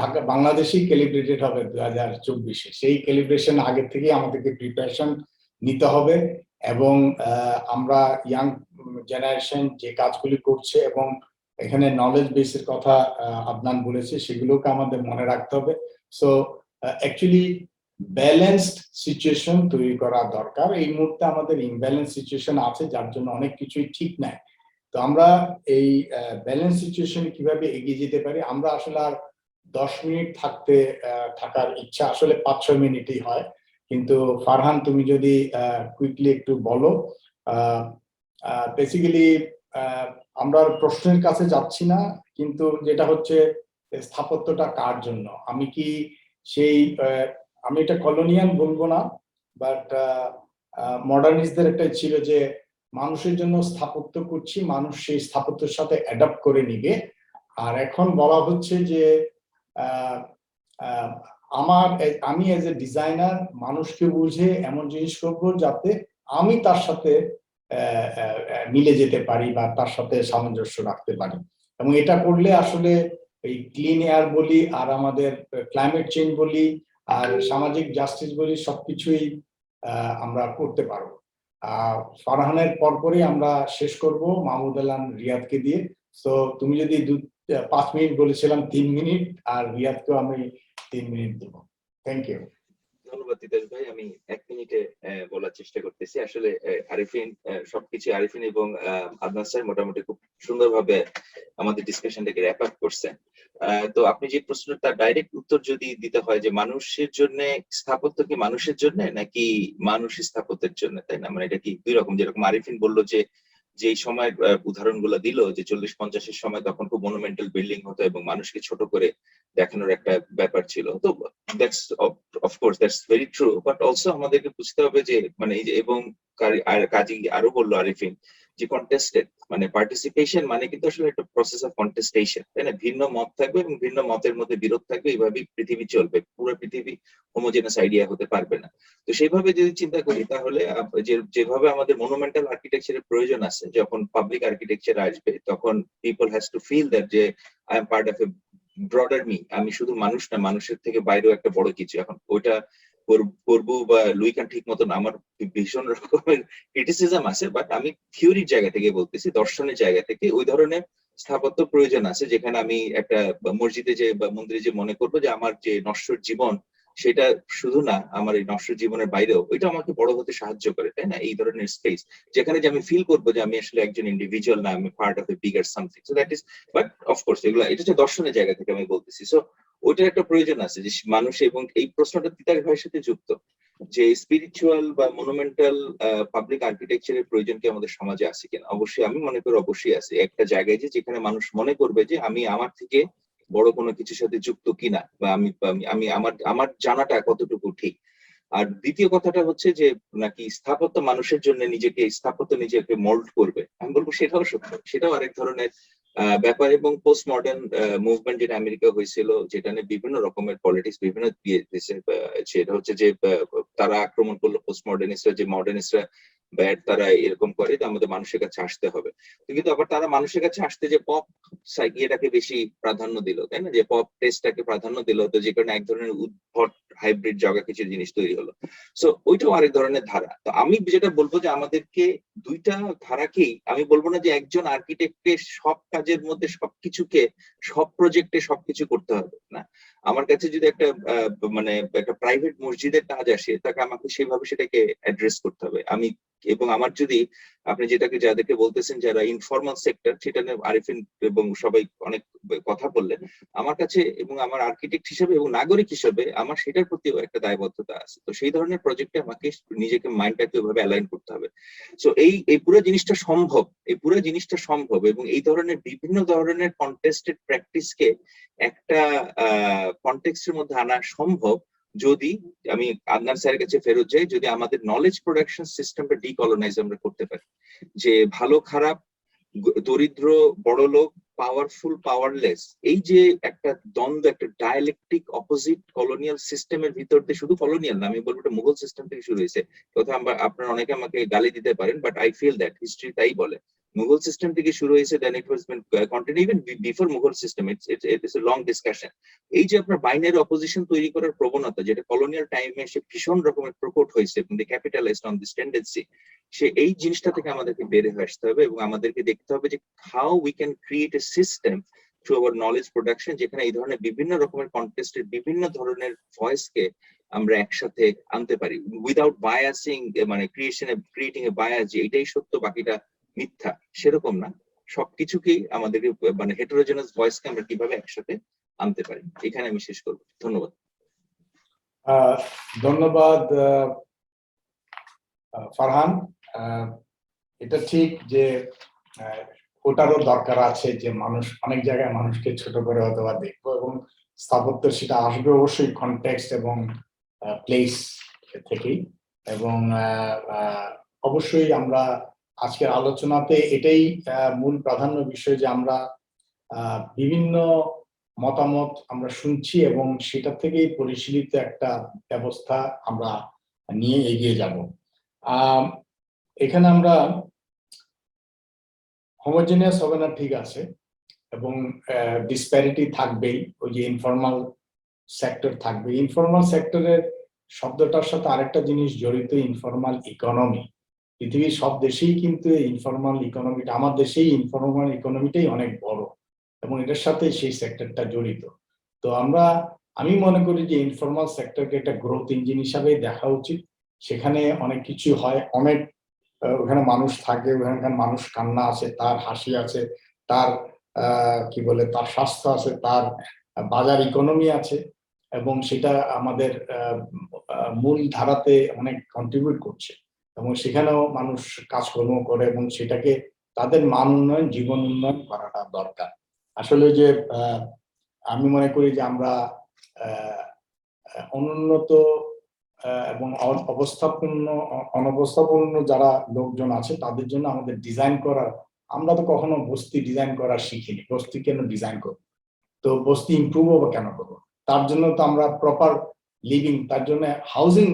ঢাকা বাংলাদেশই ক্যালিব্রেটেড হবে 2024-এ। সেই ক্যালিব্রেশন আগে থেকে আমাদেরকে প্রিপারেশন নিতে হবে, এবং আমরা ইয়াং জেনারেশন যে কাজগুলি করছে, এবং এখানে নলেজ বেসের কথা আদনান বলেছে, সেগুলোকে আমাদের মনে রাখতে হবে। সো অ্যাকচুয়ালি ব্যালেন্সড সিচুয়েশন তৈরি করা দরকার। এই মুহূর্তে আমাদের ইমব্যালেন্স সিচুয়েশন আছে, যার জন্য অনেক কিছুই ঠিক নাই। তো আমরা এই ব্যালেন্স সিচুয়েশনে কিভাবে এগিয়ে যেতে পারি? আমরা আসলে আর 10 মিনিট থাকার ইচ্ছা আসলে 5-6 মিনিটই হয়, কিন্তু ফারহান তুমি যদি কুইকলি একটু বলো। বেসিক্যালি আমরা প্রশ্নের কাছে যাচ্ছি না, কিন্তু যেটা হচ্ছে স্থাপত্যটা কার জন্য। আমি কি সেই আমি এটা কলোনিয়াল বলবো না, বাট মডার্নিস্টদের একটা ছিল যে মানুষের জন্য স্থাপত্য করছি, মানুষ সেই স্থাপত্যের সাথে অ্যাডাপ্ট করে নিবে। আর এখন বলা হচ্ছে যে আমি এজ এ ডিজাইনার মানুষকে বুঝে এমন জিনিস করবো যাতে আমি তার সাথে মিলে যেতে পারি বা তার সাথে সামঞ্জস্য রাখতে পারি। এবং এটা করলে আসলে এই ক্লিন এয়ার বলি আর আমাদের ক্লাইমেট চেঞ্জ বলি আর সামাজিক জাস্টিস বলি সবকিছুই আমরা করতে পারবো। ফারহানের পরপরই আমরা শেষ করব মাহমুদ আলাম রিয়াদকে দিয়ে। তো তুমি যদি 5 মিনিট বলেছিলাম, 3 মিনিট, আর রিয়াদকেও আমি 3 মিনিট দেবো। Thank you.
ধন্যবাদ তিতাস ভাই। আমি 1 মিনিটে বলার চেষ্টা করতেছি। আসলে আরিফিন সবকিছু আরিফিন এবং আদনান স্যার মোটামুটি খুব সুন্দরভাবে আমাদের ডিসকাশনটাকে র্যাপ আপ করছে। তো আপনি যে প্রশ্নটা তার ডাইরেক্ট উত্তর যদি দিতে হয় যে মানুষের জন্য স্থাপত্য কি মানুষের জন্য নাকি মানুষ স্থাপত্যের জন্য, তাই না? মানে এটা কি দুই রকম। যেরকম আরিফিন বললো যে যেই সময় উদাহরণগুলো দিল যে 40-50-এর সময় তখন খুব মনুমেন্টাল বিল্ডিং হতো এবং মানুষকে ছোট করে দেখানোর একটা ব্যাপার ছিল। তো that's of course that's very true, but also আমাদেরকে বুঝতে হবে যে মানে এই যে এবং কাজী আরো বললো আরিফিন যে কন্টেস্টেড মানে পার্টিসিপেশন মানে কিন্তু আসলে একটা প্রসেস অফ কন্টেস্টেশন, তাই না? ভিন্ন মত থাকবে এবং ভিন্ন মতের মধ্যে বিরোধ থাকবে, এইভাবেই পৃথিবী চলবে। পুরো পৃথিবী হোমোজেনাস আইডিয়া হতে পারবে না। তো সেইভাবে যদি চিন্তা করি তাহলে যেভাবে আমাদের মনুমেন্টাল আর্কিটেকচারের প্রয়োজন আছে, যখন পাবলিক আর্কিটেকচার আসবে তখন people has to feel that যে I am part of a broader me, আমি শুধু মানুষ না, মানুষের থেকে বাইরেও একটা বড় কিছু। এখন ওইটা করবো বা লুইকান ঠিক মতন আমার ভীষণ রকমের ক্রিটিসিজম আছে, বাট আমি থিওরির জায়গা থেকে বলতেছি, দর্শনের জায়গা থেকে ওই ধরনের স্থাপত্য প্রয়োজন আছে যেখানে আমি একটা মসজিদে যে বা মন্দিরে যে মনে করবো যে আমার যে নশ্বর জীবন সেটা শুধু না, আমার এই নশ্বর জীবনের বাইরেও ওইটা আমাকে বড় হতে সাহায্য করে, তাই না? এই ধরনের স্পেস যেখানে যে আমি ফিল করবো যে আমি আসলে একজন ইন্ডিভিজুয়াল না, আমি part of A bigger something. So that is, but of course এগুলো এটা হচ্ছে দর্শনের জায়গা থেকে আমি বলতেছি। সো ওইটার একটা প্রয়োজন আছে যে মানুষ, এবং এই প্রশ্নটা তিতাস ভাইয়ের সাথে যুক্ত যে স্পিরিচুয়াল বা মনুমেন্টাল পাবলিক আর্কিটেকচারের প্রয়োজন কি আমাদের সমাজে আছে কিনা। অবশ্যই আমি মনে করি অবশ্যই আছে। একটা জায়গায় যেখানে মানুষ মনে করবে যে আমি আমার থেকে বড় কোনো কিছুর সাথে যুক্ত কিনা, বা আমি আমি আমার জানাটা কতটুকু ঠিক। আর দ্বিতীয় কথাটা হচ্ছে যে নাকি স্থাপত্য মানুষের জন্য নিজেকে মোল্ড করবে, আমি বলবো সেটাও সত্য, সেটাও আরেক ধরনের ব্যাপার। এবং পোস্ট মডার্ন মুভমেন্ট যেটা আমেরিকা হয়েছিল, যেটা নিয়ে বিভিন্ন রকমের পলিটিক্স বিভিন্ন সেটা হচ্ছে যে তারা আক্রমণ করলো পোস্ট মডার্নিস্টরা, যে মডার্নিস্টরা ব্যাড, তারা এরকম করে যে আমাদের মানুষের কাছে আসতে হবে। কিন্তু আবার তারা মানুষের কাছে আসতে যে পপ সাইকিয়াটাকে বেশি প্রাধান্য দিল, তাই না? যে পপ টেস্টটাকে প্রাধান্য দিল, তো যে কারণে এক ধরনের উদ্ভট হাইব্রিড জগা কিছু জিনিস তৈরি হলো। সো ওইটাও আরেক ধরনের ধারা। তো আমি যেটা বলবো যে আমাদেরকে দুইটা ধারাকেই, আমি বলবো না যে একজন আর্কিটেক্টকে সব কাজের মধ্যে সবকিছুকে সব প্রজেক্টে সবকিছু করতে হবে না। আমার কাছে যদি একটা মানে একটা প্রাইভেট মসজিদের কাজ আসে, তাকে আমাকে সেভাবে সেটাকে অ্যাড্রেস করতে হবে। আমি এবং আমার যদি আপনি যাদেরকে বলতেছেন যারা ইনফর্মাল সেক্টর, সেটা নিয়ে আরিফিন এবং সবাই অনেক কথা বললেন, আমার কাছে এবং আমার আর্কিটেক্ট হিসেবে এবং নাগরিক হিসেবে আমার সেটার প্রতিও একটা দায়বদ্ধতা আছে। তো সেই ধরনের প্রজেক্টে আমাকে নিজেকে মাইন্ডটাকে ওইভাবে অ্যালাইন করতে হবে। সো এই পুরো জিনিসটা সম্ভব, এবং এই ধরনের বিভিন্ন ধরনের কন্টেস্টেড প্র্যাকটিসকে একটা কনটেক্সটের মধ্যে আনা সম্ভব যদি আমি আদনান স্যারের কাছে ফেরত যাই, যদি আমাদের নলেজ প্রোডাকশন সিস্টেমটা ডিকলোনাইজ আমরা করতে পারি, যে ভালো খারাপ, দরিদ্র বড়লোক, পাওয়ারফুল পাওয়ারলেস, এই যে একটা দ্বন্দ্ব, একটা ডায়ালেকটিক অপোজিট কলোনিয়াল সিস্টেমের ভিতর দিয়ে, শুধু কলোনিয়াল না, আমি বলবো এটা মুঘল সিস্টেম থেকে শুরু হয়েছে। কথা আপনারা অনেকে আমাকে গালি দিতে পারেন, but I feel that history তাই বলে মুঘল সিস্টেম থেকে শুরু হয়েছে, then it was been continue even before Mughal system. It's a long discussion. এই যে আপনার বাইনারি অপোজিশন তৈরি করার প্রবণতা, যেটা কলোনিয়াল টাইমে এসে ভীষণ রকমের প্রকট হয়েছে এবং দি ক্যাপিটালাইজড অন দিস টেন্ডেন্সি, এই জিনিসটা থেকে আমাদেরকে বের হয়ে আসতে হবে এবং আমাদেরকে দেখতে হবে যে how we can create a system through hour knowledge production, যেখানে এই ধরনের বিভিন্ন রকমের কন্টেস্টের বিভিন্ন ধরনের ভয়েসকে আমরা একসাথে আনতে পারি উইদাউট বায়াসিং, মানে ক্রিয়েটিং এ বায়াস যে এটাই সত্য বাকিটা মিথ্যা, সেরকম না। সবকিছুকেই আমাদেরকে মানে হেটেরোজেনাস ভয়েসকে আমরা কিভাবে একসাথে আনতে পারি, এখানে আমি শেষ করবো। ধন্যবাদ।
ধন্যবাদ ফারহান। এটা ঠিক যে ওটারও দরকার আছে যে মানুষ অনেক জায়গায় মানুষকে ছোট করে অথবা দেখবো, এবং স্থাপত্য সেটা আসবে অবশ্যই কনটেক্সট এবং প্লেস থেকেই। এবং অবশ্যই আমরা আজকের আলোচনাতে এটাই মূল প্রাধান্য বিষয় যে আমরা বিভিন্ন মতামত আমরা শুনছি এবং সেটা থেকেই পরিশীলিত একটা ব্যবস্থা আমরা নিয়ে এগিয়ে যাব। এখানে আমরা হোমোজেনিয়াস হবে না, ঠিক আছে, এবং ডিসপ্যারিটি থাকবেই, ওই যে ইনফর্মাল সেক্টর থাকবে। ইনফর্মাল সেক্টরের শব্দটার সাথে আরেকটা জিনিস জড়িত, ইনফর্মাল ইকোনমি। পৃথিবীর সব দেশেই কিন্তু ইনফর্মাল ইকোনমিটা, আমার দেশেই ইনফর্মাল ইকোনমিটাই অনেক বড় এবং এটার সাথে সেই সেক্টরটা জড়িত। তো আমি মনে করি যে ইনফর্মাল সেক্টরকে একটা গ্রোথ ইঞ্জিন হিসাবে দেখা উচিত। সেখানে অনেক কিছু হয়, অনেক ওখানে মানুষ থাকে, ওখানকার মানুষ কান্না আছে, তার হাসি আছে, তার কি বলে তার স্বাস্থ্য আছে, তার বাজার ইকোনমি আছে, এবং সেটা আমাদের মূল ধারাতে অনেক কন্ট্রিবিউট করছে এবং সেখানেও মানুষ কাজকর্ম করে এবং সেটাকে তাদের মান উন্নয়ন, জীবন উন্নয়ন করাটা দরকার। আসলে যে আমি মনে করি যে আমরা অনুন্নত এবং অনবস্থাপন্ন যারা লোকজন আছে তাদের জন্য আমাদের ডিজাইন করার, আমরা তো কখনো বস্তি ডিজাইন করা শিখিনি। বস্তি কেন ডিজাইন করবো? তো বস্তি ইমপ্রুভ হবে কেন করবো? তার জন্য তো আমরা প্রপার লিভিং, তার জন্য হাউজিং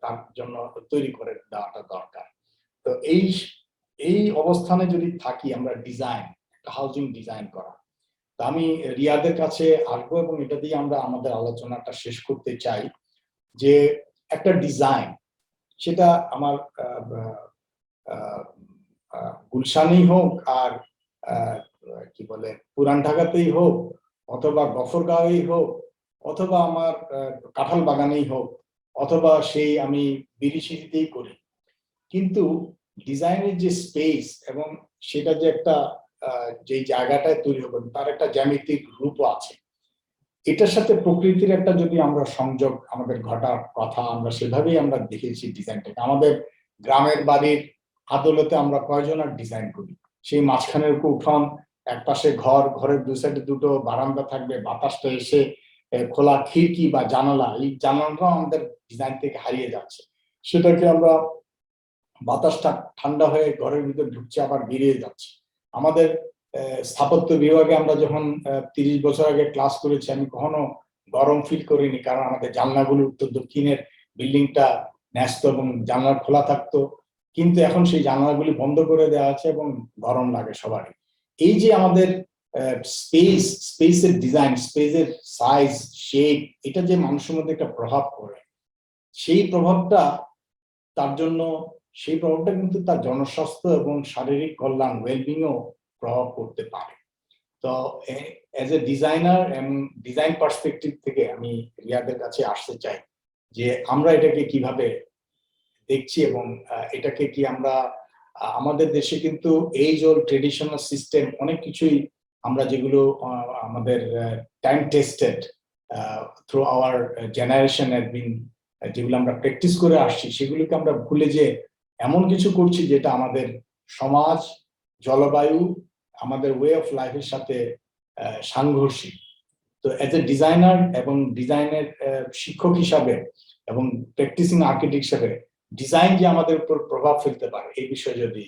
তার জন্য তৈরি করে দেওয়াটা দরকার। তো এই অবস্থানে যদি থাকি আমরা, ডিজাইন, হাউজিং ডিজাইন করা। তো আমি রিয়াদের কাছে আসবো এবং এটা দিয়ে আমরা আমাদের আলোচনাটা শেষ করতে চাই যে একটা ডিজাইন, সেটা আমার গুলশানেই হোক আর কি বলে পুরান ঢাকাতেই হোক, অথবা গফরগাঁওয়েই হোক, অথবা আমার কাঁঠাল বাগানেই হোক, অথবা সেই আমি বিরিশিরিতেই করি, কিন্তু ডিজাইনের যে স্পেস এবং সেটা যে একটা যে জায়গাটায় তৈরি হবে তার একটা জ্যামিতিক রূপ আছে। এটার সাথে প্রকৃতির একটা যদি আমরা সংযোগ আমাদের ঘটার কথা, আমরা সেভাবেই আমরা দেখেছি ডিজাইনটাকে। আমাদের গ্রামের বাড়ির আদলতে আমরা কয়জন আর ডিজাইন করি, সেই মাঝখানের উঠোন, এক পাশে ঘর, ঘরের দু সাইডে দুটো বারান্দা থাকবে, বাতাসটা এসে খোলা খিড়কি বা জানালা, এই জানালাটাও আমাদের ডিজাইন থেকে হারিয়ে যাচ্ছে। সেটাকে আমরা বাতাসটা ঠান্ডা হয়ে ঘরের ভিতর ঢুকছে, আবার বেরিয়ে যাচ্ছে। আমাদের স্থাপত্য বিভাগে আমরা যখন 30 বছর আগে ক্লাস করেছি, আমি কখনো গরম ফিল করিনি, কারণ আমাদের জানলাগুলো উত্তর দক্ষিণের বিল্ডিংটা ন্যস্ত এবং জানলা খোলা থাকতো। কিন্তু এখন সেই জানলাগুলি বন্ধ করে দেওয়া আছে এবং গরম লাগে সবারই। এই যে আমাদের স্পেসের ডিজাইন, স্পেসের সাইজ, শেপ, এটা যে মানুষের মধ্যে একটা প্রভাব পড়ে, সেই প্রভাবটা তার জন্য, সেই প্রভাবটা কিন্তু তার জনস্বাস্থ্য এবং শারীরিক কল্যাণ, ওয়েলবিংও প্রভাব করতে পারে। তো এজ এ ডিজাইনার এবং ডিজাইন পার্সপেক্টিভ থেকে আমি রিয়াদের কাছে আসতে চাই যে আমরা এটাকে কিভাবে দেখছি এবং এটাকে কি আমরা আমাদের দেশে কিন্তু এইজ ওল্ড ট্রেডিশনাল সিস্টেম অনেক কিছুই আমরা যেগুলো আমাদের time tested through our generation has been, যেগুলো আমরা প্র্যাকটিস করে আসছি, সেগুলোকে আমরা ভুলে যে এমন কিছু করছি যেটা আমাদের সমাজ, জলবায়ু, আমাদের ওয়ে অফ লাইফের সাথে সাংঘর্ষিক। তো এজ এ ডিজাইনার এবং ডিজাইনের শিক্ষক হিসাবে এবং প্র্যাকটিসিং আর্কিটেক্ট হিসাবে ডিজাইন যে আমাদের উপর প্রভাব ফেলতে পারে এই বিষয়ে যদি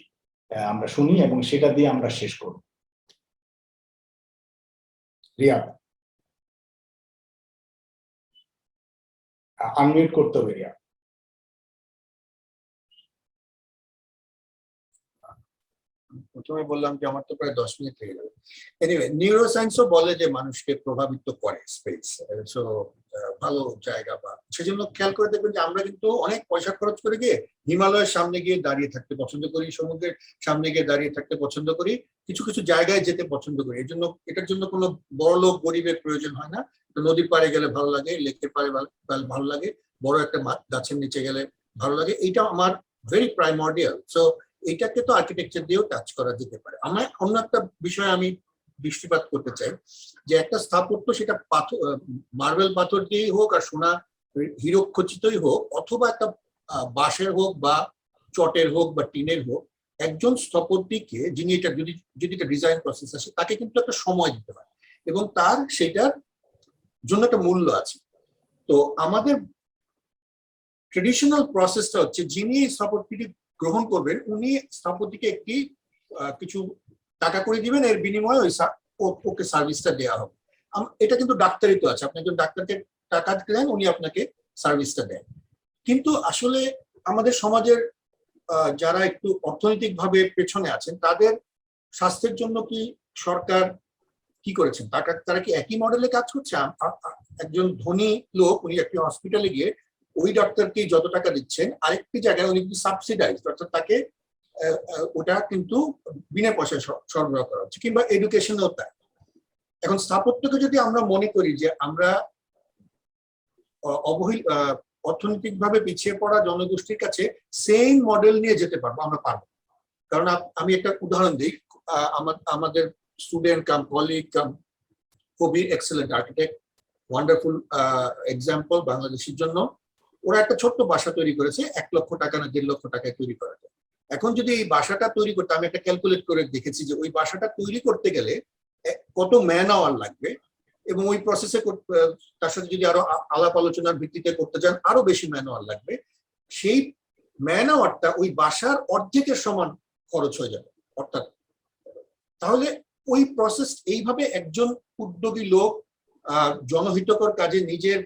আমরা শুনি এবং সেটা দিয়ে আমরা শেষ করব। রিয়া, আনমিউট করতে হবে রিয়া।
প্রথমে বললাম যে আমার তো প্রায় 10 মিনিট হয়ে গেল। এনিওয়ে, নিউরোসায়েন্সও বলে যে মানুষকে প্রভাবিত করে স্পেস, সো ভালো জায়গা। বা সেজন্য খেয়াল করে দেখবেন যে আমরা কিন্তু অনেক পয়সা খরচ করে গিয়ে হিমালয়ের সামনে গিয়ে দাঁড়িয়ে থাকতে পছন্দ করি, সমুদ্রের সামনে গিয়ে দাঁড়িয়ে থাকতে পছন্দ করি, কিছু কিছু জায়গায় যেতে পছন্দ করি। এটার জন্য কোনো বড় লোক গরিবের প্রয়োজন হয় না। নদীর পাড়ে গেলে ভালো লাগে, লেকের পাড়ে ভালো লাগে, বড় একটা গাছের নিচে গেলে ভালো লাগে। এইটা আমার ভেরি প্রাইমর্ডিয়াল। সো এইটাকে তো আর্কিটেকচার দিয়েও টাচ করা যেতে পারে। আমার অন্য একটা বিষয়ে আমি দৃষ্টিপাত করতে চাই, যে একটা স্থাপত্য সেটা পাথর, মার্বেল পাথর দিয়েই হোক আর সোনা হীরক খচিতই হোক, অথবা একটা বাঁশের হোক বা চটের হোক বা টিনের হোক, একজন স্থপতিকে যিনি এটা যদি এটা ডিজাইন প্রসেস আসে, তাকে কিন্তু একটা সময় দিতে হয় এবং তার সেটার জন্য একটা মূল্য আছে। তো আমাদের ট্রেডিশনাল প্রসেসটা হচ্ছে, যিনি স্থাপত্যটি গ্রহণ করবেন উনি স্থপতিকে একটি কিছু টাকা করে দিবেন, এর বিনিময়ে ওকে সার্ভিসটা দেওয়া হবে। এটা কিন্তু ডাক্তারি তো আছে, আপনি একজন ডাক্তারকে টাকা দিলেন, উনি আপনাকে সার্ভিসটা দেন। কিন্তু আসলে আমাদের সমাজের যারা একটু অর্থনৈতিকভাবে পেছনে আছেন, তাদের স্বাস্থ্যের জন্য কি সরকার কি করেছেন? তারা কি একই মডেলে কাজ করছে? একজন ধনী লোক উনি একটি হসপিটালে গিয়ে ওই ডাক্তারকে যত টাকা দিচ্ছেন, আরেকটি জায়গায় উনি কিন্তু সাবসিডাইজড, অর্থাৎ তাকে ওটা কিন্তু বিনা পয়সায় সরবরাহ করা হচ্ছে, কিংবা এডুকেশনও তাই। এখন স্থাপত্যকে যদি আমরা মনে করি যে আমরা অর্থনৈতিকভাবে পিছিয়ে পড়া জনগোষ্ঠীর কাছে সেম মডেল নিয়ে যেতে পারবো, আমরা পারবো। কারণ আমি একটা উদাহরণ দিই, আমাদের স্টুডেন্ট কাম কলিগ কাম খুবই এক্সেলেন্ট আর্কিটেক্ট, ওয়ান্ডারফুল এক্সাম্পল বাংলাদেশের জন্য। ওরা একটা ছোট্ট বাসা তৈরি করেছে, 1 লক্ষ টাকা না 1.5 লক্ষ টাকায় তৈরি করা যায়। এখন যদি এই বাসাটা তৈরি করতে, আমি একটা ক্যালকুলেট করে দেখেছি যে ওই বাসাটা তৈরি করতে গেলে কত ম্যান আওয়ার লাগবে, এবং ওই প্রসেসে তার সাথে যদি আরো আলাপ আলোচনার ভিত্তিতে করতে চান আরো বেশি ম্যান আওয়ার লাগবে। সেই ম্যান আওয়ারটা ওই বাসার অর্ধেকের সমান খরচ হয়ে যাবে। অর্থাৎ তাহলে ওই প্রসেস এইভাবে একজন উদ্যোগী লোক জনহিতকর কাজে নিজের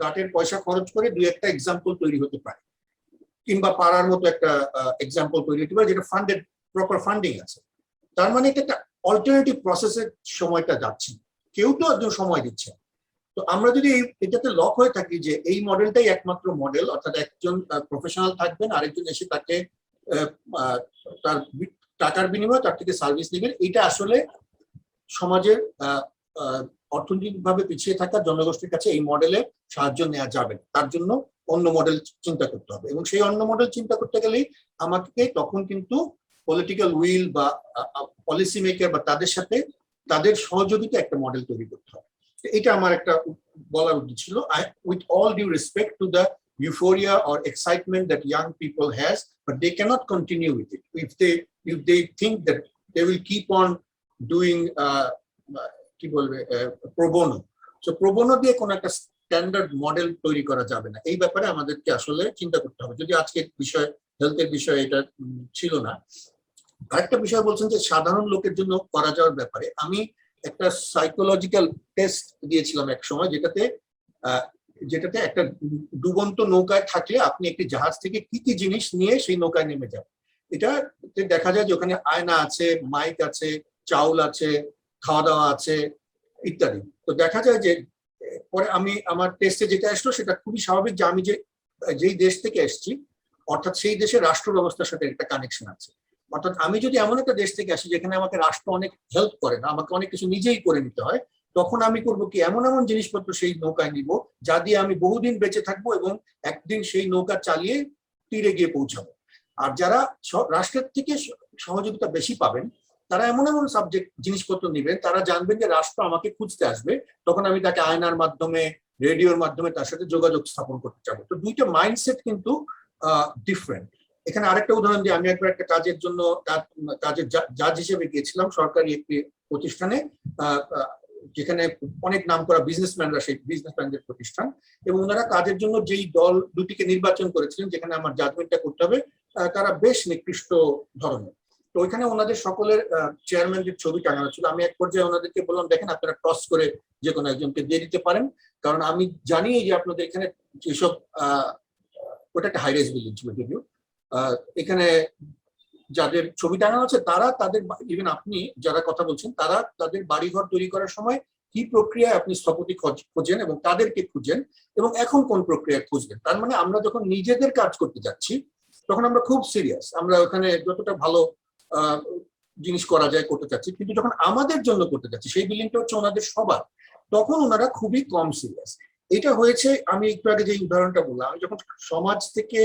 গাটের পয়সা খরচ করে 2-একটা এক্সাম্পল তৈরি হতে পারে, কিংবা পাড়ার মতো একটা এক্সাম্পল তৈরি হতে পারে যেটা ফান্ডেড, প্রপার ফান্ডিং আছে। তার মানে এটা একটা অল্টারনেটিভ প্রসেসের সময়টা যাচ্ছে, কেউ তো একজন সময় দিচ্ছে। তো আমরা যদি এটাতে লক হয়ে থাকি যে এই মডেলটাই একমাত্র মডেল, অর্থাৎ একজন প্রফেশনাল থাকবেন, আরেকজন এসে তাকে তার টাকার বিনিময়ে তার থেকে সার্ভিস নেবেন, এটা আসলে সমাজের অর্থনৈতিকভাবে পিছিয়ে থাকা জনগোষ্ঠীর কাছে এই মডেলে সাহায্য নেওয়া যাবে না। তার জন্য অন্য মডেল চিন্তা করতে হবে, এবং সেই অন্য মডেল চিন্তা করতে গেলেই আমাকে তখন কিন্তু পলিটিক্যাল উইল বা পলিসি মেকার বা তাদের সাথে তাদের সহযোগিতা একটা মডেল তৈরি করতে হবে। এটা আমার একটা বলার উদ্দেশ্য ছিল। With all due respect to the euphoria or excitement that young people has, but they cannot continue with it if they think that they will keep on doing কি বলবে pro bono. So pro bono দিয়ে কোন একটা standard model তৈরি করা যাবে না, এই ব্যাপারে আমাদেরকে আসলে চিন্তা করতে হবে। যদি আজকে বিষয় হেলথের বিষয় এটা ছিল না। আরেকটা বিষয় বলছেন যে সাধারণ লোকের জন্য করা যাওয়ার ব্যাপারে, আমি একটা সাইকোলজিক্যাল টেস্ট দিয়েছিলাম এক সময়, যেটাতে একটা ডুবন্ত নৌকায় থাকলে আপনি একটি জাহাজ থেকে কি কি জিনিস নিয়ে সেই নৌকায় নেমে যাবেন। এটা দেখা যায় যে ওখানে আয়না আছে, মাইক আছে, চাউল আছে, খাওয়া দাওয়া আছে ইত্যাদি। তো দেখা যায় যে পরে আমার টেস্টে যেটা আসলো সেটা খুবই স্বাভাবিক, যে আমি যেই দেশ থেকে এসেছি, অর্থাৎ সেই দেশের রাষ্ট্র ব্যবস্থার সাথে একটা কানেকশন আছে। অর্থাৎ আমি যদি এমন একটা দেশ থেকে আসি যেখানে আমাকে রাষ্ট্র অনেক হেল্প করে না, আমাকে অনেক কিছু নিজেই করে নিতে হয়, তখন আমি করবো কি, এমন এমন জিনিসপত্র সেই নৌকায় নিব যা দিয়ে আমি বহুদিন বেঁচে থাকবো এবং একদিন সেই নৌকা চালিয়ে তীরে গিয়ে পৌঁছাবো। আর যারা রাষ্ট্রের থেকে সহযোগিতা বেশি পাবেন, তারা এমন এমন সাবজেক্ট জিনিসপত্র নিবেন, তারা জানবেন যে রাষ্ট্র আমাকে খুঁজতে আসবে, তখন আমি তাকে আয়নার মাধ্যমে, রেডিওর মাধ্যমে তার সাথে যোগাযোগ স্থাপন করতে চাবো। তো দুইটা মাইন্ডসেট কিন্তু ডিফারেন্ট। এখানে আরেকটা উদাহরণ দিয়ে, আমি একবার একটা কাজের জন্য কাজের জাজ হিসেবে গিয়েছিলাম সরকারি একটি প্রতিষ্ঠানে, যেখানে অনেক নাম করা বিজনেসম্যানরা, সেই বিজনেসম্যানদের প্রতিষ্ঠান, এবং ওনারা কাজের জন্য যেই দল দুটিকে নির্বাচন করেছিলেন যেখানে আমার জাজমেন্টটা করতে হবে, তারা বেশ নিকৃষ্ট ধরনের। তো ওইখানে ওনাদের সকলের চেয়ারম্যানদের ছবি টাঙানো ছিল। আমি এক পর্যায়ে ওনাদেরকে বললাম, দেখেন আপনারা টস করে যে কোনো একজনকে দিয়ে দিতে পারেন, কারণ আমি জানি যে আপনাদের এখানে যেসব, ওটা একটা হাই রাইজ বিল্ডিং ছিল যদিও, এখানে যাদের ছবি টাঙানো আছে তারা তাদের ইভেন আপনি যারা কথা বলছেন তারা তাদের বাড়িঘর তৈরি করার সময় কি প্রক্রিয়ায় আপনি স্থপতি খোঁজেন এবং তাদেরকে খুঁজেন এবং এখন কোন প্রক্রিয়ায় খুঁজবেন। তার মানে আমরা যখন নিজেদের কাজ করতে যাচ্ছি তখন আমরা খুব সিরিয়াস, আমরা ওখানে যতটা ভালো জিনিস করা যায় করতে চাচ্ছি, কিন্তু যখন আমাদের জন্য করতে যাচ্ছি সেই বিল্ডিংটা হচ্ছে ওনাদের সবার, তখন ওনারা খুবই কম সিরিয়াস। এটা হয়েছে আমি একটু আগে যে উদাহরণটা বললাম, আমি যখন সমাজ থেকে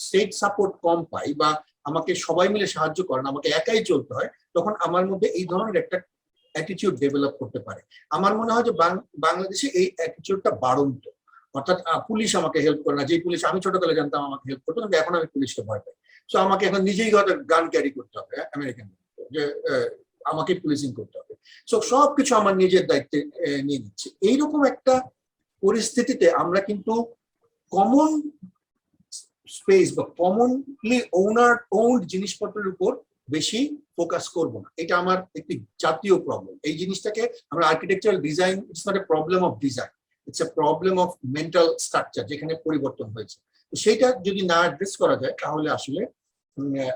স্টেট সাপোর্ট কম পাই বা আমাকে সবাই মিলে সাহায্য করেন, আমাকে একাই চলতে হয়, তখন আমার মধ্যে এই ধরনের একটা অ্যাটিটিউড ডেভেলপ করতে পারে। আমার মনে হয় যে বাংলাদেশে এই অ্যাটিটিউডটা বাড়ন্ত, অর্থাৎ পুলিশ আমাকে হেল্প করে না, যে পুলিশ আমি ছোটবেলায় জানতাম আমাকে হেল্প করতো, কিন্তু এখন আমি পুলিশকে ভয় পাই। সো আমাকে এখন নিজেই হয়তো গান ক্যারি করতে হবে, আমেরিকান যে আমাকে পুলিশিং করতে হবে। সো সবকিছু আমার নিজের দায়িত্বে নিয়ে নিচ্ছে। এইরকম একটা পরিস্থিতিতে আমরা কিন্তু কমন স্পেস বা কমনলি ওন্ড জিনিসপত্রের উপর বেশি ফোকাস করব না। এটা আমার একটি জাতীয় প্রবলেম। এই জিনিসটাকে আমরা architectural design, it's not A problem of design, it's a problem of mental structure, যেখানে পরিবর্তন হয়েছে। তো সেইটা যদি না অ্যাড্রেস করা যায় তাহলে আসলে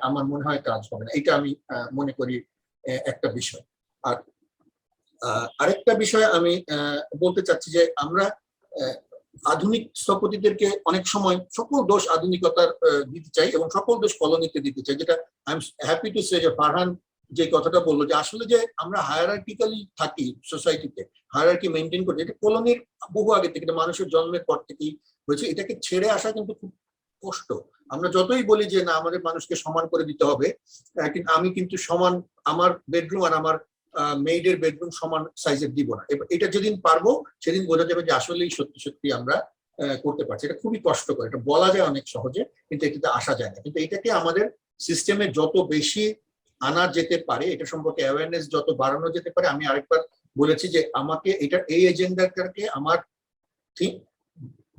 আমার মনে হয় কাজ হবে না। এটা আমি মনে করি একটা বিষয়। আর আরেকটা বিষয় আমি বলতে চাচ্ছি যে আমরা আধুনিক স্থপতিদেরকে অনেক সময় সকল দোষ আধুনিকতার দিতে চাই এবং সকল দোষ কলোনিতে দিতে চাই, যেটা I am happy to say যে ফারহান যে কথাটা বললো যে আসলে যে আমরা হায়ারার্কিক্যালি থাকি সোসাইটিতে, হায়ারার্কি মেনটেন করি, এটা কলোনির বহু আগে থেকে, মানুষের জন্মের পর থেকেই হয়েছে। এটাকে ছেড়ে আসা কিন্তু খুব কষ্ট। আমরা যতই বলি যে না আমাদের মানুষকে সমান করে দিতে হবে, কিন্তু আমি কিন্তু সমান আমার বেডরুম আর আমার মেইডের বেডরুম সমান সাইজের দিব না। এটা যেদিন পারবো সেদিন বোঝা যাবে যে আসলেই সত্যি সত্যি আমরা করতে পারছি। এটা খুবই কষ্টকর, এটা বলা যায় অনেক সহজে কিন্তু এটাতে আসা যায় না। কিন্তু এটাকে আমাদের সিস্টেমে যত বেশি আনা যেতে পারে, এটা সম্পর্কে অ্যাওয়ারনেস যত বাড়ানো যেতে পারে। আমি আরেকবার বলেছি যে আমাকে এটা এই এজেন্ডাটাকে আমার ঠিক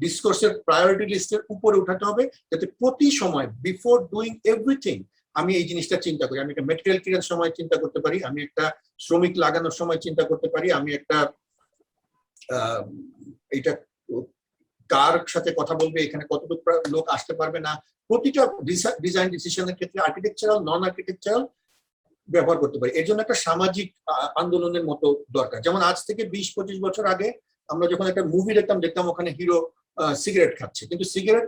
ডিসকোর্সের প্রায়োরিটি লিস্টের উপরে উঠাতে হবে, যাতে প্রতি সময় বিফোর ডুইং এভরিথিং আমি এই জিনিসটা চিন্তা করি। আমি একটা মেটেরিয়াল কেনার সময় চিন্তা করতে পারি, আমি একটা শ্রমিক লাগানোর সময় চিন্তা করতে পারি, আমি একটা এটা কার সাথে কথা বলবে, এখানে কতটুকু লোক আসতে পারবে না, প্রতিটা ডিজাইন ডিসিশনের ক্ষেত্রে আর্কিটেকচারাল নন আর্কিটেকচারাল ব্যবহার করতে পারি। এর জন্য একটা সামাজিক আন্দোলনের মতো দরকার। যেমন আজ থেকে 20-25 বছর আগে আমরা যখন একটা মুভি দেখতাম ওখানে হিরো সিগারেট খাচ্ছে, কিন্তু সিগারেট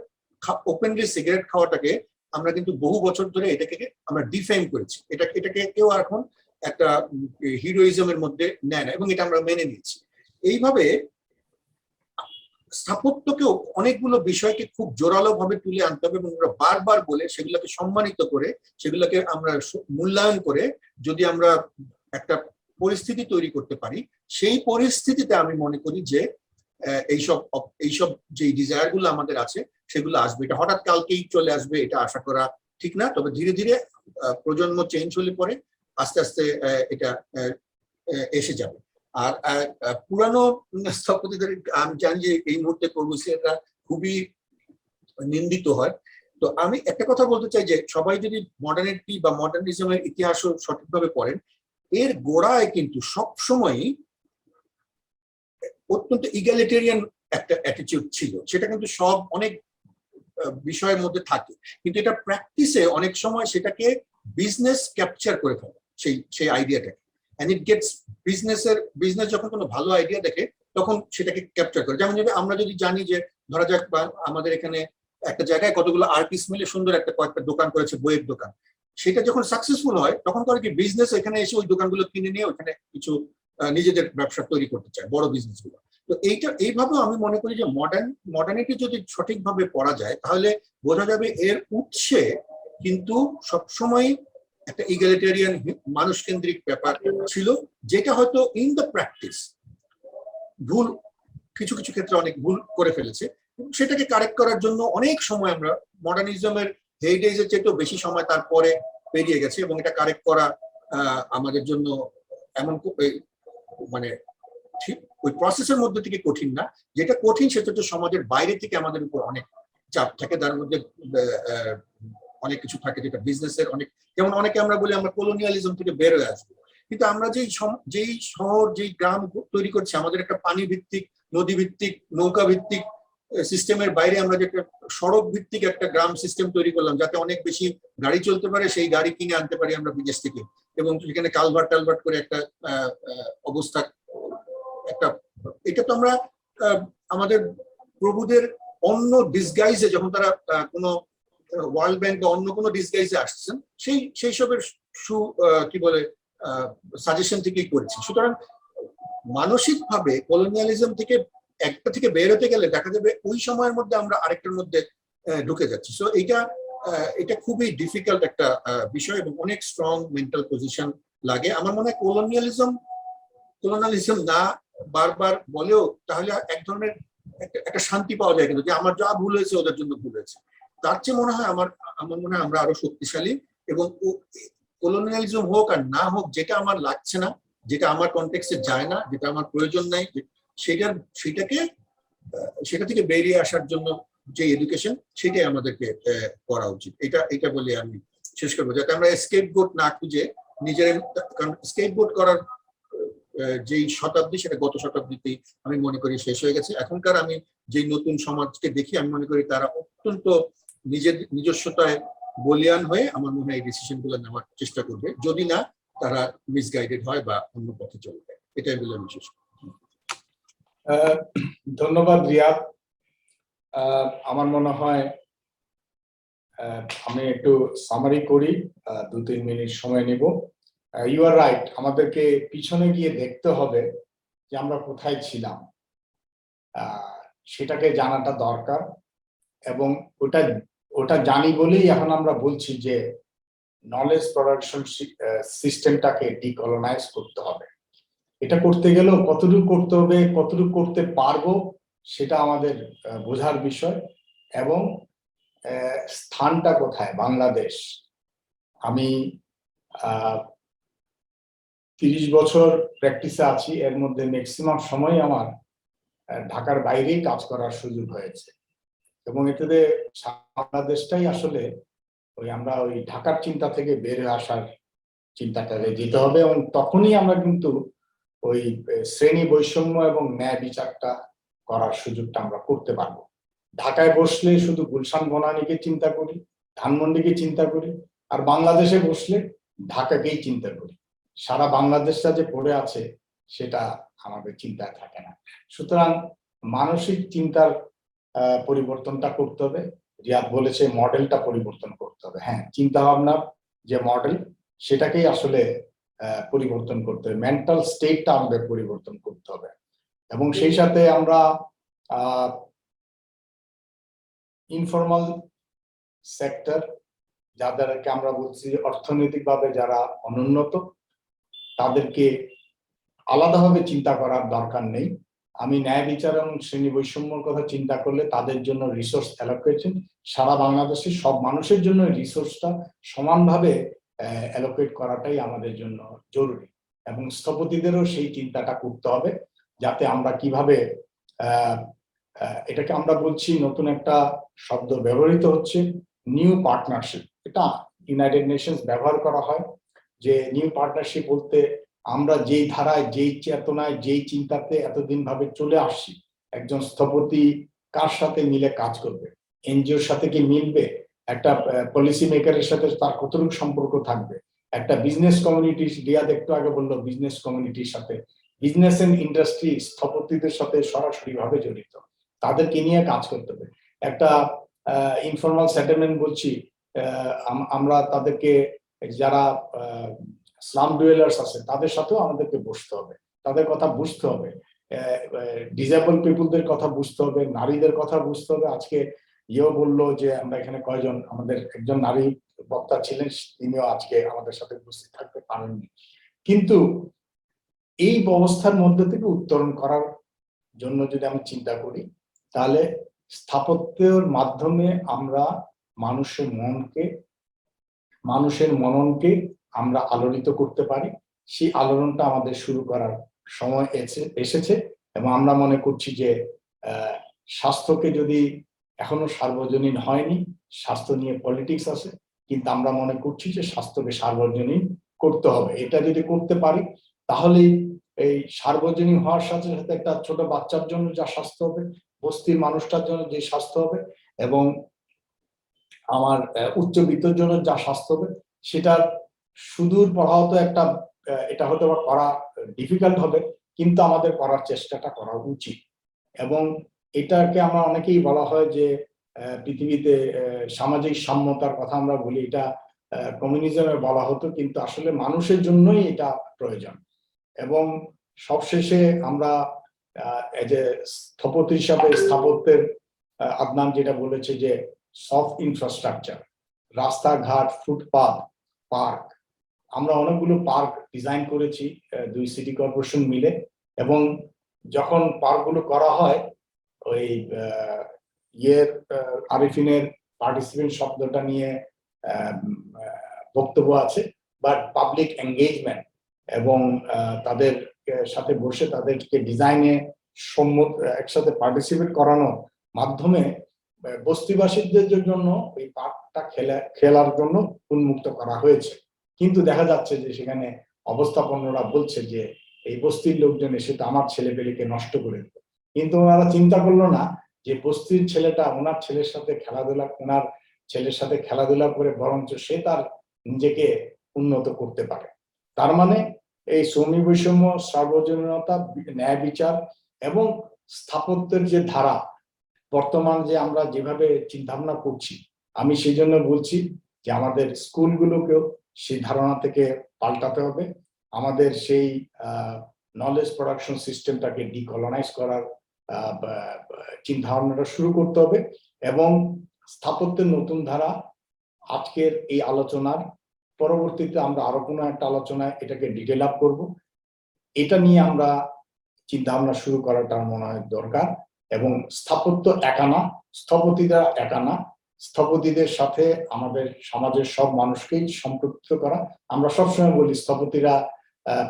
ওপেনলি সিগারেট খাওয়াটাকে আমরা কিন্তু বহু বছর ধরে এটাকে আমরা ডিফেম করেছি। এটাকে কেউ এখন একটা হিরোইজমের মধ্যে নেয় না এবং এটা আমরা মেনে নিয়েছি। এইভাবে স্থাপত্যকেও অনেকগুলো বিষয়কে খুব জোরালো ভাবে তুলে আনতে হবে এবং আমরা বারবার বলে সেগুলোকে সম্মানিত করে, সেগুলোকে আমরা মূল্যায়ন করে যদি আমরা একটা পরিস্থিতি তৈরি করতে পারি, সেই পরিস্থিতিতে আমি মনে করি যে এইসব যে ডিজায়ার গুলো আমাদের আছে সেগুলো আসবে। এটা হঠাৎ কালকেই চলে আসবে এটা আশা করা ঠিক না, তবে ধীরে ধীরে প্রজন্ম চেঞ্জ হলে পরে আস্তে আস্তে এটা এসে যাবে। আর পুরানো স্থপতিদের আমি জানি যে এই মুহূর্তে এটা খুবই নিন্দিত হয়। তো আমি একটা কথা বলতে চাই যে সবাই যদি মডার্নিটি বা মডার্নিজমের ইতিহাসও সঠিকভাবে পড়েন, এর গোড়ায় কিন্তু সবসময়ই অত্যন্ত ইগালিটেরিয়ান একটা অ্যাটিটিউড ছিল। সেটা কিন্তু সব অনেক বিষয়ের মধ্যে থাকে, কিন্তু এটা প্র্যাকটিসে অনেক সময় সেটাকে বিজনেস ক্যাপচার করে ফেলে সেই আইডিয়াটাকে। এন্ড ইট গেটস বিজনেস যখন কোনো ভালো আইডিয়া দেখে তখন সেটাকে ক্যাপচার করে। যেমন আমরা যদি জানি যে ধরা যাক বা আমাদের এখানে একটা জায়গায় কতগুলো আর্টিস্ট মিলে সুন্দর একটা কয়েকটা দোকান করেছে, বইয়ের দোকান, সেটা যখন সাকসেসফুল হয় তখন করে কি বিজনেস এখানে এসে ওই দোকানগুলো কিনে নিয়ে ওখানে কিছু নিজেদের ব্যবসা তৈরি করতে চায়, বড় বিজনেস গুলো। তো এইভাবে আমি মনে করি যে মডার্নিটি যদি সঠিকভাবে পড়া যায় তাহলে বোঝা যাবে এর উৎসে কিন্তু সবসময় একটা ইগালিটেরিয়ান মানুষ কেন্দ্রিক ব্যাপার ছিল, যেটা হয়তো ইন দ্য প্র্যাকটিস ভুল কিছু কিছু ক্ষেত্রে অনেক ভুল করে ফেলেছে। সেটাকে কারেক্ট করার জন্য অনেক সময় আমরা মডার্নিজমের হেরিটেজের চেয়েও বেশি সময় তারপরে পেরিয়ে গেছে এবং এটা কারেক্ট করা আমাদের জন্য এমন মানে ঠিক ওই প্রসেসের মধ্যে থেকে কঠিন না। যেটা কঠিন সেটা হচ্ছে সমাজের বাইরে থেকে আমাদের উপর অনেক চাপ থাকে, তার মধ্যে অনেক কিছু থাকে যেটা বিজনেসের অনেক, যেমন অনেকে আমরা বলি আমরা কলোনিয়ালিজম থেকে বের হয়ে আসবো, কিন্তু আমরা যেই শহর যেই গ্রাম তৈরি করছি আমাদের একটা পানি ভিত্তিক, নদী ভিত্তিক, নৌকা ভিত্তিক সিস্টেমের বাইরে আমরা যে একটা সড়ক ভিত্তিক একটা গ্রাম সিস্টেম তৈরি করলাম, যাতে অনেক বেশি গাড়ি চলতে পারে, সেই গাড়ি কিনে আনতে পারি আমরা বিদেশ থেকে, এবং সেখানে কালভার্ট টালভার্ট করে একটা অবস্থা, একটা, এটা তো আমরা আমাদের প্রভুদের অন্য ডিসগাইজে, যখন তারা কোনো ওয়ার্ল্ড ব্যাংক বা অন্য কোনো ডিসগাইজে আসছেন, সেই সবের কি বলে সাজেশন থেকেই করেছি। সুতরাং মানসিকভাবে কলোনিয়ালিজম থেকে একটা থেকে বের হতে গেলে দেখা যাবে ওই সময়ের মধ্যে আমরা আরেকটার মধ্যে ঢুকে যাচ্ছি। সো এটা খুবই ডিফিকাল্ট একটা বিষয় এবং অনেক স্ট্রং মেন্টাল পজিশন লাগে। আমার মনে হয় কলোনিয়ালিজম না বারবার বলেও তাহলে এক ধরনের একটা শান্তি পাওয়া যায়, কিন্তু যে আমার যা ভুল হয়েছে ওদের জন্য ভুল হয়েছে, তার চেয়ে মনে হয় আমার মনে হয় আমরা আরো শক্তিশালী, এবং কলোনিয়ালিজম হোক আর না হোক, যেটা আমার লাগছে না, যেটা আমার কনটেক্সটে যায় না, যেটা আমার প্রয়োজন নাই, সেটা থেকে বেরিয়ে আসার জন্য যে এডুকেশন, সেটাই আমাদেরকে করা উচিত। এটা বলে আমি শেষ করবো, যাতে আমরা স্কেপ গোট না খুঁজে নিজের, কারণ স্কেপ গোট করার যেই শতাব্দী, সেটা গত শতাব্দীতেই আমি মনে করি শেষ হয়ে গেছে। এখনকার আমি যেই নতুন সমাজকে দেখি, আমি মনে করি তারা অত্যন্ত নিজস্বতায় বলিয়ান হয়ে আমার মনে হয় এই ডিসিশন গুলো নেওয়ার চেষ্টা করবে, যদি না তারা মিসগাইডেড হয় বা অন্য পথে চলে যায়। এটাই বলে আমি শেষ করি।
ধন্যবাদ রিয়াদ। আমার মনে হয় আমি একটু সামারি করি, 2-3 মিনিট সময় নিব। ইউ আর রাইট, আমাদেরকে পিছনে গিয়ে দেখতে হবে যে আমরা কোথায় ছিলাম, সেটাকে জানাটা দরকার, এবং ওটা জানি বলেই এখন আমরা বলছি যে নলেজ প্রোডাকশন সিস্টেমটাকে ডিকলোনাইজ করতে হবে। এটা করতে গেলেও কতটুকু করতে হবে, কতটুকু করতে পারবো, সেটা আমাদের বোঝার বিষয়। এবং স্থানটা কোথায়, বাংলাদেশ। আমি 30 বছর প্র্যাকটিসে আছি, এর মধ্যে ম্যাক্সিমাম সময় আমার ঢাকার বাইরেই কাজ করার সুযোগ হয়েছে, এবং এতে বাংলাদেশটাই আসলে আমরা ওই ঢাকার চিন্তা থেকে বের হয়ে আসার চিন্তাটা দিতে হবে, এবং তখনই আমরা কিন্তু ওই শ্রেণী বৈষম্য এবং ন্যায় বিচারটা করার সুযোগটা আমরা করতে পারবো। ঢাকায় বসলে শুধু গুলশান বনানীকে চিন্তা করি, ধানমন্ডিকে চিন্তা করি, আর বাংলাদেশে বসলে ঢাকাকেই চিন্তা করি। সারা বাংলাদেশটা যে পড়ে আছে সেটা আমাদের চিন্তায় থাকে না। সুতরাং মানসিক চিন্তার পরিবর্তনটা করতে হবে। রিয়াদ বলেছে মডেলটা পরিবর্তন করতে হবে। হ্যাঁ, চিন্তা ভাবনার যে মডেল, সেটাকেই আসলে পরিবর্তন করতে হবে, মেন্টাল স্টেটটা আমাদের পরিবর্তন করতে হবে। এবং সেই সাথে আমরা ইনফর্মাল সেক্টর, যাদেরকে আমরা বলছি অর্থনৈতিকভাবে যারা অনুন্নত, তাদেরকে আলাদাভাবে চিন্তা করার দরকার নেই। আমি ন্যায় বিচার এবং শ্রেণী বৈষম্যর কথা চিন্তা করলে তাদের জন্য রিসোর্স অ্যালোকেশন, সারা বাংলাদেশের সব মানুষের জন্য রিসোর্সটা সমানভাবে অ্যালোকেট করাটাই আমাদের জন্য জরুরি। এবং স্থপতিদেরও সেই চিন্তাটা করতে হবে, যাতে আমরা কিভাবে এটাকে আমরা বলছি, নতুন একটা শব্দ ব্যবহৃত হচ্ছে, নিউ পার্টনারশিপ। এটা ইউনাইটেড নেশনস ব্যবহার করা হয়, যে নিউ পার্টনারশিপ বলতে আমরা যেই ধারায়, যেই চেতনায়, যেই চিন্তাতে এতদিন ভাবে চলে আসছি, একজন স্থপতি কার সাথে মিলে কাজ করবে, এনজিওর সাথে কি মিলবে, একটা পলিসি মেকারের সাথে তার কতটুকু সম্পর্ক থাকবে, একটা বিজনেস কমিউনিটি, রিয়াদ একটু আগে বললো বিজনেস কমিউনিটির সাথে, বিজনেস এন্ড ইন্ডাস্ট্রি স্থপতিদের সাথে সরাসরি ভাবে জড়িত, তাদেরকে নিয়ে কাজ করতে হবে। একটা ইনফর্মাল সেটেলমেন্ট বলছি, আমরা তাদেরকে, যারা স্লাম ডুয়েলার্স আছে তাদের সাথেও আমাদেরকে বসতে হবে, তাদের কথা বুঝতে হবে, ডিসেবল পিপুলদের কথা বুঝতে হবে, নারীদের কথা বুঝতে হবে। আজকে ইয়েও বললো যে আমরা এখানে কয়জন, আমাদের একজন নারী বক্তা ছিলেন, তিনিও আজকে আমাদের সাথে উপস্থিত থাকতে পারেননি। কিন্তু এই ব্যবস্থার মধ্যে থেকে উত্তরণ করার জন্য যদি আমি চিন্তা করি, তাহলে স্থাপত্যের মাধ্যমে আমরা মানুষের মননকে আমরা আলোড়িত করতে পারি। সেই আলোড়নটা আমাদের শুরু করার সময় এসেছে, এবং আমরা মনে করছি যে স্বাস্থ্যকে যদি এখনো সার্বজনীন হয়নি, স্বাস্থ্য নিয়ে পলিটিক্স আছে, কিন্তু আমরা মনে করছি যে স্বাস্থ্যকে সার্বজনীন করতে হবে। এটা যদি করতে পারি, তাহলে এই সার্বজনীন হওয়ার সাথে সাথে একটা ছোট বাচ্চার জন্য যা স্বাস্থ্য হবে, বস্তির মানুষটার জন্য যে স্বাস্থ্য হবে এবং আমার উচ্চবিত্তর জন্য যা স্বাস্থ্য হবে, সেটার সুদূর প্রবাহত একটা এটা হয়তো বা করা ডিফিকাল্ট হবে, কিন্তু আমাদের করার চেষ্টাটা করা উচিত। এবং এটাকে আমরা অনেকেই বলা হয় যে পৃথিবীতে সামাজিক সাম্যতার কথা আমরা বলি, এটা কমিউনিজমে বলা হতো, কিন্তু আসলে মানুষের জন্যই এটা প্রয়োজন। এবং সবশেষে আমরা যে স্থপতি হিসাবে স্থাপত্যের আদনান যেটা বলেছে যে সফট ইনফ্রাস্ট্রাকচার, রাস্তাঘাট, ফুটপাথ, পার্ক, আমরা অনেকগুলো পার্ক ডিজাইন করেছি 2 সিটি কর্পোরেশন মিলে। এবং যখন পার্কগুলো করা হয়, ওই আরিফিনের পার্টিসিপেন্ট শব্দটা নিয়ে বক্তব্য আছে, বাট পাবলিক এঙ্গেজমেন্ট এবং তাদের সাথে বসে তাদেরকে ডিজাইনে একসাথে পার্টিসিপেট করানোর মাধ্যমে বস্তিবাসীদের জন্য এই পার্কটা খেলার জন্য উন্মুক্ত করা হয়েছে। কিন্তু দেখা যাচ্ছে যে সেখানে অবস্থাপন্নরা বলছে যে এই বস্তির লোকজন এসে তো আমার ছেলেপেলেকে নষ্ট করে দিল। কিন্তু ওনারা চিন্তা করলো না যে বস্তির ছেলেটা ওনার ছেলের সাথে খেলাধুলা করে বরঞ্চ সে তার নিজেকে উন্নত করতে পারে। তার মানে এই শ্রমিক বৈষম্য, সার্বজনীনতা, ন্যায় বিচার এবং স্থাপত্যের যে ধারা বর্তমান যে আমরা যেভাবে চিন্তা ভাবনা করছি, আমি সেই জন্য বলছি যে আমাদের স্কুলগুলোকেও সেই ধারণা থেকে পাল্টাতে হবে। আমাদের সেই নলেজ প্রোডাকশন সিস্টেমটাকে ডিকলোনাইজ করার চিন্তা ভাবনাটা শুরু করতে হবে। এবং স্থাপত্যের নতুন ধারা, আজকের এই আলোচনার পরবর্তীতে আমরা আরো কোনো একটা আলোচনায় এটাকে ডিটেল আপ করবো। এটা নিয়ে আমরা চিন্তা ভাবনা শুরু করাটা মনে হয় দরকার। এবং স্থাপত্য একা না, স্থপতিরা একা না, স্থপতিদের সাথে আমাদের সমাজের সব মানুষকেই সম্পৃক্ত করা। আমরা সবসময় বলি স্থপতিরা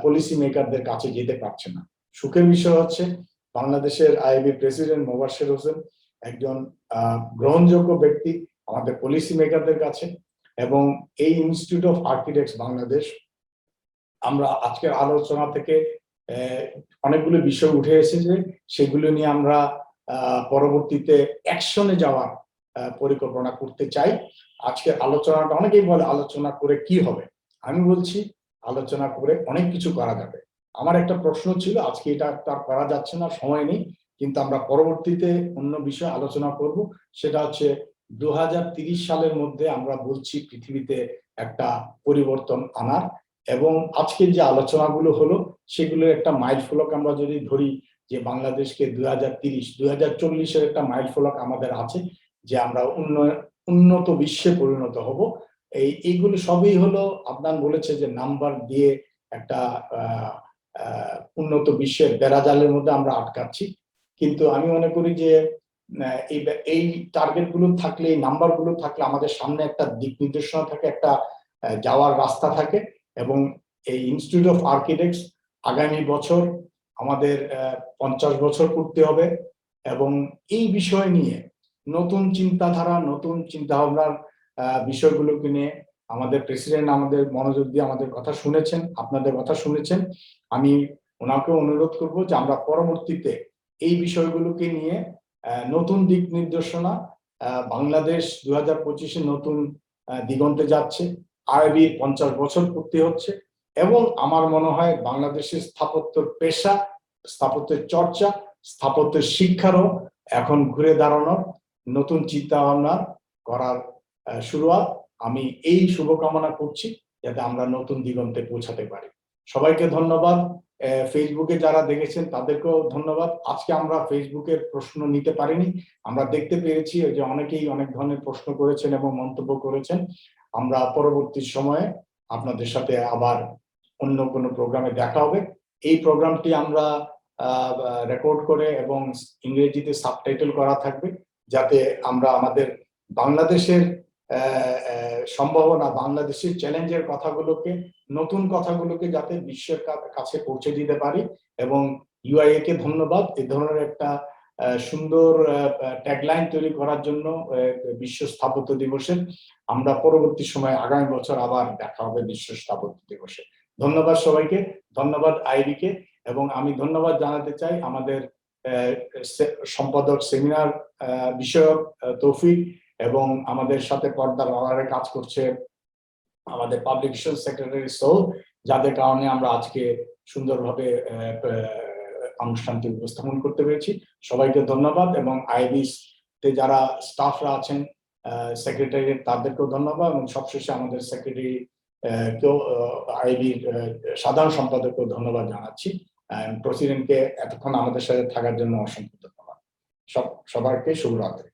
পলিসি মেকারদের কাছে যেতে পারছে না। সুখের বিষয় হচ্ছে বাংলাদেশের আইএবি প্রেসিডেন্ট মোবাশ্বের হোসেন একজন গ্রহণযোগ্য ব্যক্তি আমাদের পলিসি মেকারদের কাছে। এবং এই ইনস্টিটিউট অফ আর্কিটেক্টস বাংলাদেশ, আমরা আজকের আলোচনা থেকে অনেকগুলো বিষয় উঠে এসেছে, সেগুলো নিয়ে আমরা পরবর্তীতে অ্যাকশনে যাওয়ার পরিকল্পনা করতে চাই। আজকের আলোচনাটা, অনেকেই বলে আলোচনা করে কি হবে, আমি বলছি আলোচনা করে অনেক কিছু করা যাবে। আমার একটা প্রশ্ন ছিল, আজকে এটা তার করা যাচ্ছে না, সময় নেই, কিন্তু আমরা পরবর্তীতে অন্য বিষয়ে আলোচনা করব। সেটা হচ্ছে 2030 সালের মধ্যে আমরা বলছি পৃথিবীতে একটা পরিবর্তন আনার। এবং আজকের যে আলোচনাগুলো হলো সেগুলোর একটা মাইল ফলক আমরা যদি ধরি যে বাংলাদেশকে 2040 একটা মাইল ফলক আমাদের আছে, যে আমরা উন্নত বিশ্বে পরিণত হব। এইগুলো সবই হলো, আপনার বলেছে যে নাম্বার দিয়ে একটা উন্নত বিশ্বের বেড়াজালের মধ্যে আমরা আটকাচ্ছি। কিন্তু আমি মনে করি যে এই টার্গেট গুলো থাকলে, এই নাম্বার গুলো থাকলে আমাদের সামনে একটা দিক নির্দেশনা থাকে, একটা যাওয়ার রাস্তা থাকে। এবং এই ইনস্টিটিউট অফ আর্কিটেক্টস আগামী বছর আমাদের 50 বছর পূর্তি হবে। এবং এই বিষয় নিয়ে নতুন চিন্তাধারা, নতুন চিন্তা ভাবনার বিষয়গুলোকে নিয়ে আমাদের প্রেসিডেন্ট আমাদের মনোযোগ দিয়ে আমাদের কথা শুনেছেন, আপনাদের কথা শুনেছেন। আমি ওনাকে অনুরোধ করব যে আমরা পরবর্তীতে এই বিষয়গুলোকে নিয়ে নতুন দিক নির্দেশনা, বাংলাদেশ 2025-এ নতুন দিগন্তে যাচ্ছে, আইবির 50 বছর পূর্তি হচ্ছে। এবং আমার মনে হয় বাংলাদেশের স্থাপত্যের পেশা, স্থাপত্যের চর্চা, স্থাপত্যের শিক্ষারও এখন ঘুরে দাঁড়ানোর নতুন চিন্তা ভাবনা করার শুরুয়াত। আমি এই শুভকামনা করছি যাতে আমরা নতুন দিগন্তে পৌঁছাতে পারি। সবাইকে ধন্যবাদ। ফেসবুকে যারা দেখেছেন তাদেরকেও ধন্যবাদ। আজকে আমরা ফেসবুকের প্রশ্ন নিতে পারিনি, আমরা দেখতে পেরেছি যে অনেকেই অনেক ধরনের প্রশ্ন করেছেন এবং মন্তব্য করেছেন। আমরা পরবর্তী সময়ে আপনাদের সাথে আবার অন্য কোনো প্রোগ্রামে দেখা হবে। এই প্রোগ্রামটি আমরা রেকর্ড করে এবং ইংরেজিতে সাবটাইটেল করা থাকবে, যাতে আমরা আমাদের বাংলাদেশের সম্ভাবনা, বাংলাদেশের চ্যালেঞ্জের কথাগুলোকে, নতুন কথাগুলোকে যাতে বিশ্বের কাছে পৌঁছে দিতে পারি। এবং ইউআইএ কে ধন্যবাদ এই ধরনের একটা সুন্দর ট্যাগলাইন তৈরি করার জন্য বিশ্ব স্থাপত্য দিবসে। আমরা পরবর্তী সময়ে আগামী বছর আবার দেখা হবে বিশ্ব স্থাপত্য দিবসে। ধন্যবাদ সবাইকে, ধন্যবাদ আইবি কে। এবং আমি ধন্যবাদ জানাতে চাই আমাদের সম্পাদক সেমিনার বিষয়ক তৌফিক, এবং আমাদের সাথে পর্দার আড়ালে কাজ করছে আমাদের পাবলিকেশন সেক্রেটারি সৌ, যাদের কারণে আমরা আজকে সুন্দরভাবে অনুষ্ঠানটি উপস্থাপন করতে পেরেছি। সবাইকে ধন্যবাদ, এবং আইবিস তে যারা স্টাফরা আছেন সেক্রেটারি তাদেরকেও ধন্যবাদ, এবং সবশেষে আমাদের সেক্রেটারি কেও আইবির সাধারণ সম্পাদককেও ধন্যবাদ জানাচ্ছি। প্রেসিডেন্টকে এতক্ষণ আমাদের সাথে থাকার জন্য অসংখ্য ধন্যবাদ। সবাইকে শুভরাত্রি।